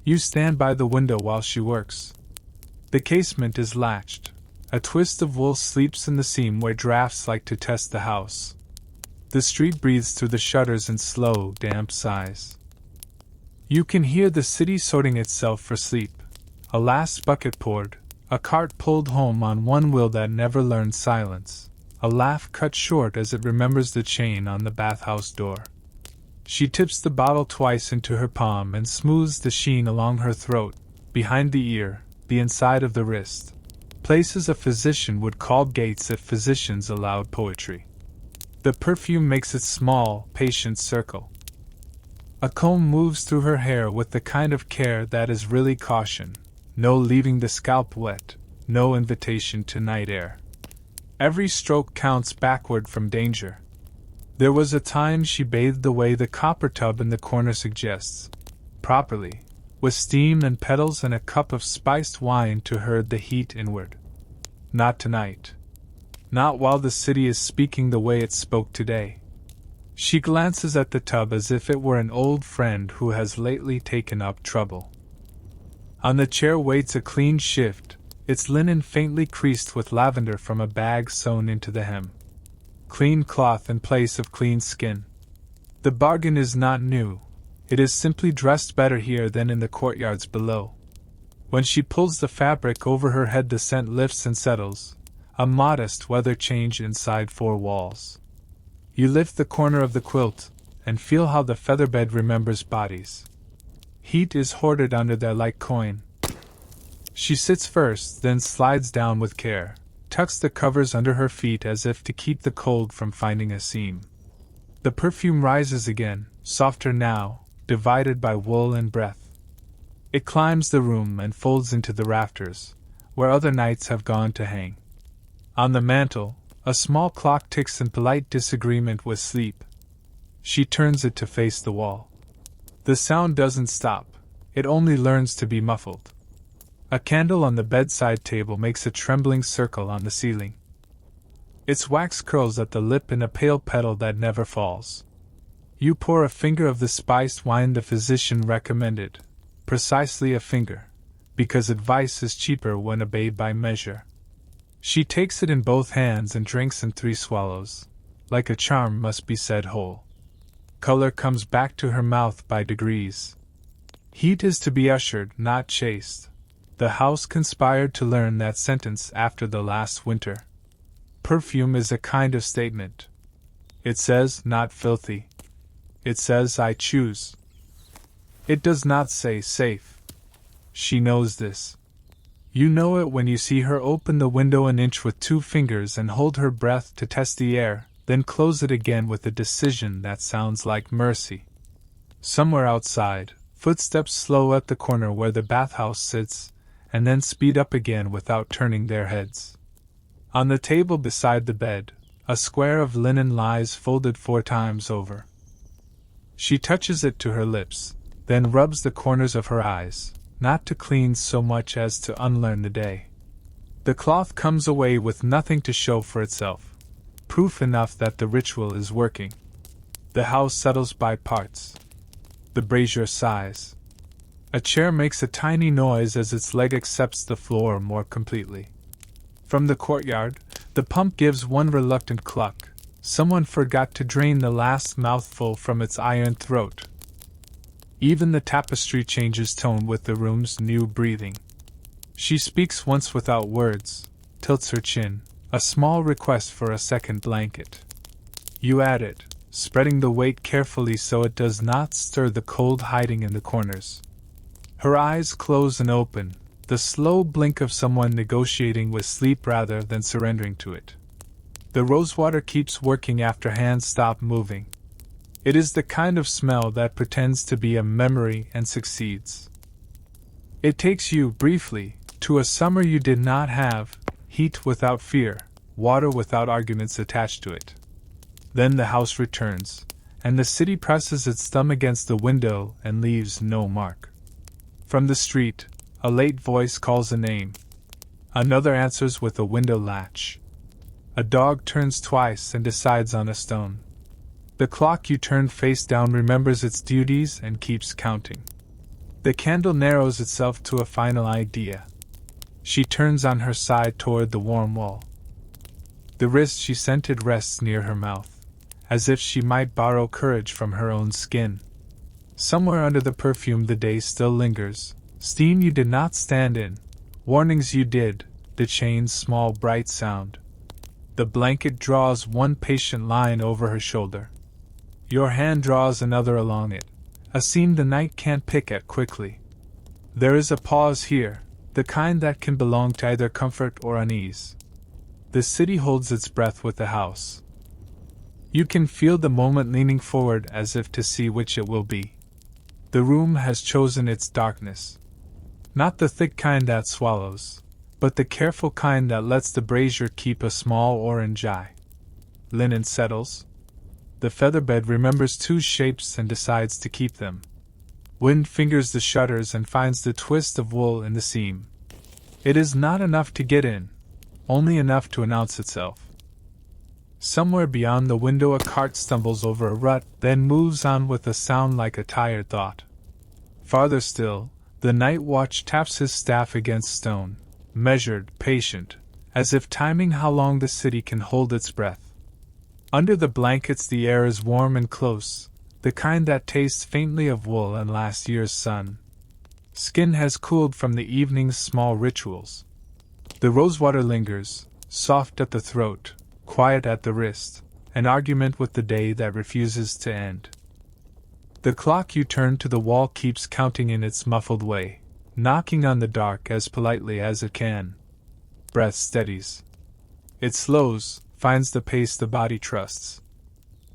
You stand by the window while she works. The casement is latched. A twist of wool sleeps in the seam where drafts like to test the house. The street breathes through the shutters in slow, damp sighs. You can hear the city sorting itself for sleep. A last bucket poured, a cart pulled home on one wheel that never learned silence, a laugh cut short as it remembers the chain on the bathhouse door. She tips the bottle twice into her palm and smooths the sheen along her throat, behind the ear, the inside of the wrist. Places a physician would call gates if physicians allowed poetry. The perfume makes its small, patient circle. A comb moves through her hair with the kind of care that is really caution, no leaving the scalp wet, no invitation to night air. Every stroke counts backward from danger. There was a time she bathed the way the copper tub in the corner suggests, properly, with steam and petals and a cup of spiced wine to herd the heat inward. Not tonight. Not while the city is speaking the way it spoke today. She glances at the tub as if it were an old friend who has lately taken up trouble. On the chair waits a clean shift, its linen faintly creased with lavender from a bag sewn into the hem. Clean cloth in place of clean skin. The bargain is not new. It is simply dressed better here than in the courtyards below. When she pulls the fabric over her head, the scent lifts and settles, a modest weather change inside four walls. You lift the corner of the quilt, and feel how the featherbed remembers bodies. Heat is hoarded under there like coin. She sits first, then slides down with care, tucks the covers under her feet as if to keep the cold from finding a seam. The perfume rises again, softer now, divided by wool and breath. It climbs the room and folds into the rafters, where other nights have gone to hang. On the mantel, a small clock ticks in polite disagreement with sleep. She turns it to face the wall. The sound doesn't stop, it only learns to be muffled. A candle on the bedside table makes a trembling circle on the ceiling. Its wax curls at the lip in a pale petal that never falls. You pour a finger of the spiced wine the physician recommended, precisely a finger, because advice is cheaper when obeyed by measure. She takes it in both hands and drinks in 3 swallows, like a charm must be said whole. Color comes back to her mouth by degrees. Heat is to be ushered, not chased. The house conspired to learn that sentence after the last winter. Perfume is a kind of statement. It says, not filthy. It says, I choose. It does not say, safe. She knows this. You know it when you see her open the window an inch with 2 fingers and hold her breath to test the air, then close it again with a decision that sounds like mercy. Somewhere outside, footsteps slow at the corner where the bathhouse sits, and then speed up again without turning their heads. On the table beside the bed, a square of linen lies folded 4 times over. She touches it to her lips, then rubs the corners of her eyes, not to clean so much as to unlearn the day. The cloth comes away with nothing to show for itself, proof enough that the ritual is working. The house settles by parts. The brazier sighs. A chair makes a tiny noise as its leg accepts the floor more completely. From the courtyard, the pump gives one reluctant cluck. Someone forgot to drain the last mouthful from its iron throat. Even the tapestry changes tone with the room's new breathing. She speaks once without words, tilts her chin, a small request for a second blanket. You add it, spreading the weight carefully so it does not stir the cold hiding in the corners. Her eyes close and open, the slow blink of someone negotiating with sleep rather than surrendering to it. The rosewater keeps working after hands stop moving. It is the kind of smell that pretends to be a memory and succeeds. It takes you, briefly, to a summer you did not have, heat without fear, water without arguments attached to it. Then the house returns, and the city presses its thumb against the window and leaves no mark. From the street, a late voice calls a name. Another answers with a window latch. A dog turns twice and decides on a stone. The clock you turned face down remembers its duties and keeps counting. The candle narrows itself to a final idea. She turns on her side toward the warm wall. The wrist she scented rests near her mouth, as if she might borrow courage from her own skin. Somewhere under the perfume the day still lingers, steam you did not stand in, warnings you did, the chain's small bright sound. The blanket draws one patient line over her shoulder. Your hand draws another along it, a seam the night can't pick at quickly. There is a pause here, the kind that can belong to either comfort or unease. The city holds its breath with the house. You can feel the moment leaning forward as if to see which it will be. The room has chosen its darkness. Not the thick kind that swallows, but the careful kind that lets the brazier keep a small orange eye. Linen settles. The featherbed remembers two shapes and decides to keep them. Wind fingers the shutters and finds the twist of wool in the seam. It is not enough to get in, only enough to announce itself. Somewhere beyond the window a cart stumbles over a rut, then moves on with a sound like a tired thought. Farther still, the night watch taps his staff against stone, measured, patient, as if timing how long the city can hold its breath. Under the blankets the air is warm and close, the kind that tastes faintly of wool and last year's sun. Skin has cooled from the evening's small rituals. The rosewater lingers, soft at the throat, quiet at the wrist, an argument with the day that refuses to end. The clock you turn to the wall keeps counting in its muffled way, knocking on the dark as politely as it can. Breath steadies. It slows, finds the pace the body trusts.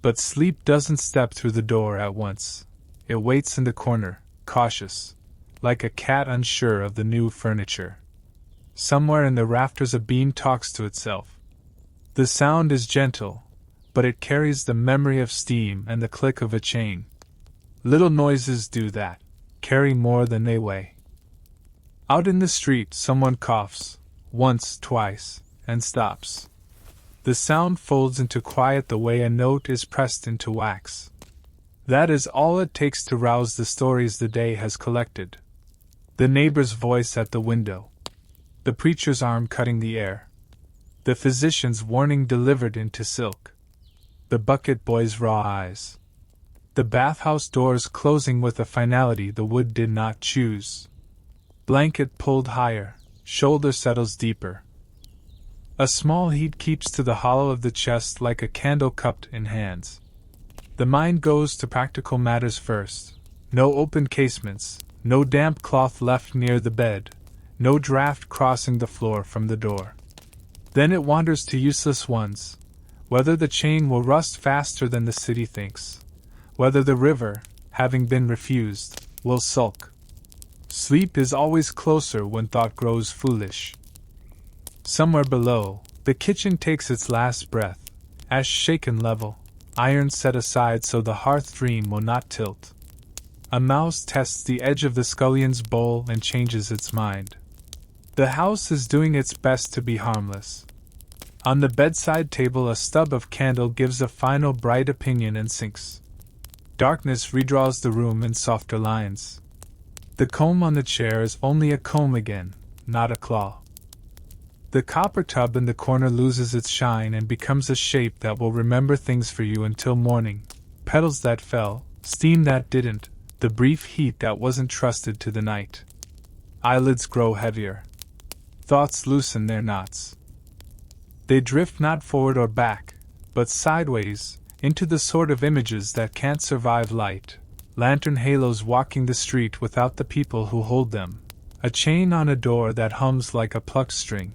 But sleep doesn't step through the door at once. It waits in the corner, cautious, like a cat unsure of the new furniture. Somewhere in the rafters a beam talks to itself. The sound is gentle, but it carries the memory of steam and the click of a chain. Little noises do that, carry more than they weigh. Out in the street someone coughs, once, twice, and stops. The sound folds into quiet the way a note is pressed into wax. That is all it takes to rouse the stories the day has collected. The neighbor's voice at the window. The preacher's arm cutting the air. The physician's warning delivered into silk. The bucket boy's raw eyes. The bathhouse doors closing with a finality the wood did not choose. Blanket pulled higher, shoulder settles deeper. A small heat keeps to the hollow of the chest like a candle cupped in hands. The mind goes to practical matters first. No open casements, no damp cloth left near the bed, no draft crossing the floor from the door. Then it wanders to useless ones, whether the chain will rust faster than the city thinks, whether the river, having been refused, will sulk. Sleep is always closer when thought grows foolish. Somewhere below, the kitchen takes its last breath, ash shaken level, iron set aside so the hearth dream will not tilt. A mouse tests the edge of the scullion's bowl and changes its mind. The house is doing its best to be harmless. On the bedside table a stub of candle gives a final bright opinion and sinks. Darkness redraws the room in softer lines. The comb on the chair is only a comb again, not a claw. The copper tub in the corner loses its shine and becomes a shape that will remember things for you until morning. Petals that fell, steam that didn't, the brief heat that wasn't trusted to the night. Eyelids grow heavier. Thoughts loosen their knots. They drift not forward or back, but sideways, into the sort of images that can't survive light. Lantern halos walking the street without the people who hold them. A chain on a door that hums like a plucked string.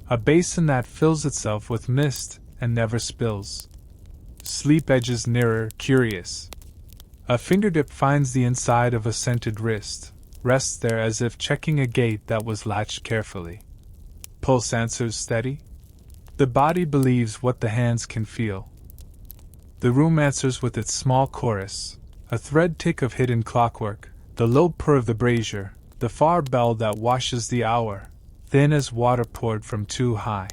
A basin that fills itself with mist and never spills. Sleep edges nearer, curious. A fingertip finds the inside of a scented wrist, rests there as if checking a gate that was latched carefully. Pulse answers steady. The body believes what the hands can feel. The room answers with its small chorus, a thread tick of hidden clockwork, the low purr of the brazier, the far bell that washes the hour, thin as water poured from too high.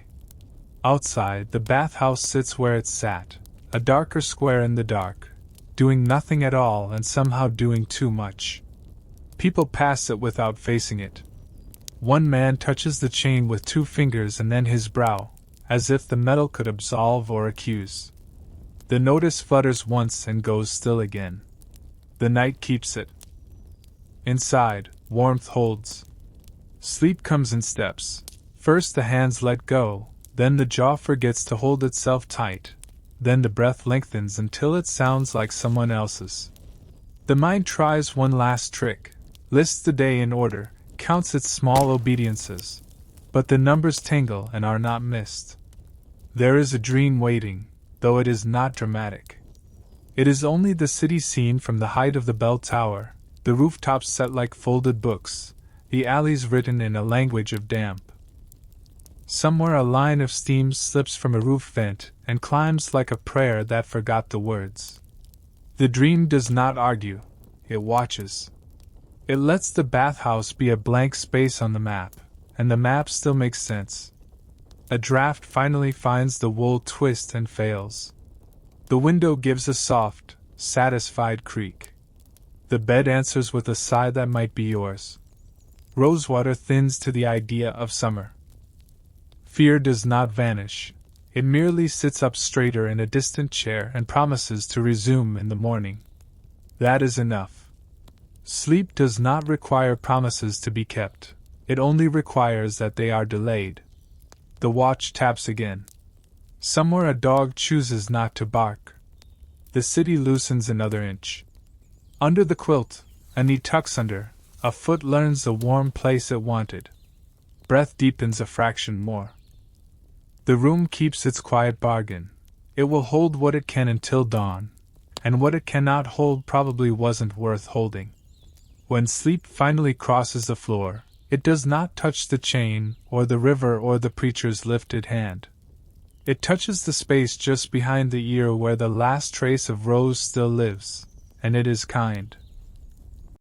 Outside, the bathhouse sits where it sat, a darker square in the dark, doing nothing at all and somehow doing too much. People pass it without facing it. One man touches the chain with 2 fingers and then his brow, as if the metal could absolve or accuse. The notice flutters once and goes still again. The night keeps it. Inside, warmth holds. Sleep comes in steps. First the hands let go, then the jaw forgets to hold itself tight, then the breath lengthens until it sounds like someone else's. The mind tries one last trick, lists the day in order, counts its small obediences, but the numbers tangle and are not missed. There is a dream waiting, though it is not dramatic. It is only the city scene from the height of the bell tower, the rooftops set like folded books, the alleys written in a language of damp. Somewhere a line of steam slips from a roof vent and climbs like a prayer that forgot the words. The dream does not argue, it watches. It lets the bathhouse be a blank space on the map, and the map still makes sense. A draft finally finds the wool twist and fails. The window gives a soft, satisfied creak. The bed answers with a sigh that might be yours. Rosewater thins to the idea of summer. Fear does not vanish. It merely sits up straighter in a distant chair and promises to resume in the morning. That is enough. Sleep does not require promises to be kept. It only requires that they are delayed. The watch taps again. Somewhere a dog chooses not to bark. The city loosens another inch. Under the quilt, a knee tucks under, a foot learns the warm place it wanted. Breath deepens a fraction more. The room keeps its quiet bargain. It will hold what it can until dawn, and what it cannot hold probably wasn't worth holding. When sleep finally crosses the floor, it does not touch the chain, or the river, or the preacher's lifted hand. It touches the space just behind the ear where the last trace of rose still lives, and it is kind.